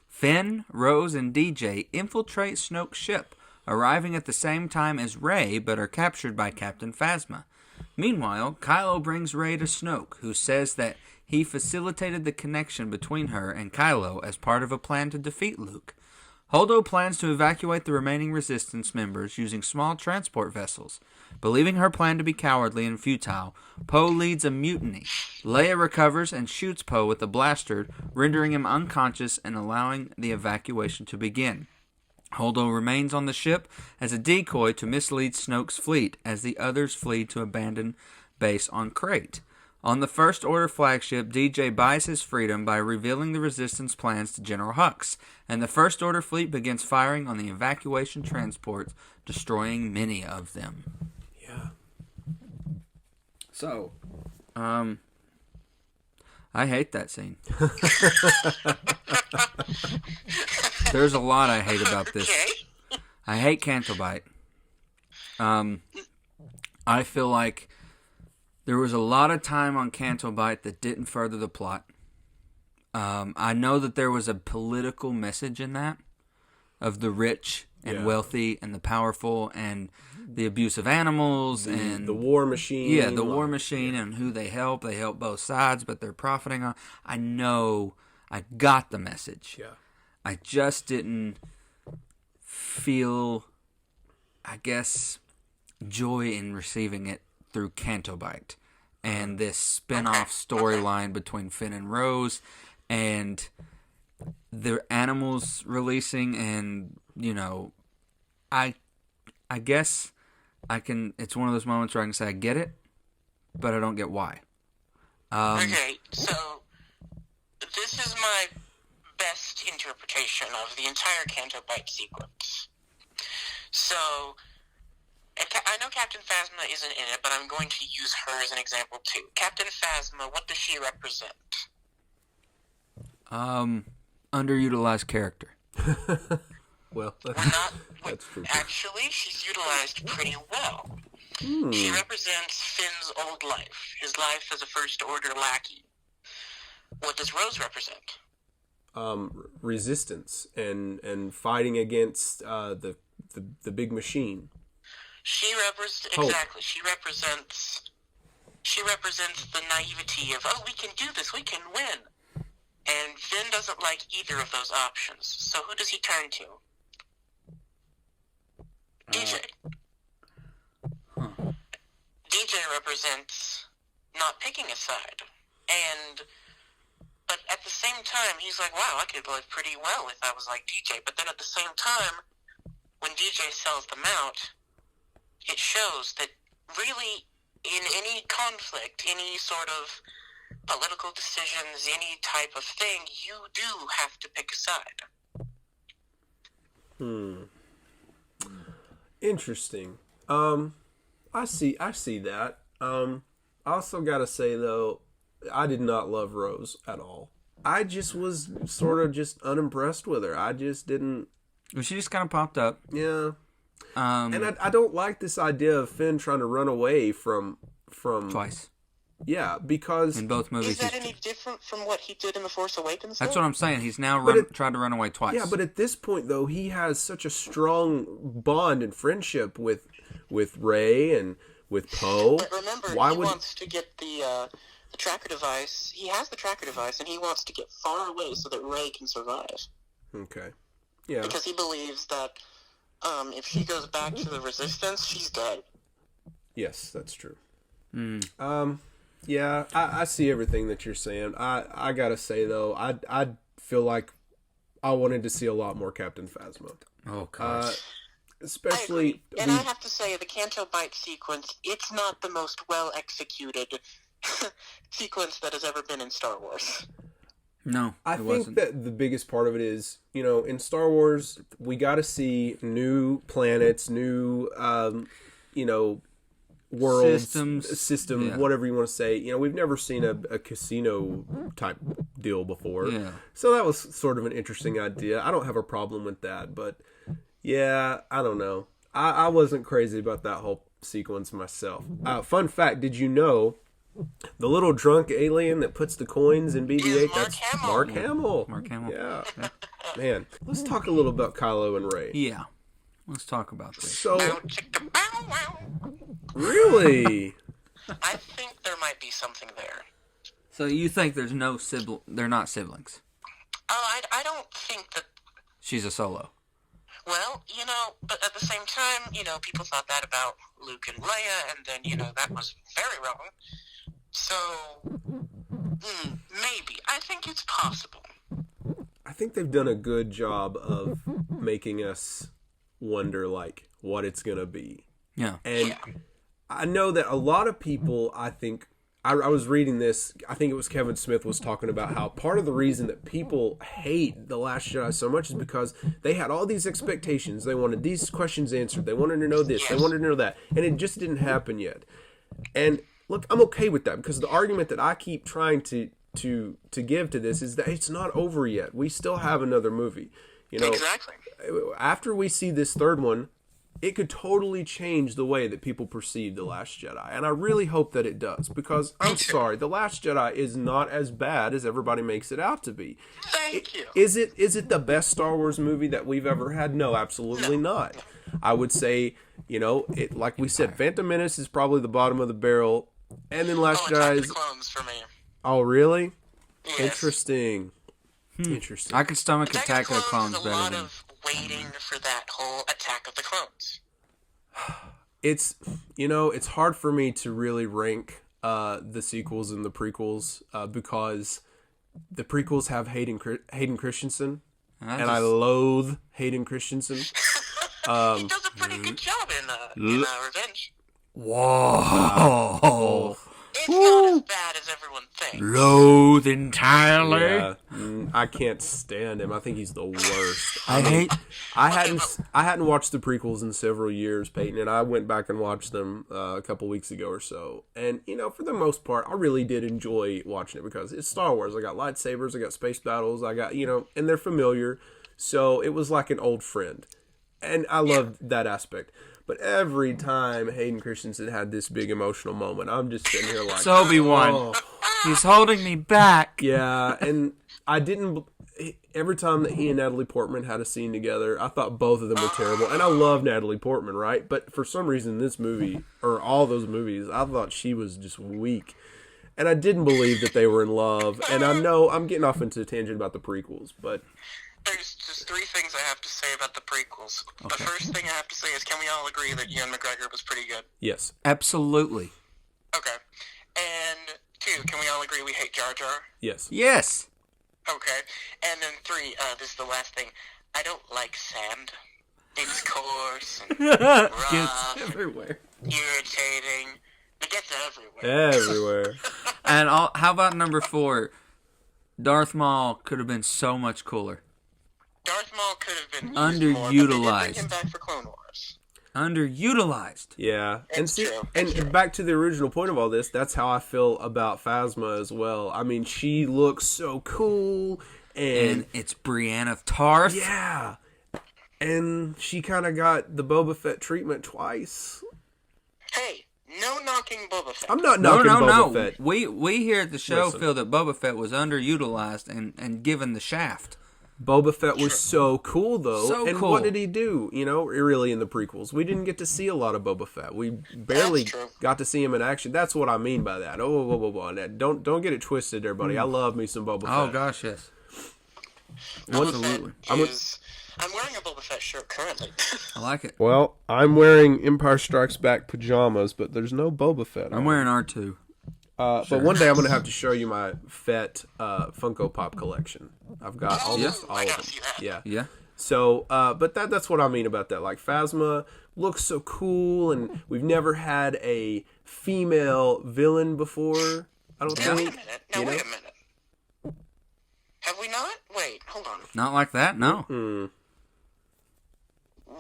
Finn, Rose, and DJ infiltrate Snoke's ship, arriving at the same time as Rey, but are captured by Captain Phasma. Meanwhile, Kylo brings Rey to Snoke, who says that he facilitated the connection between her and Kylo as part of a plan to defeat Luke. Holdo plans to evacuate the remaining Resistance members using small transport vessels. Believing her plan to be cowardly and futile, Poe leads a mutiny. Leia recovers and shoots Poe with a blaster, rendering him unconscious and allowing the evacuation to begin. Holdo remains on the ship as a decoy to mislead Snoke's fleet as the others flee to abandon base on Crate. On the First Order flagship, DJ buys his freedom by revealing the Resistance plans to General Hux, and the First Order fleet begins firing on the evacuation transports, destroying many of them. Yeah. So, I hate that scene. There's a lot I hate about this. Okay. I hate Canto Bight. I feel like there was a lot of time on Canto Bight that didn't further the plot. I know that there was a political message in that of the rich and wealthy and the powerful and the abuse of animals and the war machine. Yeah, the war machine and who they help. They help both sides, but they're profiting on. I know. I got the message. Yeah. I just didn't feel, I guess, joy in receiving it through Canto Bight and this spin-off storyline between Finn and Rose and the animals releasing, and I guess I can, it's one of those moments where I can say I get it, but I don't get why. Okay, so this is my best interpretation of the entire Canto Bight sequence. So I know Captain Phasma isn't in it, but I'm going to use her as an example too. Captain Phasma, what does she represent? Underutilized character. Well, that's true. Actually, she's utilized pretty well. She represents Finn's old life, his life as a First Order lackey. What does Rose represent? Resistance and fighting against the big machine. She represents exactly. She represents the naivety of, oh, we can do this, we can win. And Finn doesn't like either of those options. So who does he turn to? DJ. DJ represents not picking a side. But at the same time, he's like, wow, I could live pretty well if I was like DJ. But then at the same time, when DJ sells them out, it shows that really in any conflict, any sort of political decisions, any type of thing, you do have to pick a side. Interesting. I see that. I also gotta say though, I did not love Rose at all. I just was sort of just unimpressed with her. I just didn't. Well, she just kind of popped up. Yeah. And I don't like this idea of Finn trying to run away from Twice. Yeah, because in both movies. Is that any different from what he did in The Force Awakens? That's what I'm saying. He's now tried to run away twice. Yeah, but at this point though, he has such a strong bond and friendship with Rey and with Poe. But remember, wants to get the tracker device. He has the tracker device, and he wants to get far away so that Rey can survive. Okay. Yeah. Because he believes that if she goes back to the Resistance, she's dead. Yes, that's true. Yeah, I see everything that you're saying. I gotta say though, I feel like I wanted to see a lot more Captain Phasma. Oh gosh. Especially, and I have to say, the Canto Bight sequence, it's not the most well executed sequence that has ever been in Star Wars. No, I think that the biggest part of it is, in Star Wars, we got to see new planets, new, worlds, system, whatever you want to say. We've never seen a casino type deal before. Yeah. So that was sort of an interesting idea. I don't have a problem with that, but yeah, I don't know. I wasn't crazy about that whole sequence myself. Fun fact, did you know the little drunk alien that puts the coins in BB-8? That's Mark Hamill. Mark Hamill. Yeah. Man, let's talk a little about Kylo and Rey. Yeah. Let's talk about this. So, Bow, chicka, bow, wow. really? I think there might be something there. So you think there's no they're not siblings? Oh, I don't think that. She's a solo. Well, but at the same time, people thought that about Luke and Leia, and then, that was very wrong. So, maybe. I think it's possible. I think they've done a good job of making us wonder, like, what it's going to be. Yeah. And I know that a lot of people, I think, I was reading this, I think it was Kevin Smith was talking about how part of the reason that people hate The Last Jedi so much is because they had all these expectations. They wanted these questions answered. They wanted to know this. They wanted to know that. And it just didn't happen yet. And look, I'm okay with that because the argument that I keep trying to give to this is that it's not over yet. We still have another movie. Exactly. After we see this third one, it could totally change the way that people perceive The Last Jedi. And I really hope that it does because, I'm sorry, The Last Jedi is not as bad as everybody makes it out to be. Thank you. Is it the best Star Wars movie that we've ever had? No, absolutely not. I would say, like we said, Phantom Menace is probably the bottom of the barrel. And then Last Attack Jedi of is... the Clones for me. Oh, really? Yes. Interesting. Interesting. I could stomach Attack of the Clones is a better lot than... of waiting for that whole Attack of the Clones. It's it's hard for me to really rank the sequels and the prequels because the prequels have Hayden Christensen, and I loathe Hayden Christensen. He does a pretty good job in Revenge. Whoa! It's not as bad as everyone thinks. Loathe entirely. Yeah, I can't stand him. I think he's the worst. I hadn't watched the prequels in several years, Peyton, and I went back and watched them a couple weeks ago or so. And for the most part, I really did enjoy watching it because it's Star Wars. I got lightsabers, I got space battles, I got and they're familiar, so it was like an old friend, and I loved that aspect. But every time Hayden Christensen had this big emotional moment, I'm just sitting here like, Obi-Wan. oh. He's holding me back. Yeah, and I didn't... Every time that he and Natalie Portman had a scene together, I thought both of them were terrible. And I love Natalie Portman, right? But for some reason, this movie, or all those movies, I thought she was just weak. And I didn't believe that they were in love. And I know I'm getting off into a tangent about the prequels, but... There's just three things I have to say about the prequels. Okay. The first thing I have to say is, can we all agree that Ewan McGregor was pretty good? Yes. Absolutely. Okay. And two, can we all agree we hate Jar Jar? Yes. Yes. Okay. And then three, this is the last thing. I don't like sand. It's coarse and rough, Gets everywhere. irritating. It gets everywhere. Everywhere. And how about number 4? Darth Maul could have been so much cooler. Darth Maul could have been underutilized. More, but they did bring him back for Clone Wars. Underutilized. Yeah. It's true. And back to the original point of all this, that's how I feel about Phasma as well. I mean, she looks so cool. And it's Brienne of Tarth. Yeah. And she kind of got the Boba Fett treatment twice. Hey, no knocking Boba Fett. I'm not knocking Boba Fett. We here at the show feel that Boba Fett was underutilized and given the shaft. Boba Fett was so cool, though. So and cool. what did he do, really, in the prequels? We didn't get to see a lot of Boba Fett. We barely got to see him in action. That's what I mean by that. Don't get it twisted, everybody. I love me some Boba Fett. Oh, gosh, yes. Absolutely. I'm wearing a Boba Fett shirt currently. I like it. Well, I'm wearing Empire Strikes Back pajamas, but there's no Boba Fett. I'm wearing R2. But one day I'm going to have to show you my Fett Funko Pop collection. I've got almost all of them. See that. Yeah. Yeah. So, but that's what I mean about that. Like, Phasma looks so cool, and we've never had a female villain before, I don't think. Wait a minute. Wait a minute. Have we not? Wait, hold on. Not like that, no.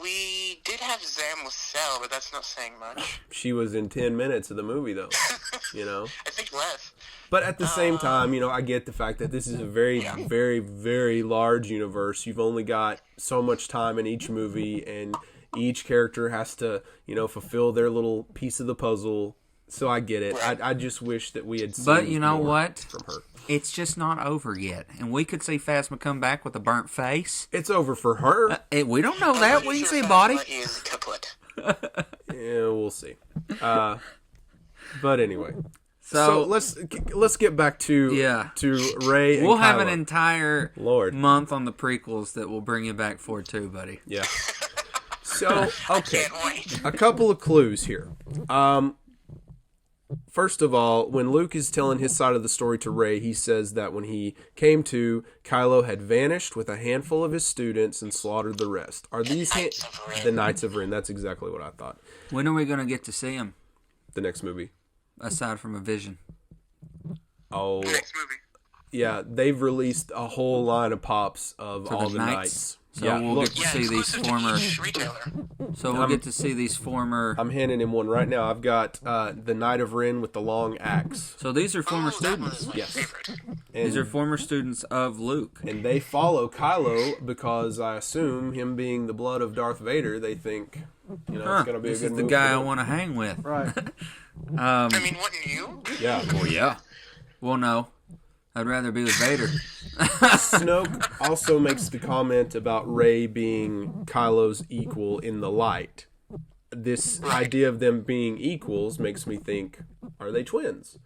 We did have Zam Lassell, but that's not saying much. She was in 10 minutes of the movie, though. I think less. But at the same time, I get the fact that this is a very, very, very large universe. You've only got so much time in each movie, and each character has to, fulfill their little piece of the puzzle. So I get it. I just wish that we had seen But you know more what? from her. It's just not over yet. And we could see Phasma come back with a burnt face. It's over for her. We don't know that. We can see a body. Is kaput. Yeah, we'll see. But anyway. So let's get back to Rey and we'll have Kylo. an entire Lord. month on the prequels that we'll bring you back for too, buddy. Yeah. So, okay. Can't wait. A couple of clues here. First of all, when Luke is telling his side of the story to Rey, he says that when he came to, Kylo had vanished with a handful of his students and slaughtered the rest. Are these the Knights of Ren? That's exactly what I thought. When are we going to get to see him, The next movie. aside from a vision? Oh, Next movie. yeah. They've released a whole line of pops of For all the the Knights? Knights. So yeah, we'll look, get to see these exclusive to former. each retailer. So we'll get to see these former. I'm handing him one right now. I've got the Knight of Ren with the long axe. So these are former That one students. is my Yes. favorite. These are former students of Luke. And they follow Kylo because I assume him being the blood of Darth Vader, they think, it's going to be This a good is the move guy for I them. want to hang with. Right. I mean, wouldn't you? Yeah. Yeah. Well, no. I'd rather be with Vader. Snoke also makes the comment about Rey being Kylo's equal in the light. This idea of them being equals makes me think, are they twins?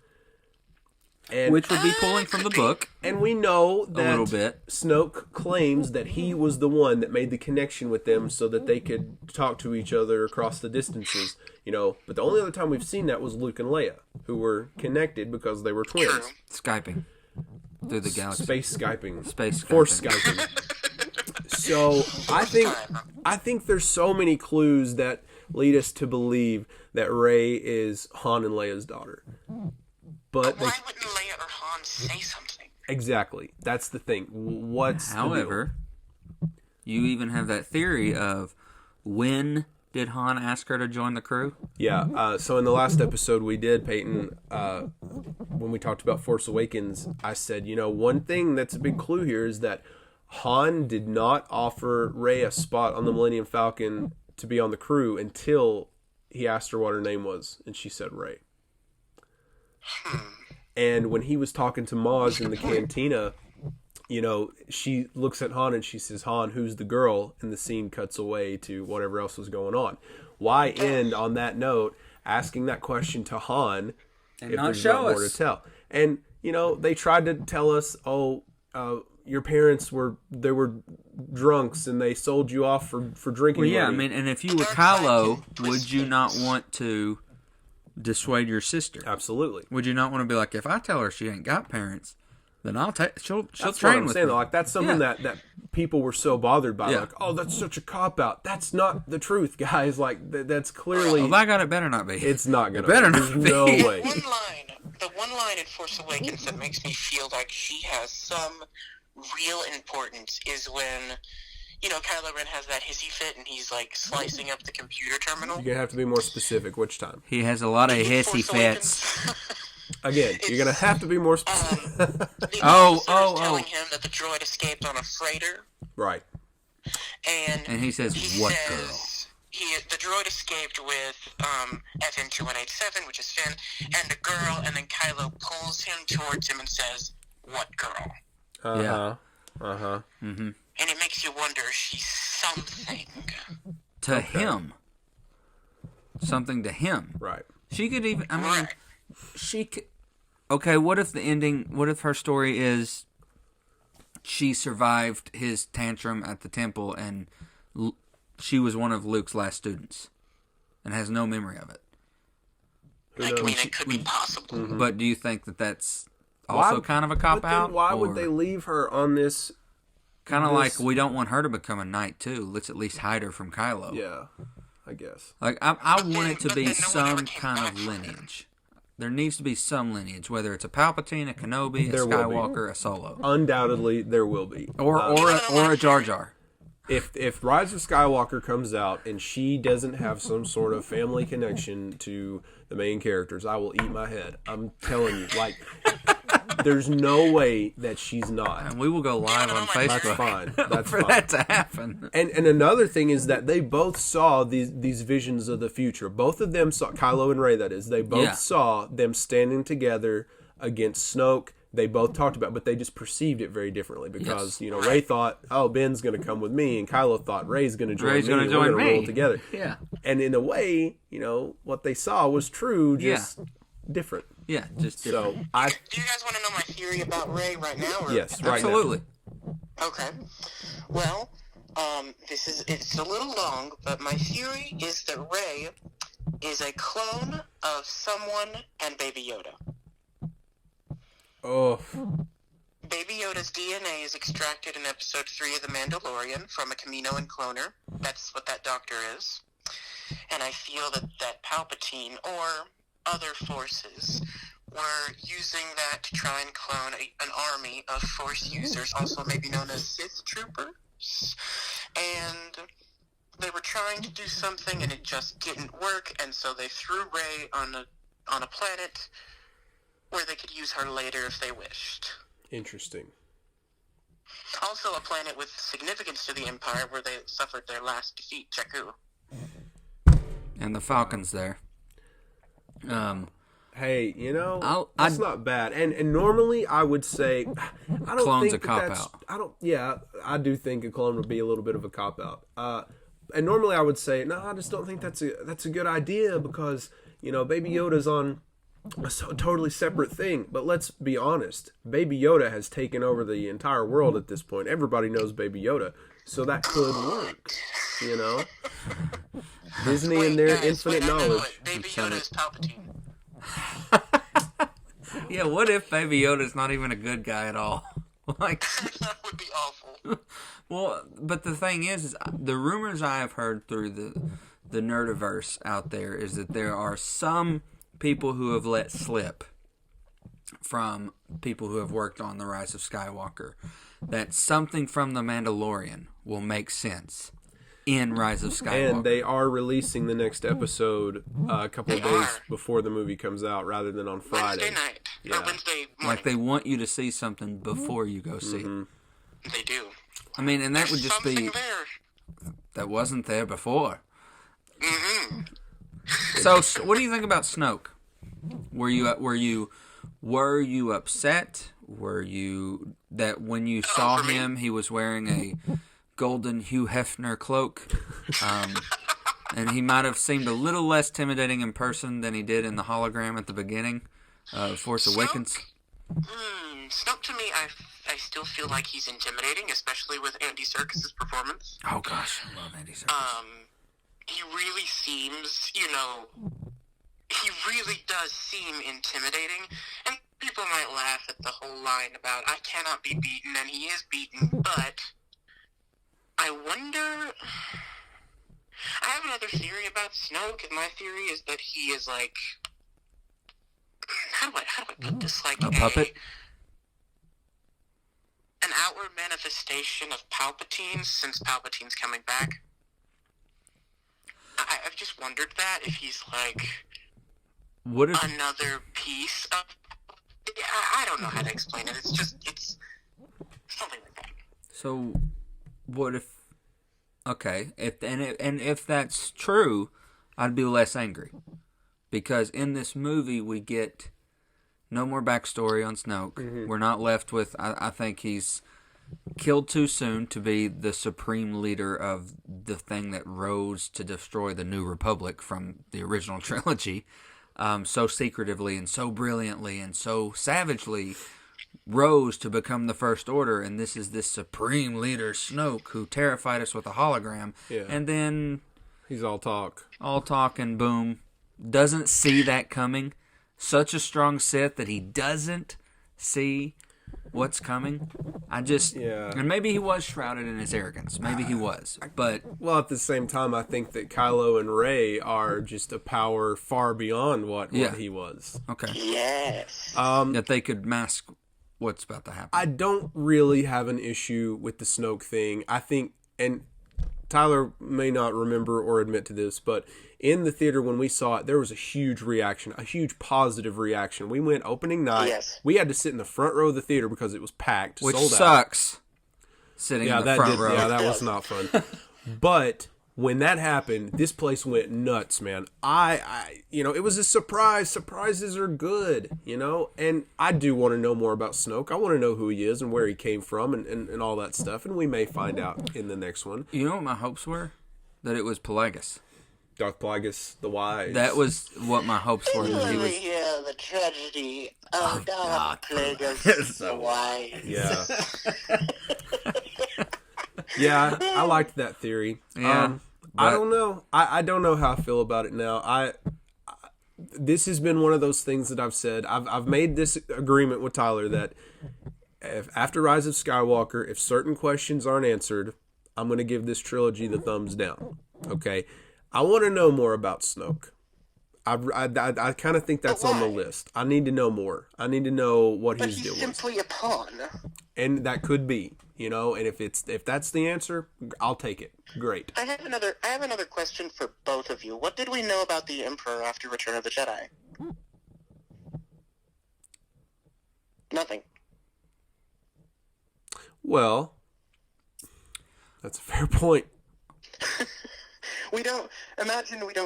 And, Which would be pulling from the book and we know that a little bit. Snoke claims that he was the one that made the connection with them so that they could talk to each other across the distances, But the only other time we've seen that was Luke and Leia, who were connected because they were twins. True. Skyping through the galaxy. Space Skyping. Space Force Skyping. Skyping. So I think there's so many clues that lead us to believe that Rey is Han and Leia's daughter. But Why wouldn't Leia or Han say something? exactly, that's the thing. What's the deal? However, you even have that theory of when did Han ask her to join the crew? Yeah, so in the last episode we did, Peyton, when we talked about Force Awakens, I said, one thing that's a big clue here is that Han did not offer Rey a spot on the Millennium Falcon to be on the crew until he asked her what her name was, and she said Rey. And when he was talking to Maz in the cantina, she looks at Han and she says, Han, who's the girl? And the scene cuts away to whatever else was going on. Why end on that note, asking that question to Han And if not there's show not more us. to tell? And, they tried to tell us, your parents were drunks and they sold you off for drinking. Well, yeah, money. and if you were Kylo, would you not want to dissuade your sister? Absolutely. Would you not want to be like, if I tell her she ain't got parents, then I'll take she'll That's what train I'm with saying. me. Like that's something Yeah. that people were so bothered by. Yeah. Like, oh, that's such a cop out. That's not the truth, guys. Like that's clearly Well, by God, it better not be. it's not gonna. It better There's not be. no way. The one line in Force Awakens that makes me feel like she has some real importance is when, Kylo Ren has that hissy fit and he's like slicing up the computer terminal. You're gonna have to be more specific. Which time? He has a lot of In hissy Force fits. Awakens, Again, you're gonna have to be more specific. the Oh, officer is telling him that the droid escaped on a freighter, Right. And he says, "What girl?" The droid escaped with FN 2187, which is Finn, and the girl, and then Kylo pulls him towards him and says, "What girl?" Mm-hmm. And it makes you wonder if she's something. To him. Something to him. Right. She could even, I mean, Right. she could, okay, what if the ending, what if her story is she survived his tantrum at the temple and she was one of Luke's last students and has no memory of it? I mean, it could be possible. Mm-hmm. But do you think that that's also kind of a cop-out? Why or would they leave her on this? kind of this- like, we don't want her to become a knight too. Let's at least hide her from Kylo. Yeah, I guess. Like, I want it to but be then no one ever some came kind back of from it. lineage. There needs to be some lineage, whether it's a Palpatine, a Kenobi, a There will be. Skywalker, a Solo, Undoubtedly, there will be. or a Jar Jar. If Rise of Skywalker comes out and she doesn't have some sort of family connection to the main characters, I will eat my head. I'm telling you, like There's no way that she's not. And we will go live on Facebook. That's fine. That's for fine. that to happen. And another thing is that they both saw these visions of the future. Both of them saw, Kylo and Rey, that is. They both saw them standing together against Snoke. They both talked about it, but they just perceived it very differently because, Rey thought, oh, Ben's going to come with me, and Kylo thought Rey's going to join me. We're going to roll together. Yeah. And in a way, what they saw was true, just different. Yeah, just different. Do you guys want to know my theory about Rey right now? Or? Yes, right Absolutely. now. Okay. Well, it's a little long, but my theory is that Rey is a clone of someone and Baby Yoda. Oh. Baby Yoda's DNA is extracted in Episode 3 of The Mandalorian from a Kaminoan cloner. That's what that doctor is. And I feel that Palpatine or other forces were using that to try and clone an army of Force users, also maybe known as Sith troopers. And they were trying to do something, and it just didn't work, and so they threw Rey on a planet where they could use her later if they wished. Interesting. Also a planet with significance to the Empire where they suffered their last defeat, Jakku. And the Falcon's there. Hey, that's not bad. And normally I would say, I don't Clone's think a cop-out. I do think a clone would be a little bit of a cop-out. And normally I would say, no, I just don't think that's a good idea because, Baby Yoda's on a totally separate thing. But let's be honest. Baby Yoda has taken over the entire world at this point. Everybody knows Baby Yoda. So that could work, Disney and their infinite knowledge. Baby Yoda is Palpatine. Yeah, what if Baby Yoda's not even a good guy at all? That would be awful. Well, but the thing is the rumors I have heard through the nerdiverse out there is that there are some people who have let slip from people who have worked on The Rise of Skywalker that something from The Mandalorian will make sense in Rise of Skywalker. And they are releasing the next episode a couple of days before the movie comes out rather than on Friday. Wednesday night. Or Wednesday morning. Like they want you to see something before you go see it. They do. I mean, and that would just be there. that wasn't there before. So, what do you think about Snoke? Were you upset? Were you that when you saw him, he was wearing a golden Hugh Hefner cloak, and he might have seemed a little less intimidating in person than he did in the hologram at the beginning of Force Awakens? Snoke to me, I still feel like he's intimidating, especially with Andy Serkis' performance. Oh gosh, I love Andy Serkis. He really seems, he really does seem intimidating, and people might laugh at the whole line about, I cannot be beaten, and he is beaten, but I wonder, I have another theory about Snoke, and my theory is that he is like, how do I put this, like a puppet? An outward manifestation of Palpatine since Palpatine's coming back. I've just wondered that, if he's like What if another piece of... I don't know how to explain it. It's something like that. So, what if... Okay, if that's true, I'd be less angry. Because in this movie, we get no more backstory on Snoke. Mm-hmm. We're not left with... I think he's killed too soon to be the supreme leader of the thing that rose to destroy the New Republic from the original trilogy. So secretively and so brilliantly and so savagely rose to become the First Order, and this is this supreme leader, Snoke, who terrified us with a hologram. Yeah. And then... he's all talk. All talk and boom. Doesn't see that coming. Such a strong Sith that he doesn't see what's coming. And maybe he was shrouded in his arrogance. Maybe he was. But well, at the same time, I think that Kylo and Rey are just a power far beyond what he was. Okay. Yes. That they could mask what's about to happen. I don't really have an issue with the Snoke thing. I think, and Tyler may not remember or admit to this, but in the theater when we saw it, there was a huge reaction, a huge positive reaction. We went opening night. Yes. We had to sit in the front row of the theater because it was packed, Which sold out. sucks. Sitting in the front row. Yeah, that was not fun. But when that happened, this place went nuts, man. It was a surprise. Surprises are good, and I do want to know more about Snoke. I want to know who he is and where he came from and all that stuff, and we may find out in the next one. You know what my hopes were? That it was Pelagus. Darth Plagueis, the Wise. That was what my hopes were. That he was. Yeah, the tragedy of Darth Plagueis the Wise. Yeah. Yeah, I liked that theory. Yeah, I don't know. I don't know how I feel about it now. This has been one of those things that I've said. I've made this agreement with Tyler that if after Rise of Skywalker, if certain questions aren't answered, I'm going to give this trilogy the thumbs down. Okay? I want to know more about Snoke. I kind of think that's on the list. I need to know more. I need to know what he's doing. But he's simply a pawn. And that could be, and if that's the answer, I'll take it. Great. I have another question for both of you. What did we know about the Emperor after Return of the Jedi? Nothing. Well, that's a fair point. We don't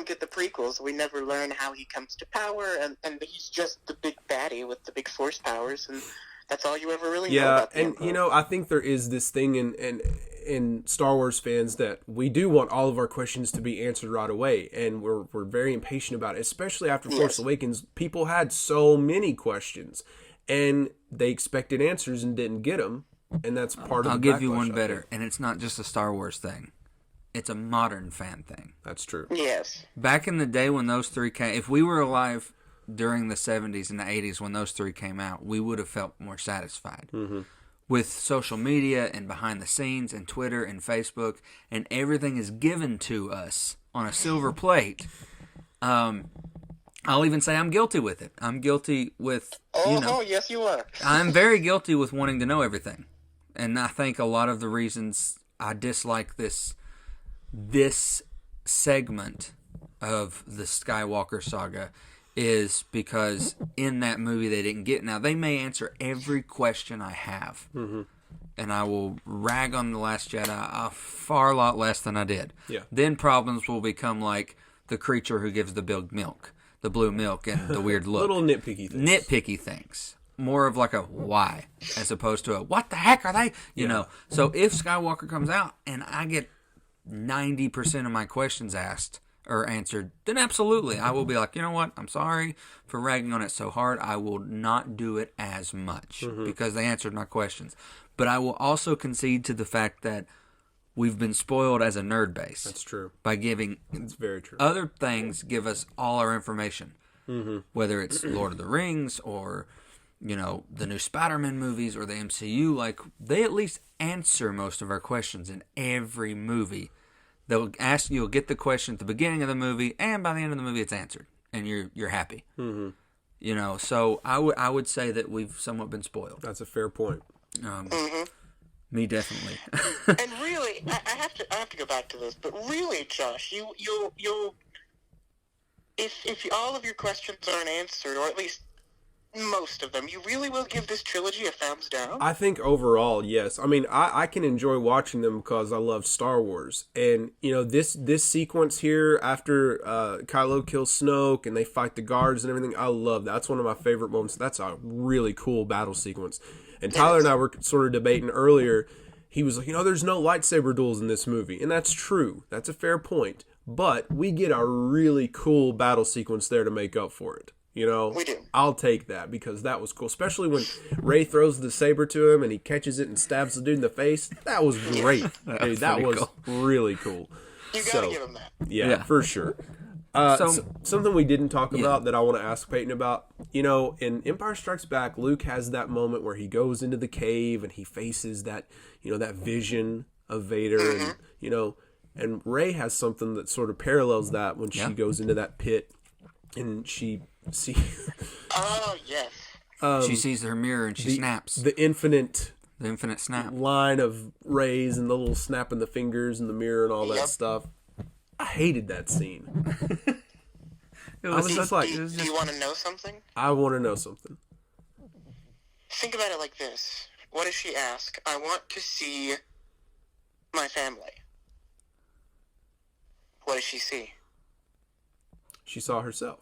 get the prequels. We never learn how he comes to power, and he's just the big baddie with the big force powers, and that's all you ever really know about the Emperor. I think there is this thing in Star Wars fans that we do want all of our questions to be answered right away, and we're very impatient about it, especially after Force Awakens. People had so many questions, and they expected answers and didn't get them, and that's part of the I'll give you backlash, one better, and it's not just a Star Wars thing. It's a modern fan thing. That's true. Yes. Back in the day when those three came, if we were alive during the 70s and the 80s when those three came out, we would have felt more satisfied. Mm-hmm. With social media and behind the scenes and Twitter and Facebook and everything is given to us on a silver plate, I'll even say I'm guilty with it. I'm guilty with, Oh, yes you are. I'm very guilty with wanting to know everything. And I think a lot of the reasons I dislike this segment of the Skywalker Saga is because in that movie they didn't get. Now, they may answer every question I have, and I will rag on The Last Jedi a far lot less than I did. Yeah. Then problems will become like the creature who gives the blue milk, and the weird look. Little nitpicky things. More of like a why, as opposed to a what the heck are they? You know. So if Skywalker comes out and I get 90% of my questions asked or answered, then absolutely, I will be like, you know what? I'm sorry for ragging on it so hard. I will not do it as much because they answered my questions. But I will also concede to the fact that we've been spoiled as a nerd base. That's true. By giving It's very true. other things give us all our information. Whether it's Lord of the Rings or, the new Spider-Man movies or the MCU, like, they at least answer most of our questions in every movie. They'll ask you'll get the question at the beginning of the movie, and by the end of the movie, it's answered, and you're happy. So I would say that we've somewhat been spoiled. That's a fair point. Me definitely. And really, I have to go back to this, but really, Josh, you'll if all of your questions aren't answered, or at least most of them, you really will give this trilogy a thumbs down? I think overall, yes. I mean, I can enjoy watching them because I love Star Wars. And, this sequence here after Kylo kills Snoke and they fight the guards and everything, I love that. That's one of my favorite moments. That's a really cool battle sequence. And Tyler and I were sort of debating earlier. He was like, there's no lightsaber duels in this movie. And that's true. That's a fair point. But we get a really cool battle sequence there to make up for it. We do. I'll take that because that was cool. Especially when Rey throws the saber to him and he catches it and stabs the dude in the face. That was great. Dude, that was cool. Really cool. You gotta give him that. Yeah, for sure. Something we didn't talk about that I want to ask Peyton about. In Empire Strikes Back, Luke has that moment where he goes into the cave and he faces that, that vision of Vader. And Rey has something that sort of parallels that when she goes into that pit and she Oh, yes. She sees her mirror and she snaps. The infinite The infinite snap. line of rays and the little snapping the fingers and the mirror and all that stuff. I hated that scene. It was just like, do you want to know something? I want to know something. Think about it like this. What does she ask? I want to see my family. What does she see? She saw herself.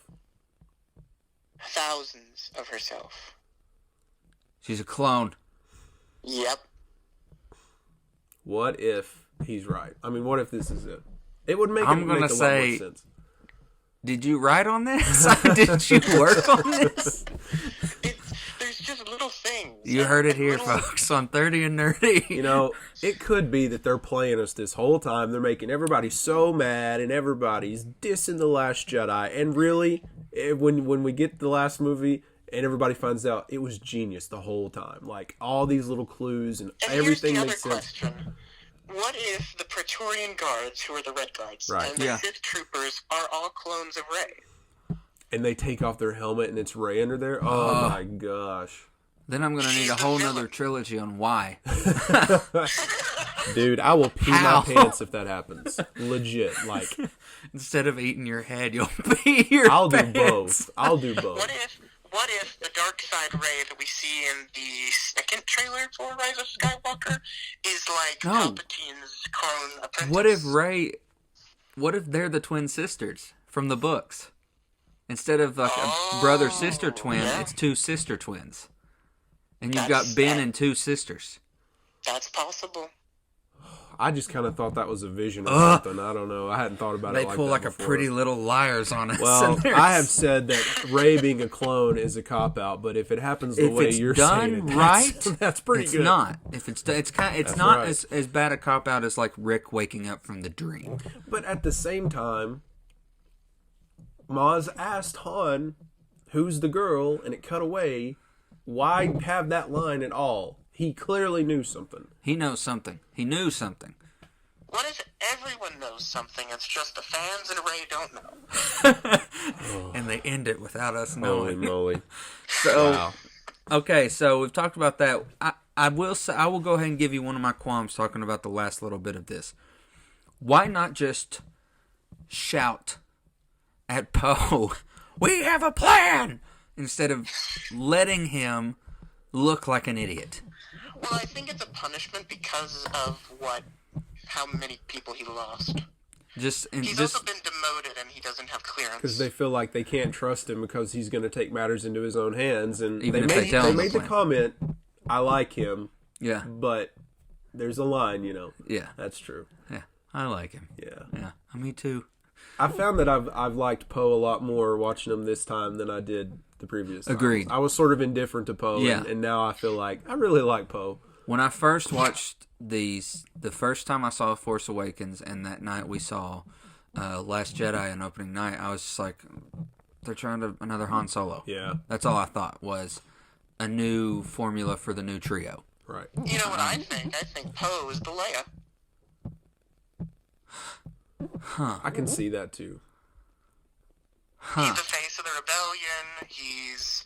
Thousands of herself. She's a clone. Yep. What if he's right? I mean, what if this is it? It would make, I'm make gonna a lot say, more sense. Did you write on this? Did you work on this? There's just little things. You heard it here, Little- folks, on 30 and Nerdy. You know, it could be that they're playing us this whole time. They're making everybody so mad, and everybody's dissing The Last Jedi. And really, when we get the last movie and everybody finds out, it was genius the whole time. Like, all these little clues and everything here's makes the other sense. question. What if the Praetorian Guards, who are the Red Guards, Right. and the Yeah. Sith Troopers are all clones of Rey? And they take off their helmet and it's Rey under there? Oh, my gosh. Then I'm going to need a whole nother trilogy on why. Dude, I will pee How? my pants if that happens. Legit. Like, Instead of eating your head, you'll pee your I'll do pants. both. I'll do both. What if the dark side Rey that we see in the second trailer for Rise of Skywalker is like No. Palpatine's clone apprentice? What if they're the twin sisters from the books? Instead of like a brother-sister twin, yeah. it's two sister twins. And you've got Ben and two sisters. That's possible. I just kind of thought that was a vision or something. I don't know. I hadn't thought about They it like pull that like before. a Pretty Little Liars on us. Well, and there's- I have said that Rey being a clone is a cop-out, but if it happens the if way it's you're done saying it, right, that's pretty it's good. not. If it's not right. as bad a cop out as like Rick waking up from the dream. But at the same time, Maz asked Han, who's the girl, and it cut away. Why have that line at all? He clearly knew something. He knows something. He knew something. What if everyone knows something? It's just the fans and Rey don't know. And they end it without us Holy knowing. moly. So, Wow. okay, so we've talked about that. I will go ahead and give you one of my qualms talking about the last little bit of this. Why not just shout at Poe, "We have a plan!" instead of letting him look like an idiot? Well, I think it's a punishment because of how many people he lost. He's also been demoted and he doesn't have clearance. Because they feel like they can't trust him because he's going to take matters into his own hands. And Even they if they tell him made the the plan. comment, I like him, Yeah, but there's a line, yeah, That's true. yeah. I like him. Yeah. Me too. I found that I've liked Poe a lot more watching him this time than I did the previous time. Agreed. I was sort of indifferent to Poe, Yeah. and now I feel like I really like Poe. When I first watched these, the first time I saw Force Awakens, and that night we saw Last Jedi on opening night, I was just like, they're trying to another Han Solo. Yeah. That's all I thought was a new formula for the new trio. Right. You know what I think? I think Poe is the Leia. I can see that too. He's the face of the rebellion. He's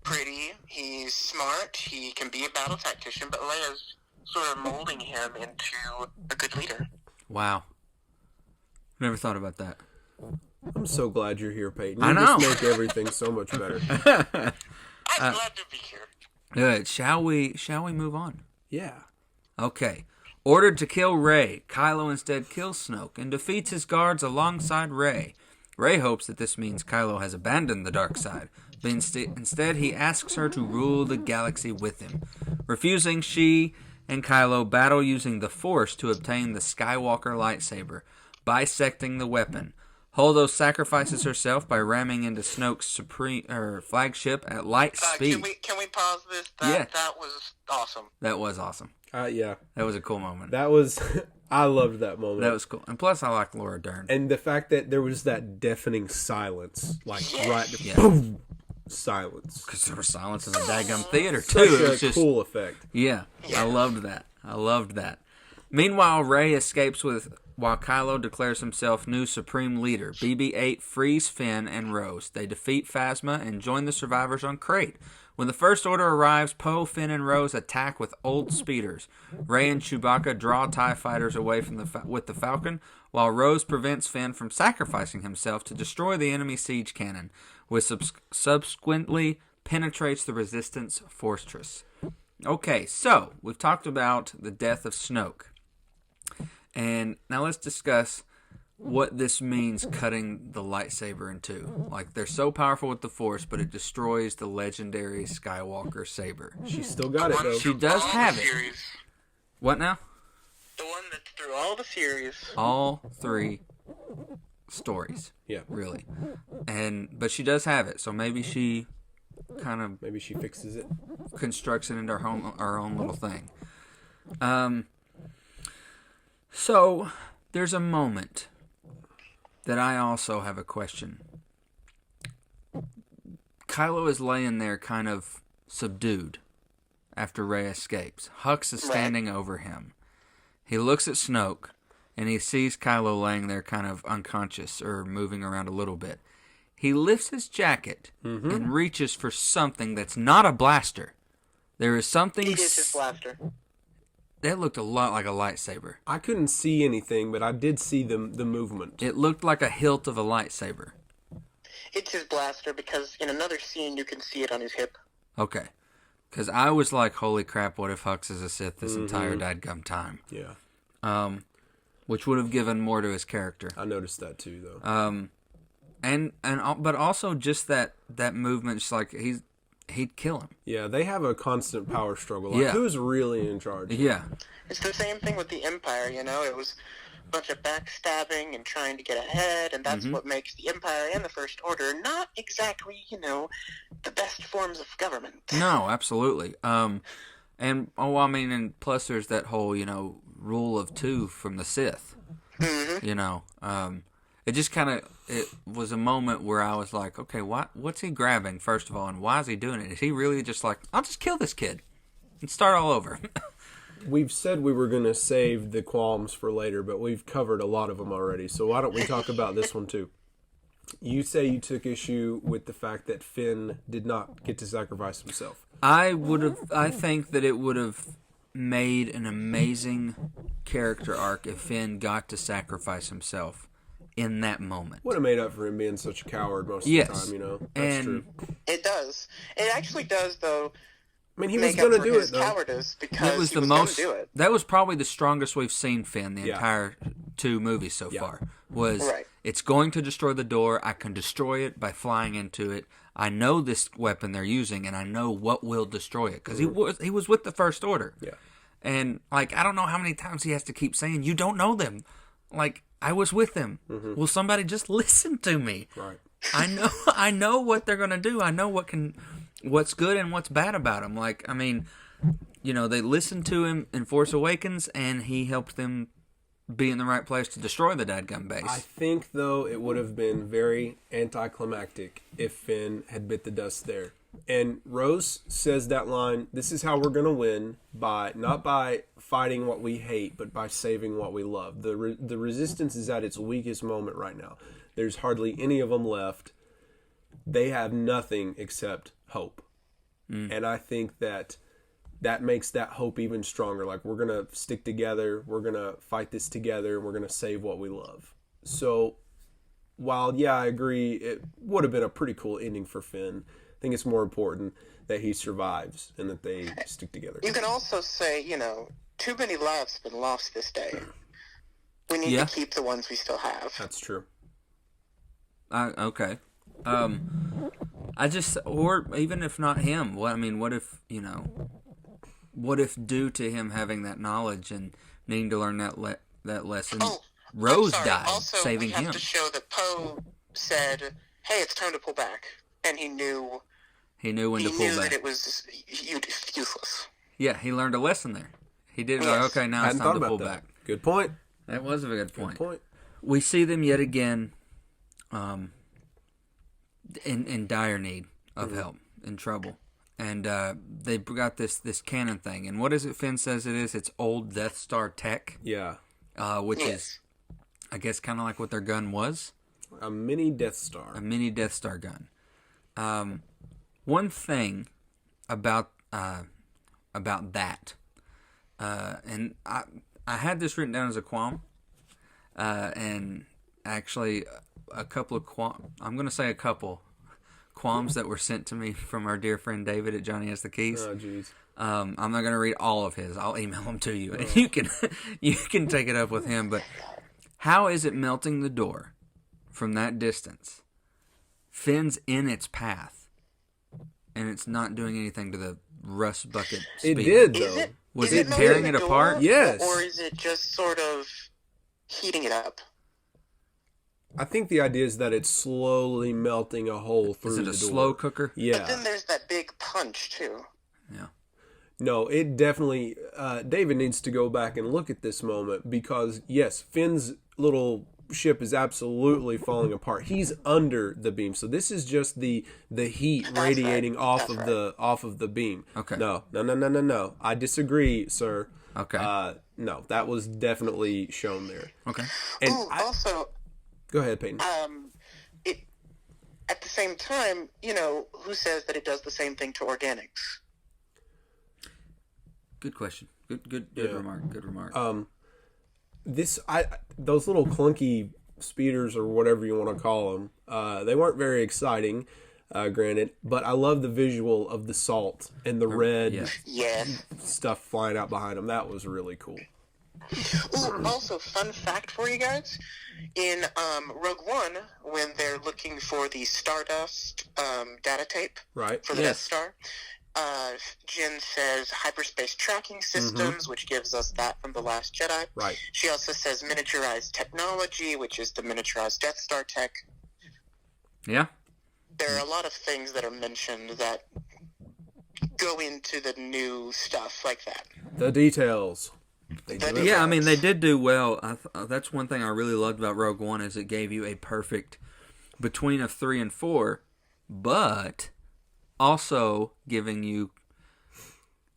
pretty. He's smart. He can be a battle tactician, but Leia's sort of molding him into a good leader. Wow. Never thought about that. I'm so glad you're here, Peyton. I You know. just make everything so much better. I'm glad to be here. Good. Shall we move on? Yeah. Okay. Ordered to kill Rey, Kylo instead kills Snoke and defeats his guards alongside Rey. Rey hopes that this means Kylo has abandoned the dark side, but instead he asks her to rule the galaxy with him. Refusing, she and Kylo battle using the Force to obtain the Skywalker lightsaber, bisecting the weapon. Holdo sacrifices herself by ramming into Snoke's flagship at light speed. Can we pause this? Yeah. That was awesome. That was awesome. Yeah. That was a cool moment. That was. I loved that moment. That was cool. And plus, I like Laura Dern. And the fact that there was that deafening silence, like right, Yeah. boom, silence. Because there was silence in the daggum theater, too. Such It a was just cool effect. Yeah, I loved that. Meanwhile, Rey escapes while Kylo declares himself new Supreme Leader. BB-8 frees Finn and Rose. They defeat Phasma and join the survivors on Crate, When the First Order arrives, Poe, Finn, and Rose attack with old speeders. Rey and Chewbacca draw TIE fighters away from with the Falcon, while Rose prevents Finn from sacrificing himself to destroy the enemy siege cannon, which subsequently penetrates the Resistance fortress. Okay, so we've talked about the death of Snoke. And now let's discuss what this means, cutting the lightsaber in two. Like, they're so powerful with the Force, but it destroys the legendary Skywalker saber. She's still got it, though. She does have it. What now? The one that's through all the series. All 3 stories. Yeah. Really. But she does have it, so maybe she Maybe she fixes it. Constructs it into our own little thing. So, there's a moment that I also have a question. Kylo is laying there kind of subdued after Rey escapes. Hux is standing over him. He looks at Snoke, and he sees Kylo laying there kind of unconscious or moving around a little bit. He lifts his jacket and reaches for something that's not a blaster. There is something... It is his blaster. That looked a lot like a lightsaber. I couldn't see anything, but I did see the movement. It looked like a hilt of a lightsaber. It's his blaster because in another scene you can see it on his hip. Okay. Because I was like, holy crap, what if Hux is a Sith this entire dadgum time? Yeah. Which would have given more to his character. I noticed that too, though. But also just that movement, just like he'd kill him. Yeah, they have a constant power struggle. Like, who's really in charge? Yeah. It's the same thing with the Empire, you know? It was a bunch of backstabbing and trying to get ahead, and that's what makes the Empire and the First Order not exactly, the best forms of government. No, absolutely. And plus there's that whole, rule of 2 from the Sith. It just kind of, it was a moment where I was like, okay, what's he grabbing, first of all, and why is he doing it? Is he really just like, I'll just kill this kid and start all over? We've said we were going to save the qualms for later, but we've covered a lot of them already, so why don't we talk about this one too? You say you took issue with the fact that Finn did not get to sacrifice himself. I think that it would have made an amazing character arc if Finn got to sacrifice himself in that moment. Would have made up for him being such a coward most of the time, That's true. It does. It actually does, though. I mean, he was going to do it, though. Cowardice because he was going to do it. That was probably the strongest we've seen Finn the entire 2 movies so far. It's going to destroy the door. I can destroy it by flying into it. I know this weapon they're using, and I know what will destroy it because he was with the First Order. Yeah. And I don't know how many times he has to keep saying, "You don't know them." I was with them. Will somebody just listen to me? Right. I know what they're gonna do. I know what's good and what's bad about them. They listened to him in Force Awakens, and he helped them be in the right place to destroy the dadgum base. I think, though, it would have been very anticlimactic if Finn had bit the dust there. And Rose says that line, this is how we're going to win, not by fighting what we hate, but by saving what we love. The Resistance is at its weakest moment right now. There's hardly any of them left. They have nothing except hope. And I think that makes that hope even stronger. We're going to stick together, we're going to fight this together, and we're going to save what we love. So, while, I agree, it would have been a pretty cool ending for Finn, I think it's more important that he survives and that they stick together. You can also say, too many lives have been lost this day. We need to keep the ones we still have. That's true. Okay. Or even if not him, what if due to him having that knowledge and needing to learn that lesson, Rose died, also, saving we have him? To show that Poe said, "Hey, it's time to pull back," and he knew. He knew when to pull back. He knew that it was useless. Yeah, he learned a lesson there. He did. Okay, now it's time to pull back. Good point. That was a good point. We see them yet again, in dire need of help, in trouble. And they got this cannon thing. And what is it Finn says it is? It's old Death Star tech. Yeah. Which is, I guess, kind of like what their gun was. A mini Death Star. A mini Death Star gun. One thing about that, and I had this written down as a qualm, and actually a couple of I'm going to say a couple qualms that were sent to me from our dear friend David at Johnny Has the Keys. Oh, jeez. I'm not going to read all of his. I'll email them to you, and you can take it up with him. But how is it melting the door from that distance? Finn's in its path, and it's not doing anything to the rust bucket speed. It did, though. Was it tearing it apart? Yes. Or is it just sort of heating it up? I think the idea is that it's slowly melting a hole through the door. Is it a slow cooker? Yeah. But then there's that big punch, too. Yeah. No, it definitely... David needs to go back and look at this moment because, yes, Finn's little ship is absolutely falling apart. He's under the beam. So this is just the heat radiating off of the beam. Okay. No. I disagree, sir. Okay. No, that was definitely shown there. Okay. And also... Go ahead, Peyton. At the same time, who says that it does the same thing to organics? Good question. Good remark. Good remark. Those little clunky speeders or whatever you want to call them, they weren't very exciting, granted, but I love the visual of the salt and the red stuff flying out behind them. That was really cool. Ooh, also, fun fact for you guys. In Rogue One, when they're looking for the Stardust data tape for the Death Star, Jyn says hyperspace tracking systems, which gives us that from The Last Jedi. Right. She also says miniaturized technology, which is the miniaturized Death Star tech. Yeah. There are a lot of things that are mentioned that go into the new stuff like that. The details. Yeah, I mean, they did do well. That's one thing I really loved about Rogue One is it gave you a perfect between a 3 and 4, but also giving you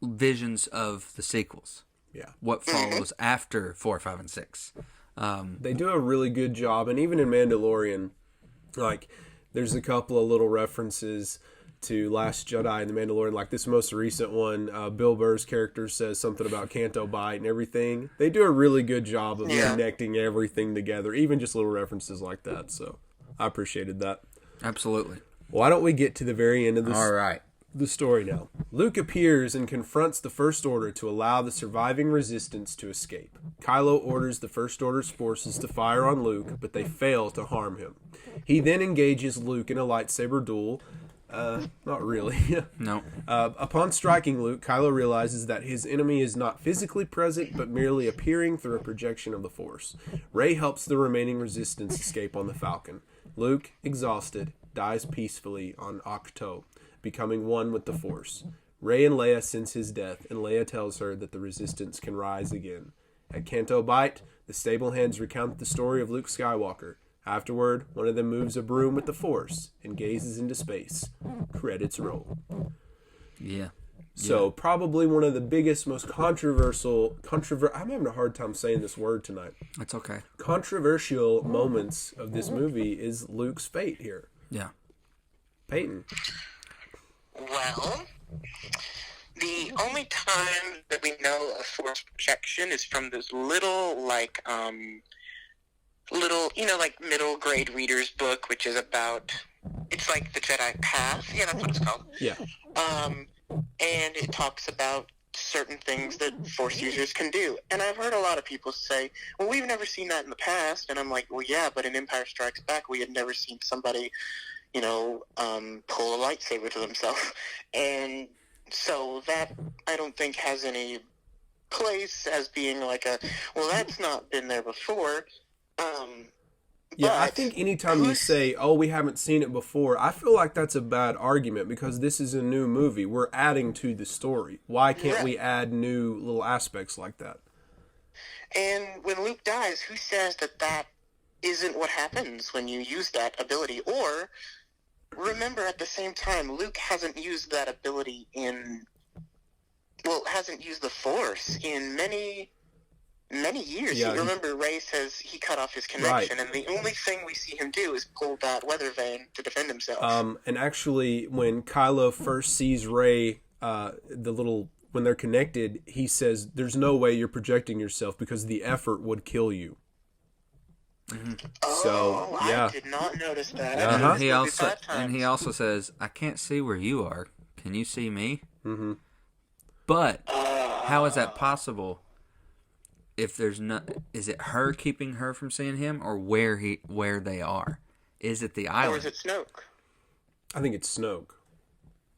visions of the sequels. Yeah. What follows after 4, 5, and 6. They do a really good job, and even in Mandalorian, like, there's a couple of little references to Last Jedi and the Mandalorian, like this most recent one. Bill Burr's character says something about Canto Bight and everything. They do a really good job of connecting everything together, even just little references like that. So I appreciated that. Absolutely. Why don't we get to the very end of this? All right. The story now. Luke appears and confronts the First Order to allow the surviving Resistance to escape. Kylo orders the First Order's forces to fire on Luke, but they fail to harm him. He then engages Luke in a lightsaber duel. Not really. No. Upon striking Luke, Kylo realizes that his enemy is not physically present, but merely appearing through a projection of the Force. Rey helps the remaining Resistance escape on the Falcon. Luke, exhausted, dies peacefully on Ahch-To, becoming one with the Force. Rey and Leia sense his death, and Leia tells her that the Resistance can rise again. At Canto Bight, the Stablehands recount the story of Luke Skywalker. Afterward, one of them moves a broom with the Force and gazes into space. Credits roll. Yeah. So, probably one of the biggest, most controversial... I'm having a hard time saying this word tonight. That's okay. Controversial moments of this movie is Luke's fate here. Yeah. Peyton. Well, the only time that we know of Force projection is from this little, like middle grade reader's book, which is about, it's like the Jedi Path. Yeah, that's what it's called. Yeah. And it talks about certain things that Force users can do. And I've heard a lot of people say, well, we've never seen that in the past. And I'm like, well, yeah, but in Empire Strikes Back, we had never seen somebody, pull a lightsaber to themselves. And so that, I don't think, has any place as being like well, that's not been there before. Yeah, I think anytime you say, oh, we haven't seen it before, I feel like that's a bad argument because this is a new movie. We're adding to the story. Why can't we add new little aspects like that? And when Luke dies, who says that that isn't what happens when you use that ability? Or, remember, at the same time, Luke hasn't used that ability hasn't used the Force in many years. Yeah, remember, Rey says he cut off his connection, and the only thing we see him do is pull that weather vane to defend himself. And actually, when Kylo first sees Rey when they're connected, he says, "There's no way you're projecting yourself because the effort would kill you." Mm-hmm. So yeah, I did not notice that. And he also says, "I can't see where you are. Can you see me?" Mm-hmm. But how is that possible? If there's not, is it her keeping her from seeing him, or where they are? Is it the island? Or is it Snoke? I think it's Snoke.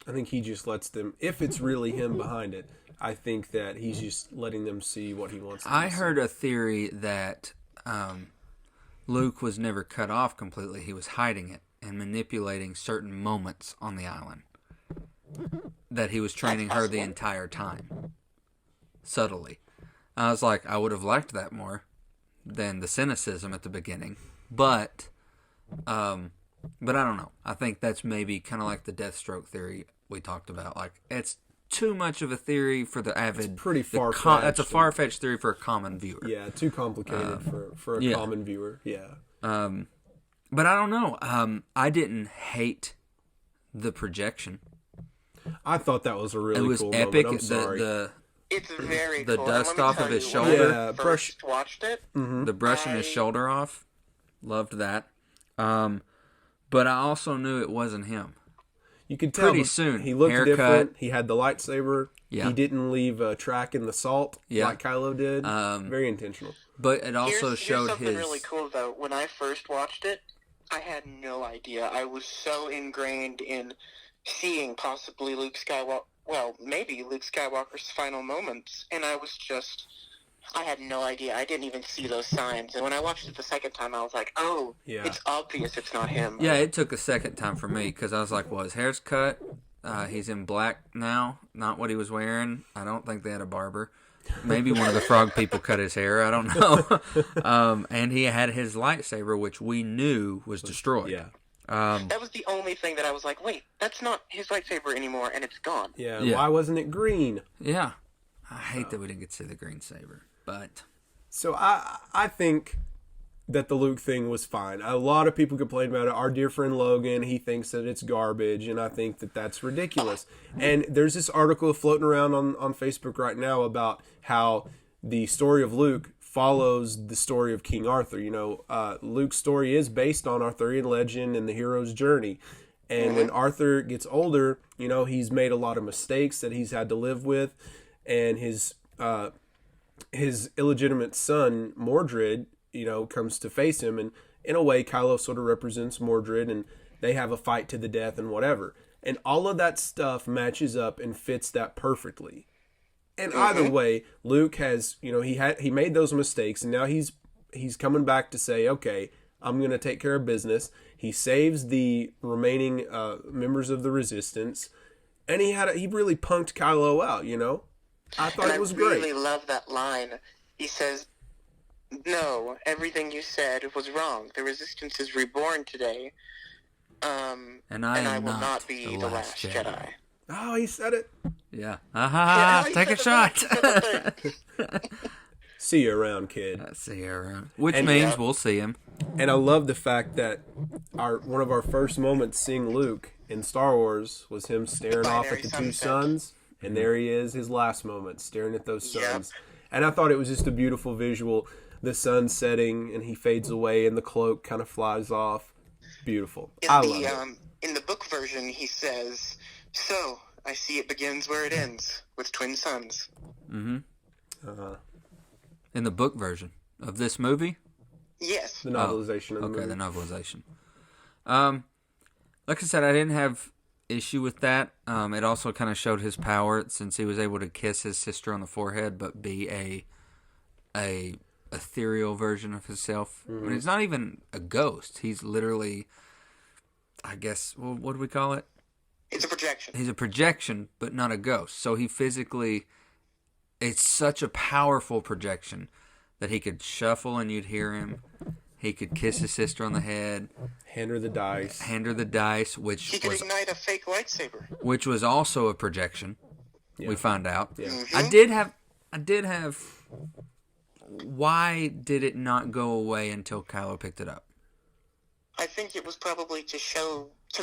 I think he just lets them. If it's really him behind it, I think that he's just letting them see what he wants. I heard a theory that Luke was never cut off completely. He was hiding it and manipulating certain moments on the island. That he was training her the entire time, subtly. I was like, I would have liked that more than the cynicism at the beginning, but I don't know. I think that's maybe kind of like the Deathstroke theory we talked about. Like, it's too much of a theory for the avid. It's pretty far-fetched. That's a far-fetched theory for a common viewer. Yeah, too complicated for a common viewer. Yeah. But I don't know. I didn't hate the projection. I thought that was a really cool epic. moment. I'm sorry. It's very the cool. dust And let me off tell of his you, shoulder. when I first watched it. Mm-hmm. The brushing his shoulder off. Loved that. But I also knew it wasn't him. You could tell pretty soon. He looked Haircut. different. He had the lightsaber. Yeah. He didn't leave a track in the salt like Kylo did. Very intentional. But it also showed here's something his. really cool though. When I first watched it, I had no idea. I was so ingrained in seeing possibly Luke Skywalker. Well, maybe Luke Skywalker's final moments, and I had no idea. I didn't even see those signs. And when I watched it the second time, I was like, oh, it's obvious it's not him. Yeah, it took a second time for me because I was like, well, his hair's cut. He's in black now, not what he was wearing. I don't think they had a barber. Maybe one of the frog people cut his hair. I don't know. And he had his lightsaber, which we knew was destroyed. Yeah. That was the only thing that I was like, wait, that's not his lightsaber anymore, and it's gone. Yeah. Why wasn't it green? Yeah. I hate that we didn't get to see the green saber, but... So I think that the Luke thing was fine. A lot of people complain about it. Our dear friend Logan, he thinks that it's garbage, and I think that that's ridiculous. And there's this article floating around on Facebook right now about how the story of Luke follows the story of King Arthur. You know, Luke's story is based on Arthurian legend and the hero's journey. And when Arthur gets older, you know, he's made a lot of mistakes that he's had to live with. And his illegitimate son, Mordred, you know, comes to face him. And in a way, Kylo sort of represents Mordred, and they have a fight to the death and whatever. And all of that stuff matches up and fits that perfectly. And either way, Luke has, you know, he made those mistakes, and now he's coming back to say, okay, I'm going to take care of business. He saves the remaining members of the Resistance, and he really punked Kylo out, you know? I thought it was great. I really love that line. He says, no, everything you said was wrong. The Resistance is reborn today, and I will not be the last Jedi. Oh, he said it. Yeah. Take a shot. See you around, kid. See you around. Which means we'll see him. And I love the fact that one of our first moments seeing Luke in Star Wars was him staring off at the two suns. And there he is, his last moment, staring at those suns. Yep. And I thought it was just a beautiful visual. The sun setting, and he fades away, and the cloak kind of flies off. Beautiful. I love it. In the book version, he says, so, I see it begins where it ends, with twin suns. Mm-hmm. In the book version of this movie? Yes. The novelization of the movie. Okay, the novelization. Like I said, I didn't have issue with that. It also kind of showed his power since he was able to kiss his sister on the forehead, but be a ethereal version of himself. I mean, he's not even a ghost. He's literally, I guess, what do we call it? It's a projection. He's a projection, but not a ghost. So he physically, it's such a powerful projection that he could shuffle and you'd hear him. He could kiss his sister on the head. Hand her the dice. Which he could ignite a fake lightsaber. Which was also a projection. Yeah. We found out. Yeah. Mm-hmm. I did have. Why did it not go away until Kylo picked it up? I think it was probably to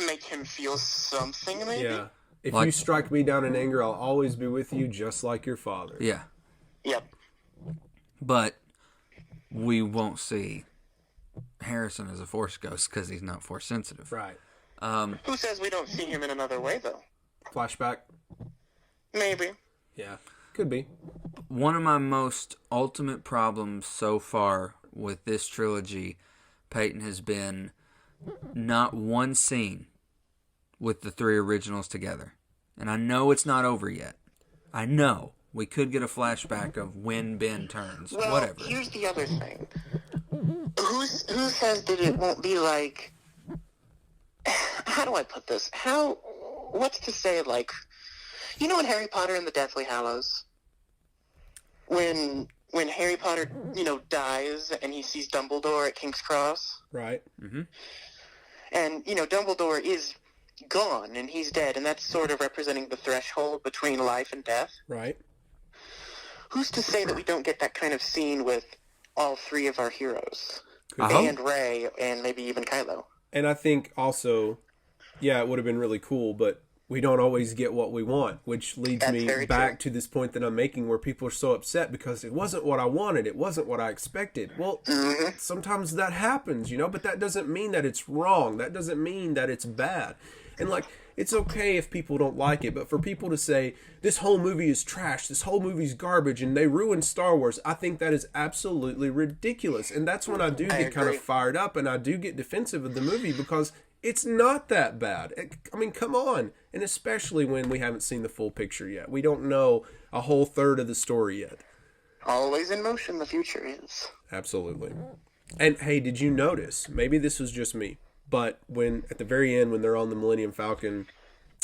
make him feel something, maybe. Yeah. If you strike me down in anger, I'll always be with you, just like your father. Yeah. Yep. But we won't see Harrison as a Force ghost because he's not Force sensitive. Right. Who says we don't see him in another way, though? Flashback? Maybe. Yeah. Could be. One of my most ultimate problems so far with this trilogy, Peyton, has been not one scene with the three originals together. And I know it's not over yet. I know. We could get a flashback of when Ben turns. Well, whatever. Here's the other thing. Who says that it won't be like... How do I put this? What's to say, like... You know in Harry Potter and the Deathly Hallows? When Harry Potter, dies and he sees Dumbledore at King's Cross? Right. Mm-hmm. And, Dumbledore is gone and he's dead, and that's sort of representing the threshold between life and death. Right. Who's to say that we don't get that kind of scene with all three of our heroes? Uh-huh. And Rey, and maybe even Kylo. And I think also, yeah, it would have been really cool, but we don't always get what we want, which leads That's me very back true. to this point that I'm making where people are so upset because it wasn't what I wanted. It wasn't what I expected. Well, sometimes that happens, but that doesn't mean that it's wrong. That doesn't mean that it's bad. And it's okay if people don't like it, but for people to say, this whole movie is trash, this whole movie's garbage, and they ruined Star Wars, I think that is absolutely ridiculous. And that's when I do get kind of fired up and I do get defensive of the movie because it's not that bad. I mean, come on. And especially when we haven't seen the full picture yet. We don't know a whole third of the story yet. Always in motion, the future is. Absolutely. And hey, did you notice, maybe this was just me, but when at the very end when they're on the Millennium Falcon,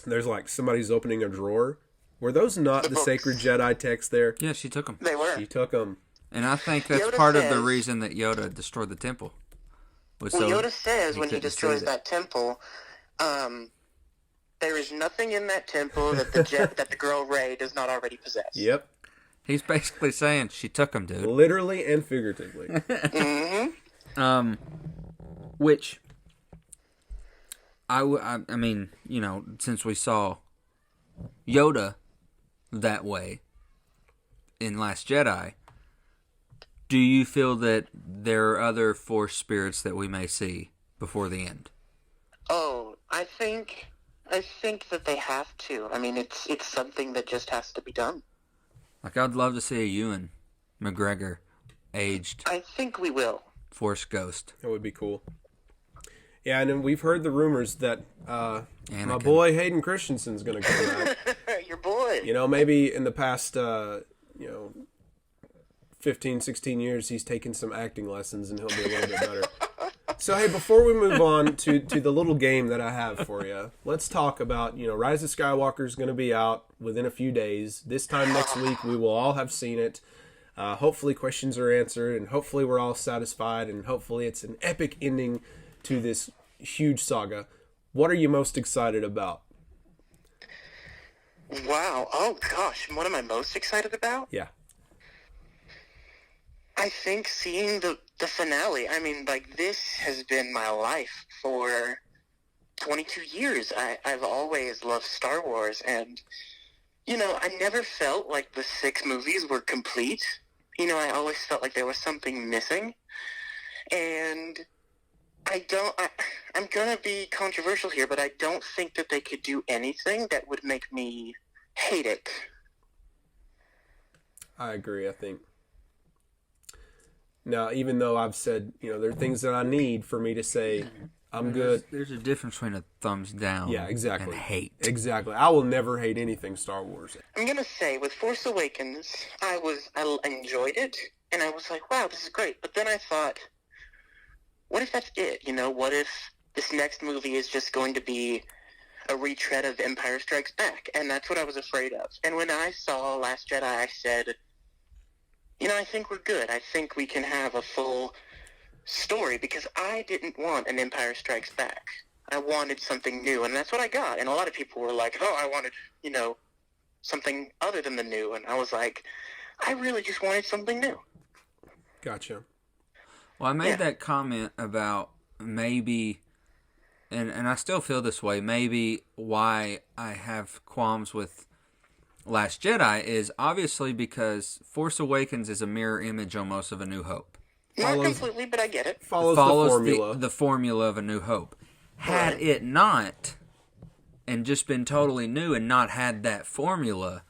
there's somebody's opening a drawer. Were those not the Sacred Jedi texts there? Yeah, she took them. They were. She took them. And I think that's Yoda part of the says- reason that Yoda destroyed the temple. Yoda says when he couldn't destroys see that temple, there is nothing in that temple that the girl Rey does not already possess. Yep. He's basically saying she took him, dude. Literally and figuratively. Which I mean, since we saw Yoda that way in Last Jedi, do you feel that there are other Force spirits that we may see before the end? Oh, I think that they have to. I mean, it's something that just has to be done. I'd love to see a Ewan McGregor aged I think we will. Force ghost. That would be cool. Yeah, and then we've heard the rumors that my Anakin. boy Hayden Christensen's going to come back. Your boy. Maybe in the past, 15, 16 years, he's taken some acting lessons and he'll be a little bit better. So, hey, before we move on to the little game that I have for you, let's talk about, Rise of Skywalker is going to be out within a few days. This time next week, we will all have seen it. Hopefully questions are answered, and hopefully we're all satisfied, and hopefully it's an epic ending to this huge saga. What are you most excited about? Wow. Oh, gosh. What am I most excited about? Yeah. I think seeing the finale. I mean, this has been my life for 22 years. I've always loved Star Wars, and, I never felt like the 6 movies were complete. I always felt like there was something missing. And I'm gonna be controversial here, but I don't think that they could do anything that would make me hate it. I agree, I think. Now, even though I've said, there are things that I need for me to say, I'm good. There's a difference between a thumbs down Yeah, exactly. and hate. Exactly. I will never hate anything Star Wars. I'm gonna say, with Force Awakens, I enjoyed it, and I was like, wow, this is great. But then I thought, what if that's it? What if this next movie is just going to be a retread of Empire Strikes Back? And that's what I was afraid of. And when I saw Last Jedi, I said, I think we're good. I think we can have a full story, because I didn't want an Empire Strikes Back. I wanted something new, and that's what I got. And a lot of people were like, oh, I wanted, something other than the new. And I was like, I really just wanted something new. Gotcha. Well, I made that comment about maybe and I still feel this way, maybe why I have qualms with Last Jedi is obviously because Force Awakens is a mirror image almost of A New Hope. Not completely, but I get it. Follows the formula. The formula of A New Hope. Had it not, and just been totally new and not had that formula,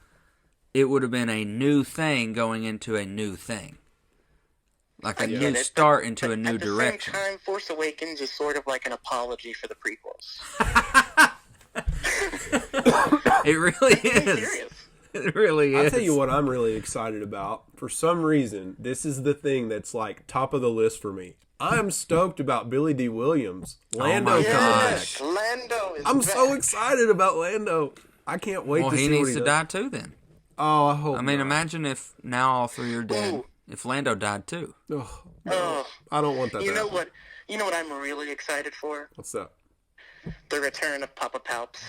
it would have been a new thing going into a new thing. Like a new start into a new direction. At the same time, Force Awakens is sort of like an apology for the prequels. It really is. It really is. I'll tell you what I'm really excited about. For some reason, this is the thing that's like top of the list for me. I'm stoked about Billy D. Williams. Lando my gosh. Lando is I'm back. so excited about Lando. I can't wait to see what he does. Well, he needs to die too then. Oh, I hope I mean, not. imagine if now all three are dead. Ooh. If Lando died too. Oh, no. I don't want that to happen. You know what I'm really excited for? What's that? The return of Papa Palps.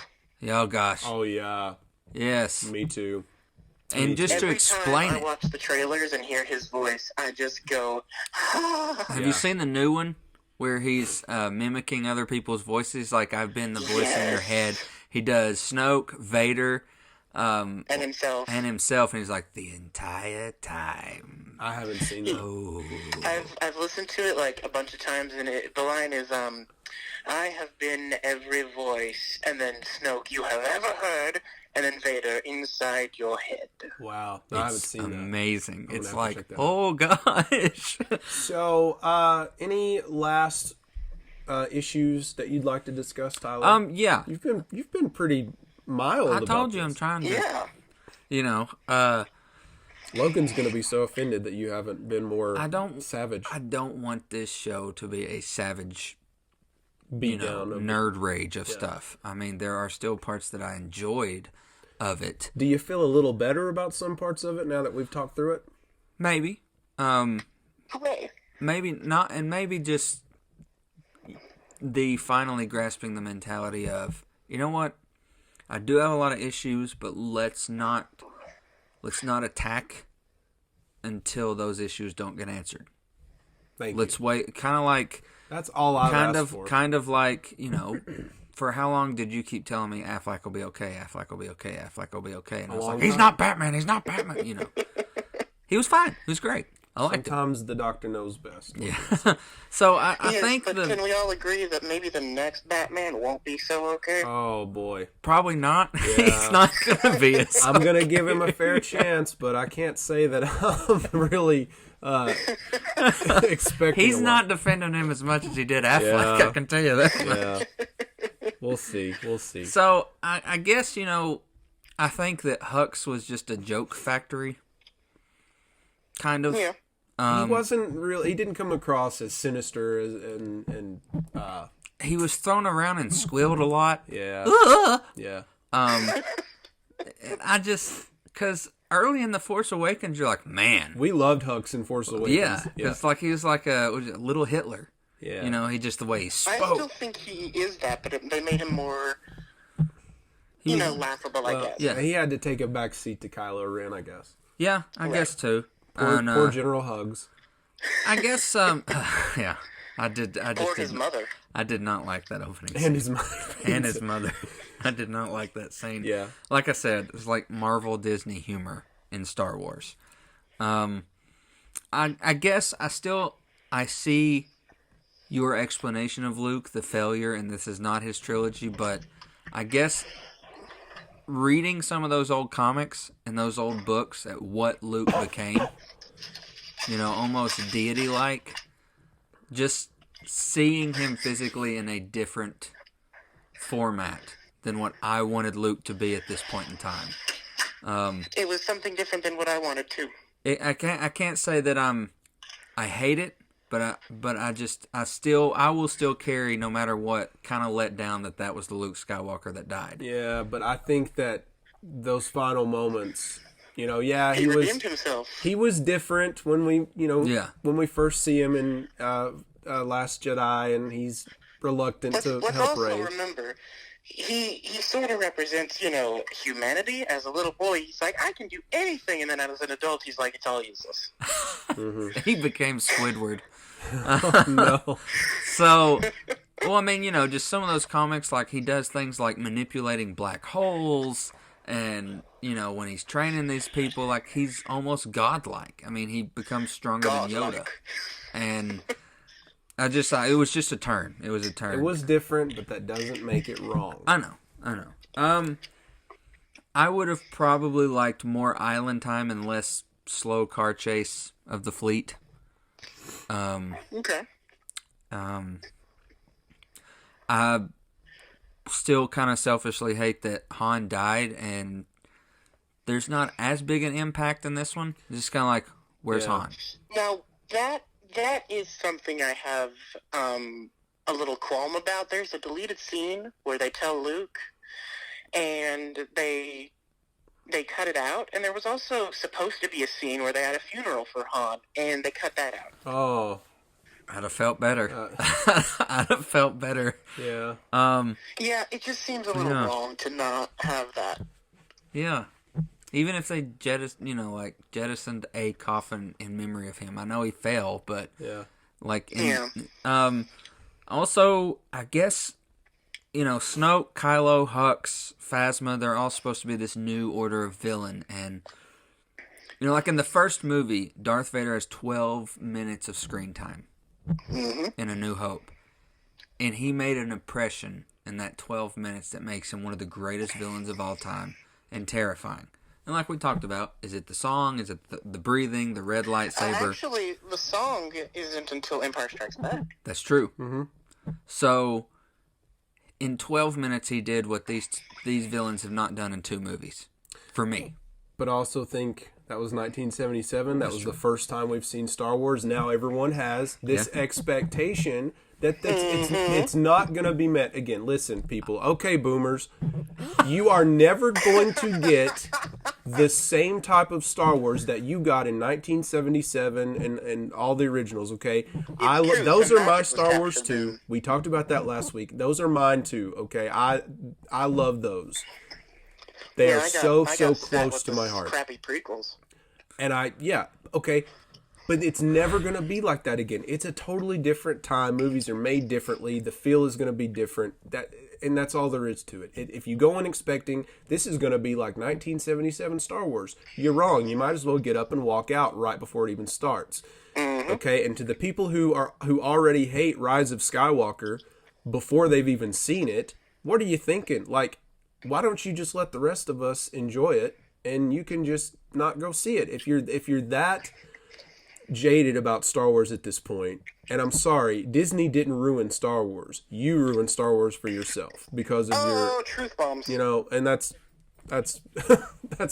Oh gosh. Oh, yeah. Yes. Me too. And just to Every explain time I it, watch the trailers and hear his voice, I just go, have you seen the new one where he's mimicking other people's voices? Like, I've been the voice in your head. He does Snoke, Vader, and himself. and he's like, the entire time. I haven't seen that. Oh. I've listened to it like a bunch of times, and the line is, I have been every voice, and then Snoke you have ever heard, and then Vader inside your head. Wow. No, I haven't seen that. Amazing. I'm It's gonna have to like, check that oh gosh. So, any last issues that you'd like to discuss, Tyler? Yeah. You've been pretty mild. I about told you this. I'm trying to, Yeah. Logan's gonna be so offended that you haven't been more savage. I don't want this show to be a savage, Beat down. nerd rage of stuff. I mean, there are still parts that I enjoyed of it. Do you feel a little better about some parts of it now that we've talked through it? Maybe. Hooray. Maybe not, and maybe just the finally grasping the mentality of, you know what? I do have a lot of issues, but let's not attack until those issues don't get answered. Let's wait. Kind of like that's all I asked for. Kind of like, for how long did you keep telling me Affleck will be okay? Affleck will be okay. Affleck will be okay. And I was like, he's not Batman. He's not Batman. He was fine. He was great. I liked Sometimes the doctor knows best. Yeah. So I think but can we all agree that maybe the next Batman won't be so okay? Oh boy, probably not. Yeah. He's not gonna be. I'm gonna give him a fair chance, but I can't say that I'm really expecting. He's not defending him as much as he did Affleck. Yeah. I can tell you that. Yeah. We'll see. So I guess I think that Hux was just a joke factory. Kind of. Yeah. He wasn't really. He didn't come across as sinister and he was thrown around and squealed a lot. Yeah. Yeah. I just because early in the Force Awakens, you're like, man, we loved Hux in Force Awakens. Yeah, because like he was like a little Hitler. Yeah. He just the way he spoke. I still think he is that, but they made him more, laughable. I guess. Yeah. He had to take a back seat to Kylo Ren, I guess. Yeah, I guess too. Poor General Hugs. I guess, yeah, I did. Or his mother. I did not like that opening scene. And his mother. I did not like that scene. Yeah. Like I said, it's like Marvel Disney humor in Star Wars. I guess I see your explanation of Luke, the failure, and this is not his trilogy, but I guess reading some of those old comics and those old books at what Luke became, almost deity-like, just seeing him physically in a different format than what I wanted Luke to be at this point in time. It was something different than what I wanted to. I can't say that I hate it, but I will still carry, no matter what, kind of let down that was the Luke Skywalker that died. Yeah, but I think that those final moments, he redeemed himself. He was different when we, when we first see him in Last Jedi, and he's reluctant to help Rey. Also remember, he sort of represents, humanity. As a little boy, he's like, I can do anything, and then as an adult, he's like, it's all useless. Mm-hmm. He became Squidward. Oh, no. So Well, I mean, just some of those comics, like he does things like manipulating black holes, and when he's training these people, like he's almost godlike. I mean, he becomes stronger than Yoda, and I just thought it was just a turn. It was a turn. It was different, but that doesn't make it wrong. I know. I would have probably liked more island time and less slow car chase of the fleet. Okay. I still kind of selfishly hate that Han died, and there's not as big an impact in this one. It's just kind of like, where's Han? Now, that is something I have a little qualm about. There's a deleted scene where they tell Luke, and they cut it out. And there was also supposed to be a scene where they had a funeral for Han, and they cut that out. Oh. I'd have felt better. I'd have felt better. Yeah. Yeah, it just seems a little wrong to not have that. Yeah. Even if they jettisoned a coffin in memory of him. I know he fell, but also, I guess, Snoke, Kylo, Hux, Phasma, they're all supposed to be this new order of villain. And, like in the first movie, Darth Vader has 12 minutes of screen time in A New Hope. And he made an impression in that 12 minutes that makes him one of the greatest villains of all time and terrifying. And like we talked about, is it the song? Is it the breathing, the red lightsaber? Actually, the song isn't until Empire Strikes Back. That's true. Mm-hmm. So, in 12 minutes, he did what these villains have not done in 2 movies, for me. But also think that was 1977. That was the first time we've seen Star Wars. Now everyone has this expectation that it's not going to be met again. Listen, people. Okay, boomers. You are never going to get the same type of Star Wars that you got in 1977 and all the originals, okay? Those are my Star Wars too. We talked about that last week. Those are mine too, okay? I love those. They are so close to my heart. Crappy prequels. And okay. But it's never going to be like that again. It's a totally different time. Movies are made differently. The feel is going to be different. And that's all there is to it. If you go in expecting this is going to be like 1977 Star Wars, you're wrong. You might as well get up and walk out right before it even starts. Mm-hmm. Okay? And to the people who already hate Rise of Skywalker before they've even seen it, what are you thinking? Like, why don't you just let the rest of us enjoy it and you can just not go see it? If you're that jaded about Star Wars at this point, and I'm sorry, Disney didn't ruin Star Wars. You ruined Star Wars for yourself because of your truth bombs. And that's that's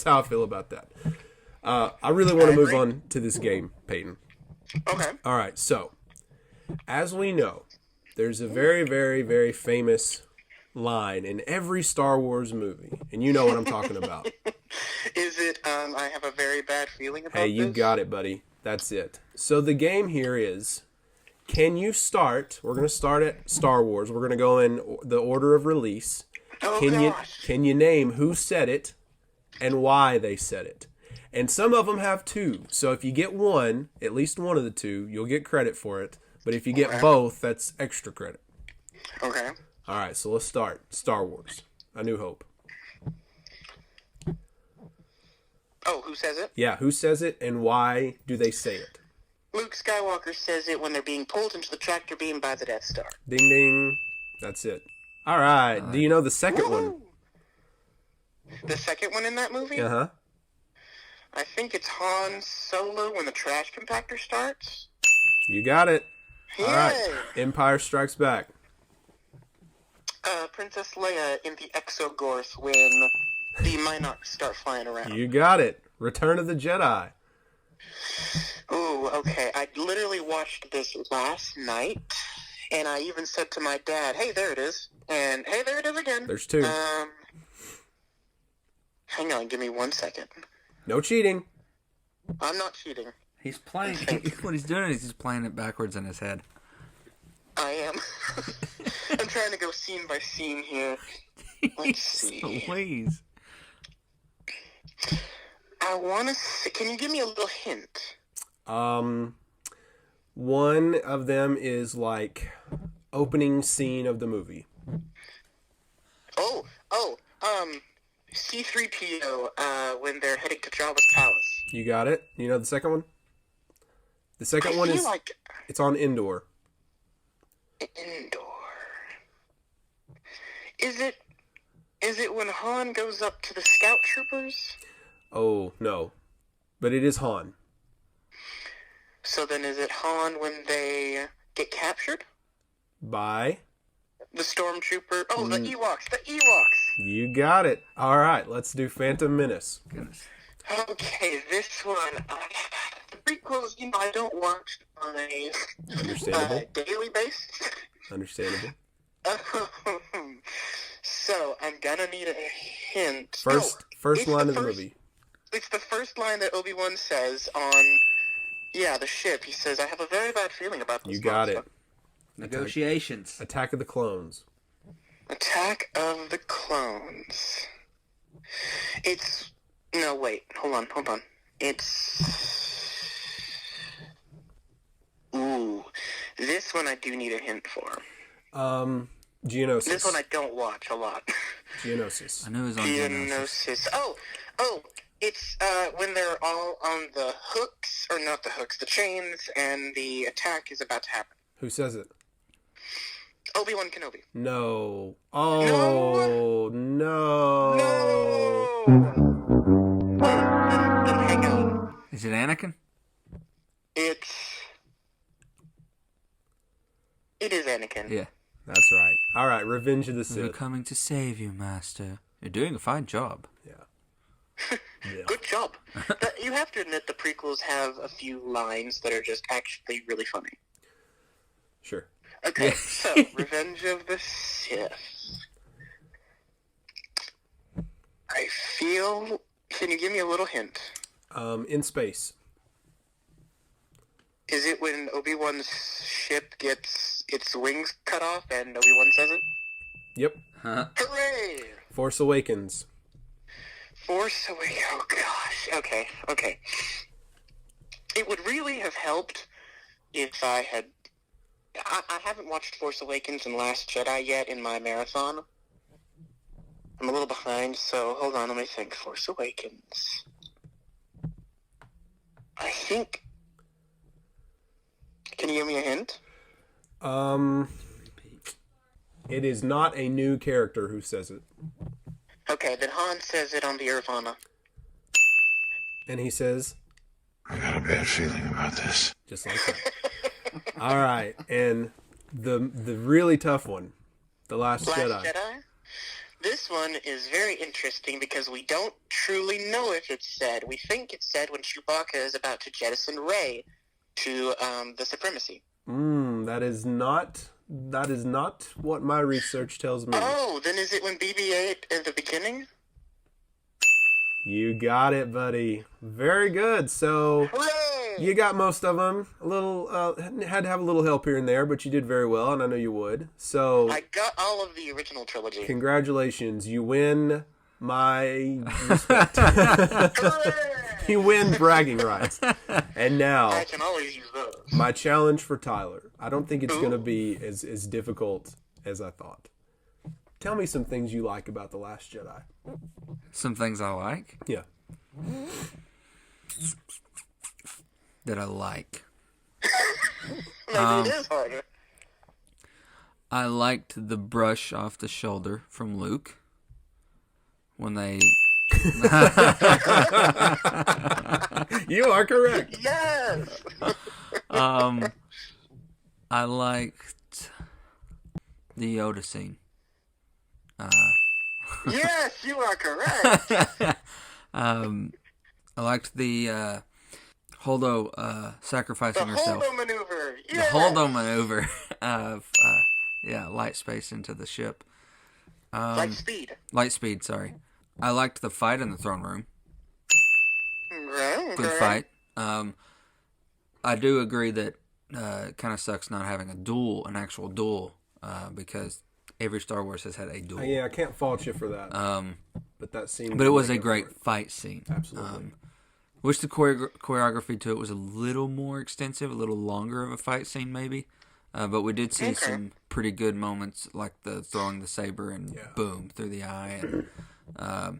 how I feel about that. I really want to move on to this game, Peyton. Okay. All right. So, as we know, there's a very, very, very famous line in every Star Wars movie, and you know what I'm talking about. Is it? I have a very bad feeling about this. Hey, you got it, buddy. That's it. So the game here is, can you start? We're going to start at Star Wars. We're going to go in the order of release. Oh, can you name who said it and why they said it? And some of them have 2. So if you get one, at least one of the 2, you'll get credit for it. But if you get both, that's extra credit. Okay. All right, so let's start. Star Wars, A New Hope. Oh, who says it? Yeah, who says it and why do they say it? Luke Skywalker says it when they're being pulled into the tractor beam by the Death Star. Ding, ding. That's it. All right. Do you know the second one? The second one in that movie? Uh-huh. I think it's Han Solo when the trash compactor starts. You got it. Yay. All right. Empire Strikes Back. Princess Leia in the Exogorth when the Minocs start flying around. You got it. Return of the Jedi. Ooh, okay. I literally watched this last night, and I even said to my dad, hey, there it is. And, hey, there it is again. There's 2. Hang on, give me 1 second. No cheating. I'm not cheating. He's playing. What he's doing is he's playing it backwards in his head. I am. I'm trying to go scene by scene here. Let's see. Please. I want to see. Can you give me a little hint? One of them is like opening scene of the movie. C-3PO, when they're heading to Jabba's palace. You got it? You know the second one? The second one is... It's on Endor. Endor. Is it when Han goes up to the scout troopers? Oh, no. But it is Han. So then is it Han when they get captured? By? The stormtrooper. Oh, the Ewoks. The Ewoks. You got it. All right, let's do Phantom Menace. Goodness. Okay, this one. The prequels, I don't watch on a Understandable. Daily basis. Understandable. So I'm gonna need a hint. First line of the movie. It's the first line that Obi-Wan says on, the ship. He says, "I have a very bad feeling about this." You got it. Negotiations. Attack of the Clones. Attack of the Clones. No, wait. Hold on. This one I do need a hint for. Geonosis. This one I don't watch a lot. Geonosis. I knew it was on Geonosis. Oh, it's when they're all on the hooks, or not the hooks, the chains, and the attack is about to happen. Who says it? Obi-Wan Kenobi. No. Oh, no. Then hang on. Is it Anakin? It is Anakin. Yeah. That's right. All right, Revenge of the We're Sith. coming to save you, Master. You're doing a fine job. Yeah. Good job. You have to admit the prequels have a few lines that are just actually really funny. Sure. Okay, so Revenge of the Sith. I feel... Can you give me a little hint? In space. Is it when Obi-Wan's ship gets its wings cut off and Obi-Wan says it? Yep. Hooray! Force Awakens. Force Awakens. Oh, gosh. Okay. It would really have helped if I had... I haven't watched Force Awakens and Last Jedi yet in my marathon. I'm a little behind, so hold on, let me think. Force Awakens. I think... Can you give me a hint? It is not a new character who says it. Okay, then Han says it on the Irvana. And he says... I got a bad feeling about this. Just like that. All right, and the really tough one, The Last Jedi. This one is very interesting because we don't truly know if it's said. We think it's said when Chewbacca is about to jettison Rey to the Supremacy. That is not what my research tells me. Oh, then is it when BB-8 at the beginning? You got it, buddy. Very good. So Hooray! you got most of them. A little had to have a little help here and there, but you did very well, and I know you would. So I got all of the original trilogy. Congratulations, you win my respect. You win bragging rights. And now I can always use those. my challenge for Tyler. I don't think it's going to be as difficult as I thought. Tell me some things you like about The Last Jedi. Some things I like. Yeah. That I like. Maybe it is harder. I liked the brush off the shoulder from Luke when they... You are correct. Yes! I liked the Yoda scene. Yes, you are correct! I liked the Holdo sacrificing The herself. Holdo maneuver! The Yes! Holdo maneuver of light space into the ship. Light speed. Light speed, sorry. I liked the fight in the throne room. Right, Good right. fight. I do agree that it kind of sucks not having an actual duel, because every Star Wars has had a duel. Yeah, I can't fault you for that. But that scene. But it was a great fight scene. Absolutely. Wish the choreography to it was a little more extensive, a little longer of a fight scene maybe. But we did see some pretty good moments, like the throwing the saber and boom through the eye. And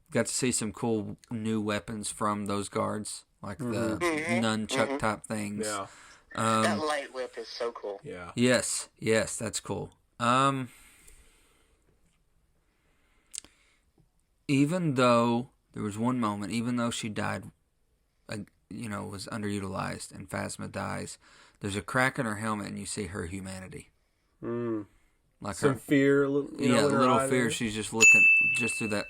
got to see some cool new weapons from those guards, like the nunchuck type things. Yeah. That light whip is so cool. Yeah. Yes, that's cool. Even though there was one moment, even though she died, was underutilized, and Phasma dies, there's a crack in her helmet, and you see her humanity. Like some fear, a little fear. there. She's just looking just through that,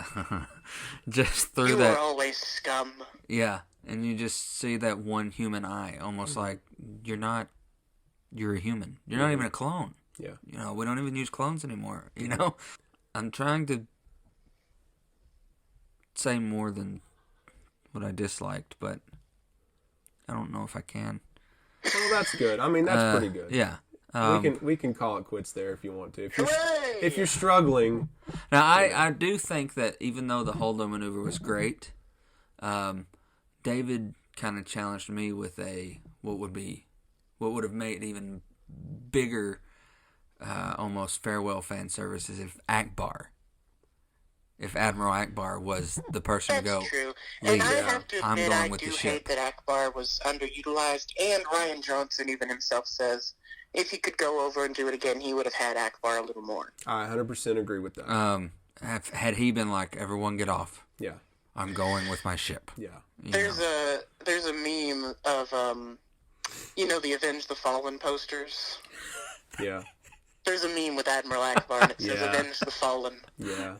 You are always scum. Yeah, and you just see that one human eye, almost like you're a human. You're not even a clone. Yeah. We don't even use clones anymore. I'm trying to say more than what I disliked, but I don't know if I can. Well, that's good. I mean, that's pretty good. Yeah. We can call it quits there if you want to. If you're struggling. Now, I do think that even though the Holdo maneuver was great, David kind of challenged me with what would have made even bigger, almost farewell fan services if Admiral Akbar was the person to go. That's true. And I have to I'm admit, going I with do the hate ship. that Akbar was underutilized, and Ryan Johnson even himself says if he could go over and do it again, he would have had Akbar a little more. I 100% agree with that. Had he been like, everyone get off. Yeah. I'm going with my ship. Yeah. There's a meme of the Avenge the Fallen posters. Yeah. There's a meme with Admiral Akbar and it says Avenge the Fallen. Yeah.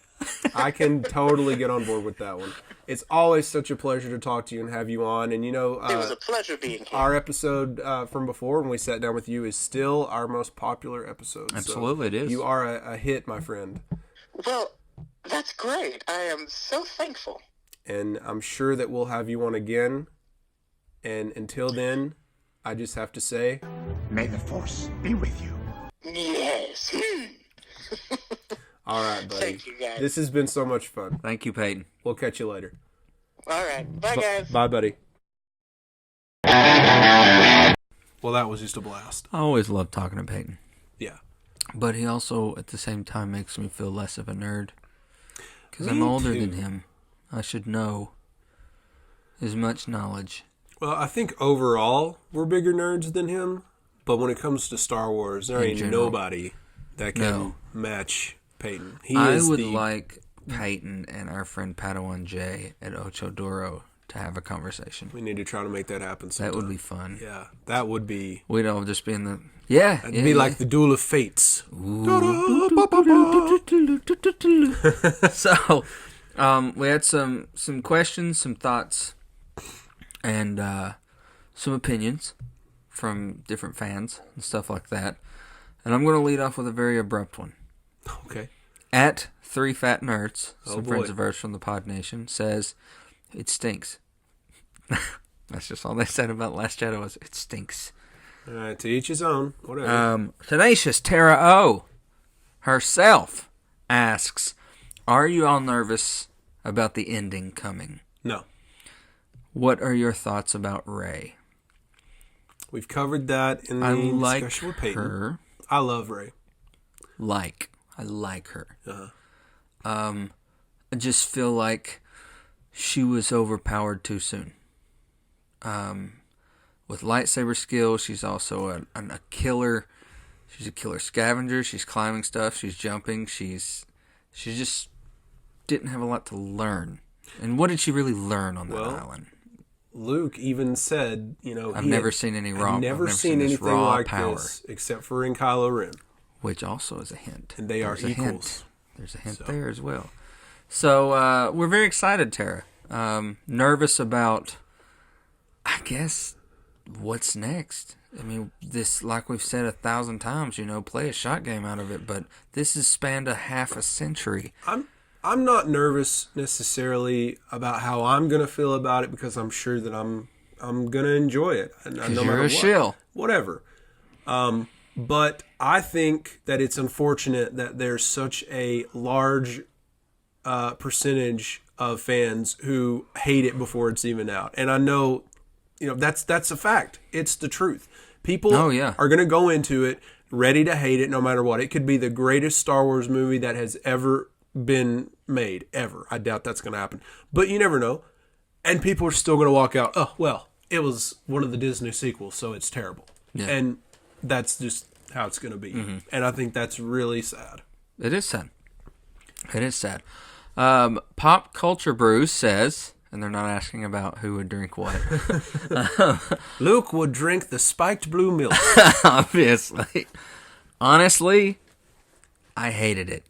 I can totally get on board with that one. It's always such a pleasure to talk to you and have you on. And it was a pleasure being here. Our episode from before when we sat down with you is still our most popular episode. Absolutely, so it is. You are a hit, my friend. Well, that's great. I am so thankful. And I'm sure that we'll have you on again. And until then, I just have to say, May the Force be with you. Yes. All right, buddy. Thank you, guys. This has been so much fun. Thank you, Peyton. We'll catch you later. All right. Bye, guys. Bye, buddy. Well, that was just a blast. I always love talking to Peyton. Yeah. But he also, at the same time, makes me feel less of a nerd. Because Me I'm older too. than him. I should know as much knowledge. Well, I think overall we're bigger nerds than him. But when it comes to Star Wars, there ain't general. nobody that can match Peyton. I would like Peyton and our friend Padawan J at Ocho Duro to have a conversation. We need to try to make that happen sometime. That would be fun. Yeah, that would be... We'd all just be in the... Yeah. It'd be like the Duel of Fates. So, we had some questions, some thoughts, and some opinions from different fans and stuff like that. And I'm going to lead off with a very abrupt one. Okay. At 3 Fat Nerds, some boy. friends of ours from the Pod Nation, says, it stinks. That's just all they said about Last Jedi was, it stinks. All right, to each his own. Whatever. Tenacious Tara O herself asks, are you all nervous about the ending coming? No. What are your thoughts about Rey? We've covered that in the discussion with Peyton. Her. I love Rey. I like her. I just feel like she was overpowered too soon. With lightsaber skills, she's also a killer. She's a killer scavenger. She's climbing stuff. She's jumping. She just didn't have a lot to learn. And what did she really learn on that island? Luke even said, I've never seen any raw. I've never seen anything raw like power, this except for in Kylo Ren. which also is a hint. And they are There's a equals. hint. There's a hint there as well. So we're very excited, Tara. Nervous about, I guess, what's next. I mean, this, like we've said 1,000 times, play a shot game out of it, but this has spanned a half a century. I'm not nervous necessarily about how I'm gonna feel about it because I'm sure that I'm gonna enjoy it. No you're a shill. Whatever. But I think that it's unfortunate that there's such a large percentage of fans who hate it before it's even out, and I know, that's a fact. It's the truth. People are going to go into it ready to hate it no matter what. It could be the greatest Star Wars movie that has ever been made, ever. I doubt that's going to happen. But you never know. And people are still going to walk out, oh, well, it was one of the Disney sequels, so it's terrible. Yeah. And that's just how it's going to be. Mm-hmm. And I think that's really sad. It is sad. It is sad. Pop Culture Brews says, and they're not asking about who would drink what. Luke would drink the spiked blue milk. Obviously. Honestly, I hated it.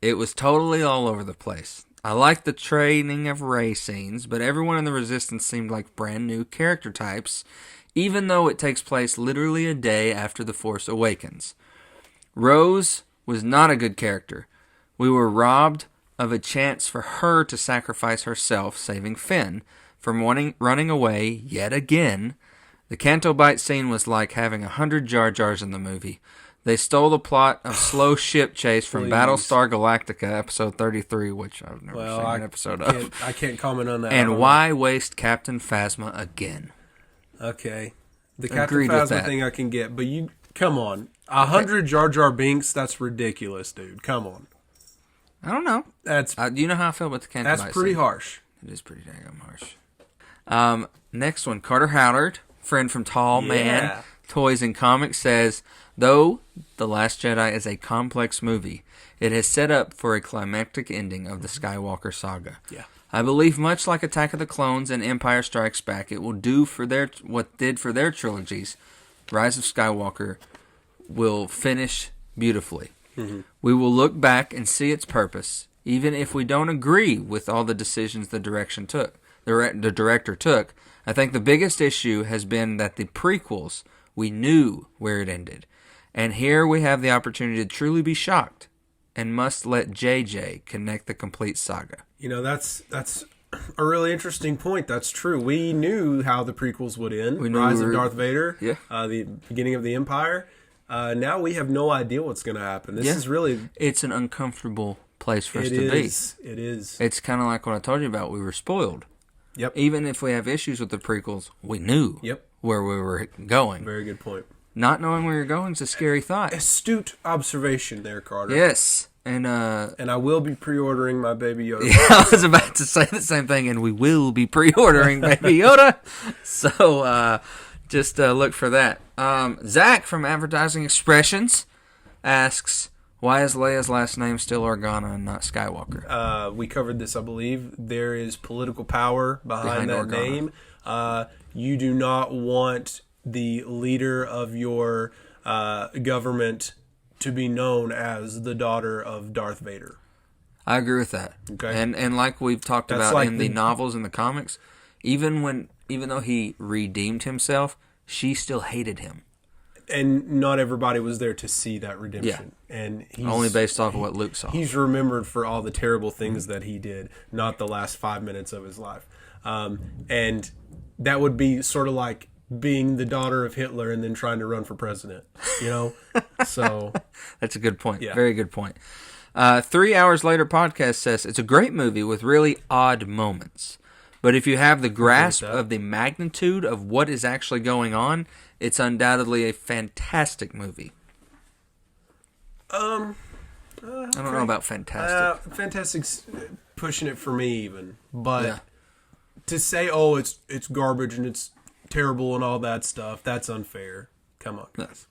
It was totally all over the place. I liked the training of Rey scenes, but everyone in the Resistance seemed like brand new character types, even though it takes place literally a day after The Force Awakens. Rose was not a good character. We were robbed of a chance for her to sacrifice herself, saving Finn from running away yet again. The Canto Bight scene was like having 100 Jar Jars in the movie. They stole the plot of Slow Ship Chase from Battlestar Galactica, episode 33, which I've never seen an episode of. I can't comment on that. And why waste Captain Phasma again? Okay. The Captain Phasma thing I can get, but you, come on. 100 Jar Jar Binks, that's ridiculous, dude. Come on. I don't know. Do you know how I feel about the Canto Bight That's pretty scene? harsh. It is pretty damn harsh. Next one, Carter Howard, friend from Tall Man, Toys and Comics, says, though The Last Jedi is a complex movie, it has set up for a climactic ending of the Skywalker Saga. Yeah. I believe much like Attack of the Clones and Empire Strikes Back, it will do for what did for their trilogies. Rise of Skywalker will finish beautifully. Mm-hmm. We will look back and see its purpose, even if we don't agree with all the decisions the director took. I think the biggest issue has been that the prequels, we knew where it ended. And here we have the opportunity to truly be shocked and must let JJ connect the complete saga. You know, that's a really interesting point. That's true. We knew how the prequels would end. Rise of Darth Vader, the beginning of the Empire. Now we have no idea what's going to happen. This is really... It's an uncomfortable place for us to be. It is. It's kind of like what I told you about. We were spoiled. Yep. Even if we have issues with the prequels, we knew where we were going. Very good point. Not knowing where you're going is a scary thought. Astute observation there, Carter. Yes. And I will be pre-ordering my Baby Yoda. Yeah, I was about to say the same thing, and we will be pre-ordering Baby Yoda. So just look for that. Zach from Advertising Expressions asks, why is Leia's last name still Organa and not Skywalker? We covered this, I believe. There is political power behind that name. You do not want the leader of your government to be known as the daughter of Darth Vader. I agree with that. Okay. And like we've talked about in the novels and the comics, even though he redeemed himself, she still hated him. And not everybody was there to see that redemption. Yeah. And he's only based off of what Luke saw. He's remembered for all the terrible things that he did, not the last 5 minutes of his life. And that would be sort of like being the daughter of Hitler and then trying to run for president, you know? So that's a good point. Yeah. Very good point. 3 Hours Later podcast says, it's a great movie with really odd moments. But if you have the grasp of the magnitude of what is actually going on, it's undoubtedly a fantastic movie. I don't know about fantastic. Fantastic's pushing it for me even. But to say, oh, it's garbage and it's terrible and all that stuff, that's unfair. Come on, guys.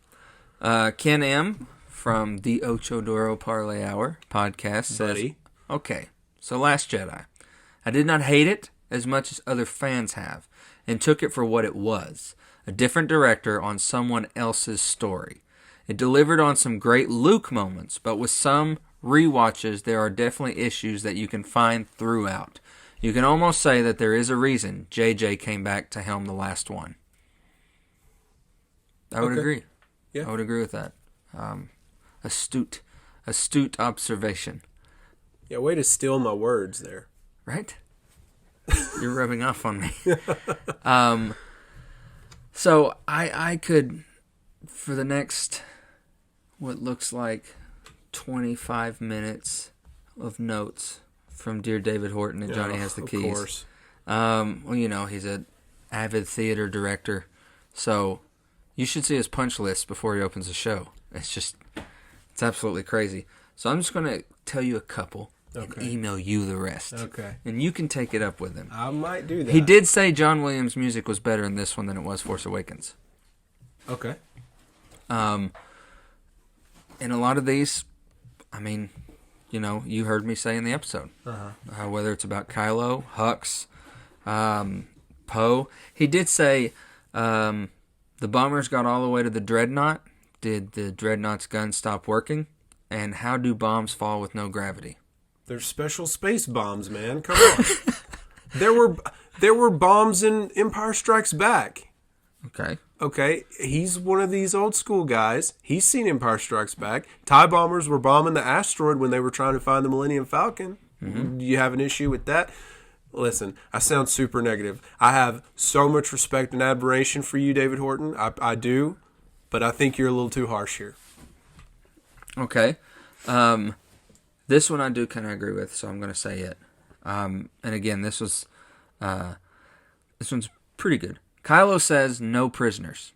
Ken M. from the Ocho Duro Parlay Hour podcast says, okay, so Last Jedi. I did not hate it as much as other fans have, and took it for what it was, a different director on someone else's story. It delivered on some great Luke moments, but with some rewatches, there are definitely issues that you can find throughout. You can almost say that there is a reason JJ came back to helm the last one. I would agree. Yeah. I would agree with that. Astute observation. Yeah, way to steal my words there. Right? You're rubbing off on me. So I could, for the next, what looks like 25 minutes of notes from Dear David Horton and Johnny Has the Keys. Of course. Well, you know, he's an avid theater director, so you should see his punch list before he opens the show. It's absolutely crazy. So I'm just going to tell you a couple and email you the rest. Okay. And you can take it up with him. I might do that. He did say John Williams' music was better in this one than it was Force Awakens. Okay. And a lot of these, I mean, you know, you heard me say in the episode. Whether it's about Kylo, Hux, Poe. He did say the bombers got all the way to the Dreadnought. Did the Dreadnought's gun stop working? And how do bombs fall with no gravity? They're special space bombs, man. Come on. There were bombs in Empire Strikes Back. Okay, he's one of these old school guys. He's seen Empire Strikes Back. TIE bombers were bombing the asteroid when they were trying to find the Millennium Falcon. Do you have an issue with that? Listen, I sound super negative. I have so much respect and admiration for you, David Horton. I do, but I think you're a little too harsh here. Okay. This one I do kind of agree with, so I'm going to say it. And again, this one's pretty good. Kylo says no prisoners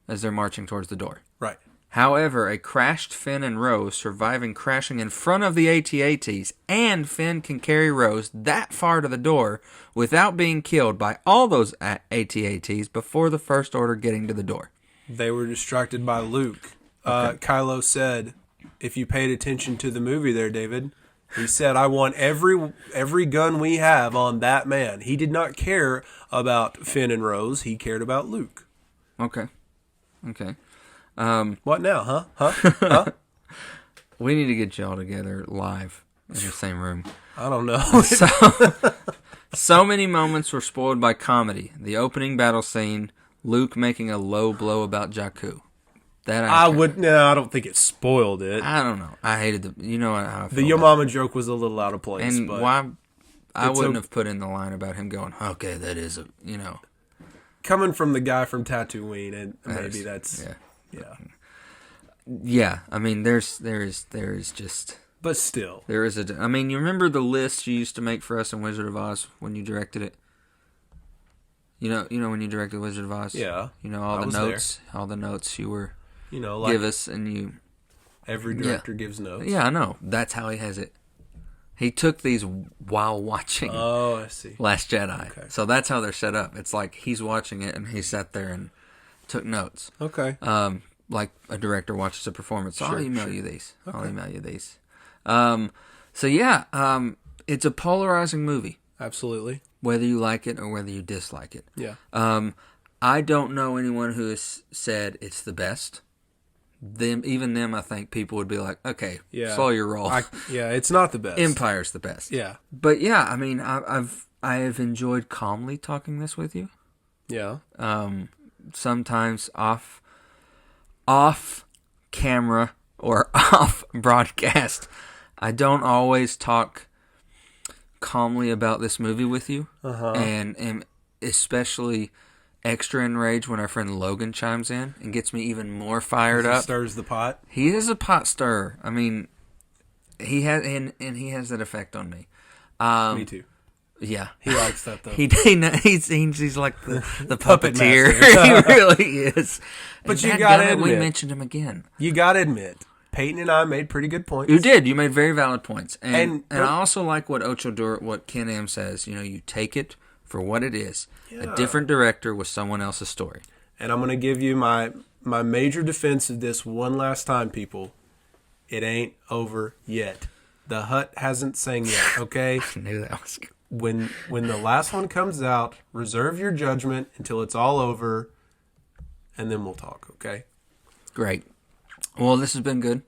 as they're marching towards the door. Right. However, a crashed Finn and Rose surviving crashing in front of the AT-ATs, and Finn can carry Rose that far to the door without being killed by all those AT-ATs before the First Order getting to the door. They were distracted by Luke. Kylo said, if you paid attention to the movie there, David, he said, I want every gun we have on that man. He did not care about Finn and Rose. He cared about Luke. Okay. What now, huh? We need to get y'all together live in the same room. I don't know. So many moments were spoiled by comedy. The opening battle scene, Luke making a low blow about Jakku. I don't think it spoiled it. I don't know. I hated how I felt. The Yo Mama joke was a little out of place. And but why I wouldn't have put in the line about him going, okay, that is coming from the guy from Tatooine, and maybe that's yeah. I mean, there is just, but still, there is I mean, you remember the list you used to make for us in Wizard of Oz when you directed it? You know when you directed Wizard of Oz? Yeah. You know all the notes you were like give us, and you. Every director gives notes. Yeah, I know. That's how he has it. He took these while watching. Oh, I see. Last Jedi. Okay. So that's how they're set up. It's like he's watching it and he sat there and took notes. Okay. Like a director watches a performance. So I'll email you these. Okay. I'll email you these. So yeah, it's a polarizing movie. Absolutely. Whether you like it or whether you dislike it. Yeah. I don't know anyone who has said it's the best. Even them, I think people would be like, okay, slow your roll. It's not the best. Empire's the best. Yeah. But yeah, I mean, I have enjoyed calmly talking this with you. Yeah. Sometimes off camera or off broadcast, I don't always talk calmly about this movie with you, and am especially extra enraged when our friend Logan chimes in and gets me even more fired up. Stirs the pot. He is a pot stirrer. I mean, he has and he has that effect on me. Me too. Yeah, he likes that though. He's like the puppeteer. He really is. But you gotta admit, we mentioned him again. You gotta admit, Peyton and I made pretty good points. You did. You made very valid points, and I also like what what Ken Am says. You take it for what it is. Yeah. A different director with someone else's story. And I'm going to give you my major defense of this one last time, people. It ain't over yet. The Hut hasn't sang yet, okay? I knew that was good. When the last one comes out, reserve your judgment until it's all over, and then we'll talk, okay? Great. Well, this has been good.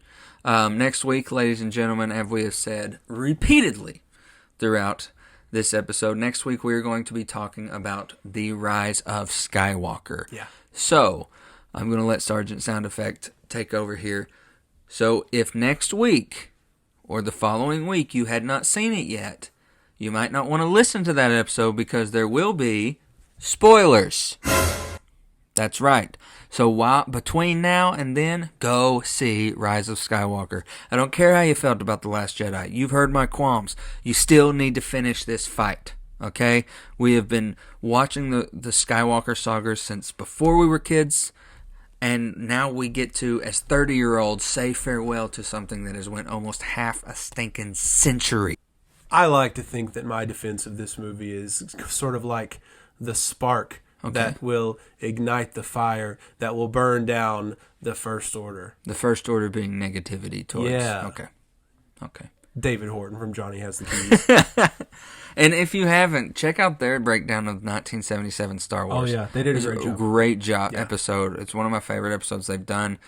Next week, ladies and gentlemen, as we have said repeatedly throughout this episode, next week we are going to be talking about the rise of Skywalker. Yeah. So, I'm going to let Sergeant Sound Effect take over here. So, if next week or the following week you had not seen it yet, you might not want to listen to that episode because there will be spoilers. That's right. So between now and then, go see Rise of Skywalker. I don't care how you felt about The Last Jedi. You've heard my qualms. You still need to finish this fight, okay? We have been watching the Skywalker Saga since before we were kids, And now we get to, as 30-year-olds, say farewell to something that has went almost half a stinking century. I like to think that my defense of this movie is sort of like the spark that will ignite the fire that will burn down the First Order. The First Order being negativity towards... Yeah. Okay. David Horton from Johnny Has the Keys. And if you haven't, check out their breakdown of 1977 Star Wars. Oh, yeah. They did a great job. Episode. It's one of my favorite episodes they've done.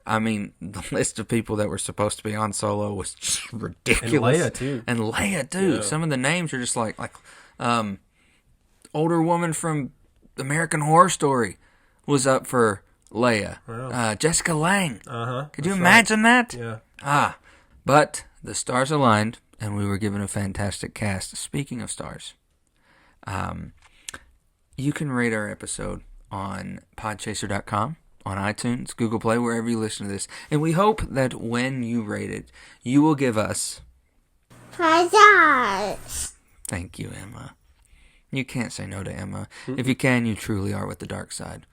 I mean, the list of people that were supposed to be on Solo was just ridiculous. And Leia, too. Yeah. Some of the names are just like older woman from American Horror Story was up for Leia. Wow. Jessica Lange. Could you imagine that? Yeah. But the stars aligned, and we were given a fantastic cast. Speaking of stars, you can rate our episode on podchaser.com, on iTunes, Google Play, wherever you listen to this. And we hope that when you rate it, you will give us 5 stars. Thank you, Emma. You can't say no to Emma. Mm-hmm. If you can, you truly are with the dark side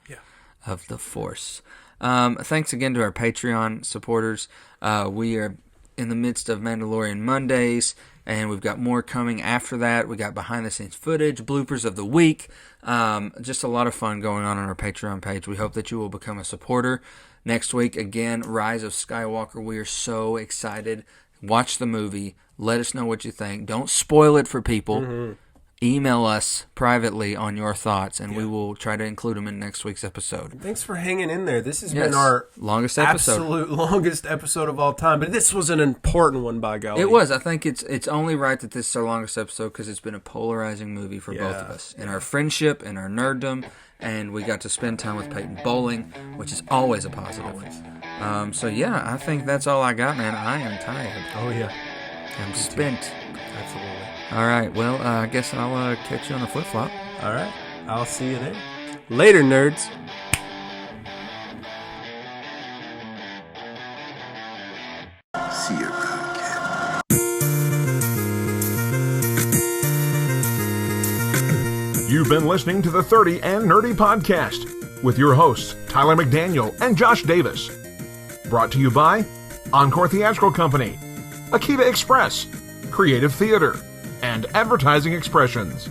of the Force. Thanks again to our Patreon supporters. We are in the midst of Mandalorian Mondays, and we've got more coming after that. We got behind-the-scenes footage, bloopers of the week. Just a lot of fun going on our Patreon page. We hope that you will become a supporter. Next week, again, Rise of Skywalker. We are so excited. Watch the movie. Let us know what you think. Don't spoil it for people. Mm-hmm. Email us privately on your thoughts, and we will try to include them in next week's episode. Thanks for hanging in there. This has been our longest episode. Absolute longest episode of all time, but this was an important one, by golly. It was. I think it's only right that this is our longest episode because it's been a polarizing movie for both of us. In our friendship, in our nerddom, and we got to spend time with Peyton Boling, which is always a positive. So, I think that's all I got, man. I am tired. Oh, yeah. I'm spent. Absolutely. All right, well, I guess I'll catch you on the flip-flop. All right, I'll see you there. Later, nerds. See you around, kid. You've been listening to the 30 and Nerdy Podcast with your hosts, Tyler McDaniel and Josh Davis. Brought to you by Encore Theatrical Company, Akita Express, Creative Theater, and Advertising Expressions.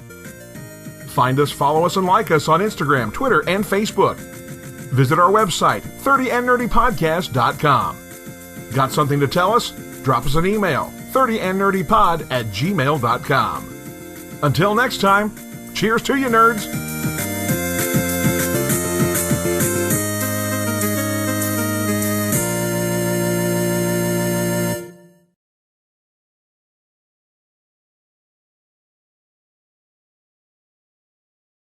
Find us, follow us, and like us on Instagram, Twitter, and Facebook. Visit our website, 30andnerdypodcast.com. Got something to tell us? Drop us an email, 30andnerdypod@gmail.com. Until next time, cheers to you, nerds!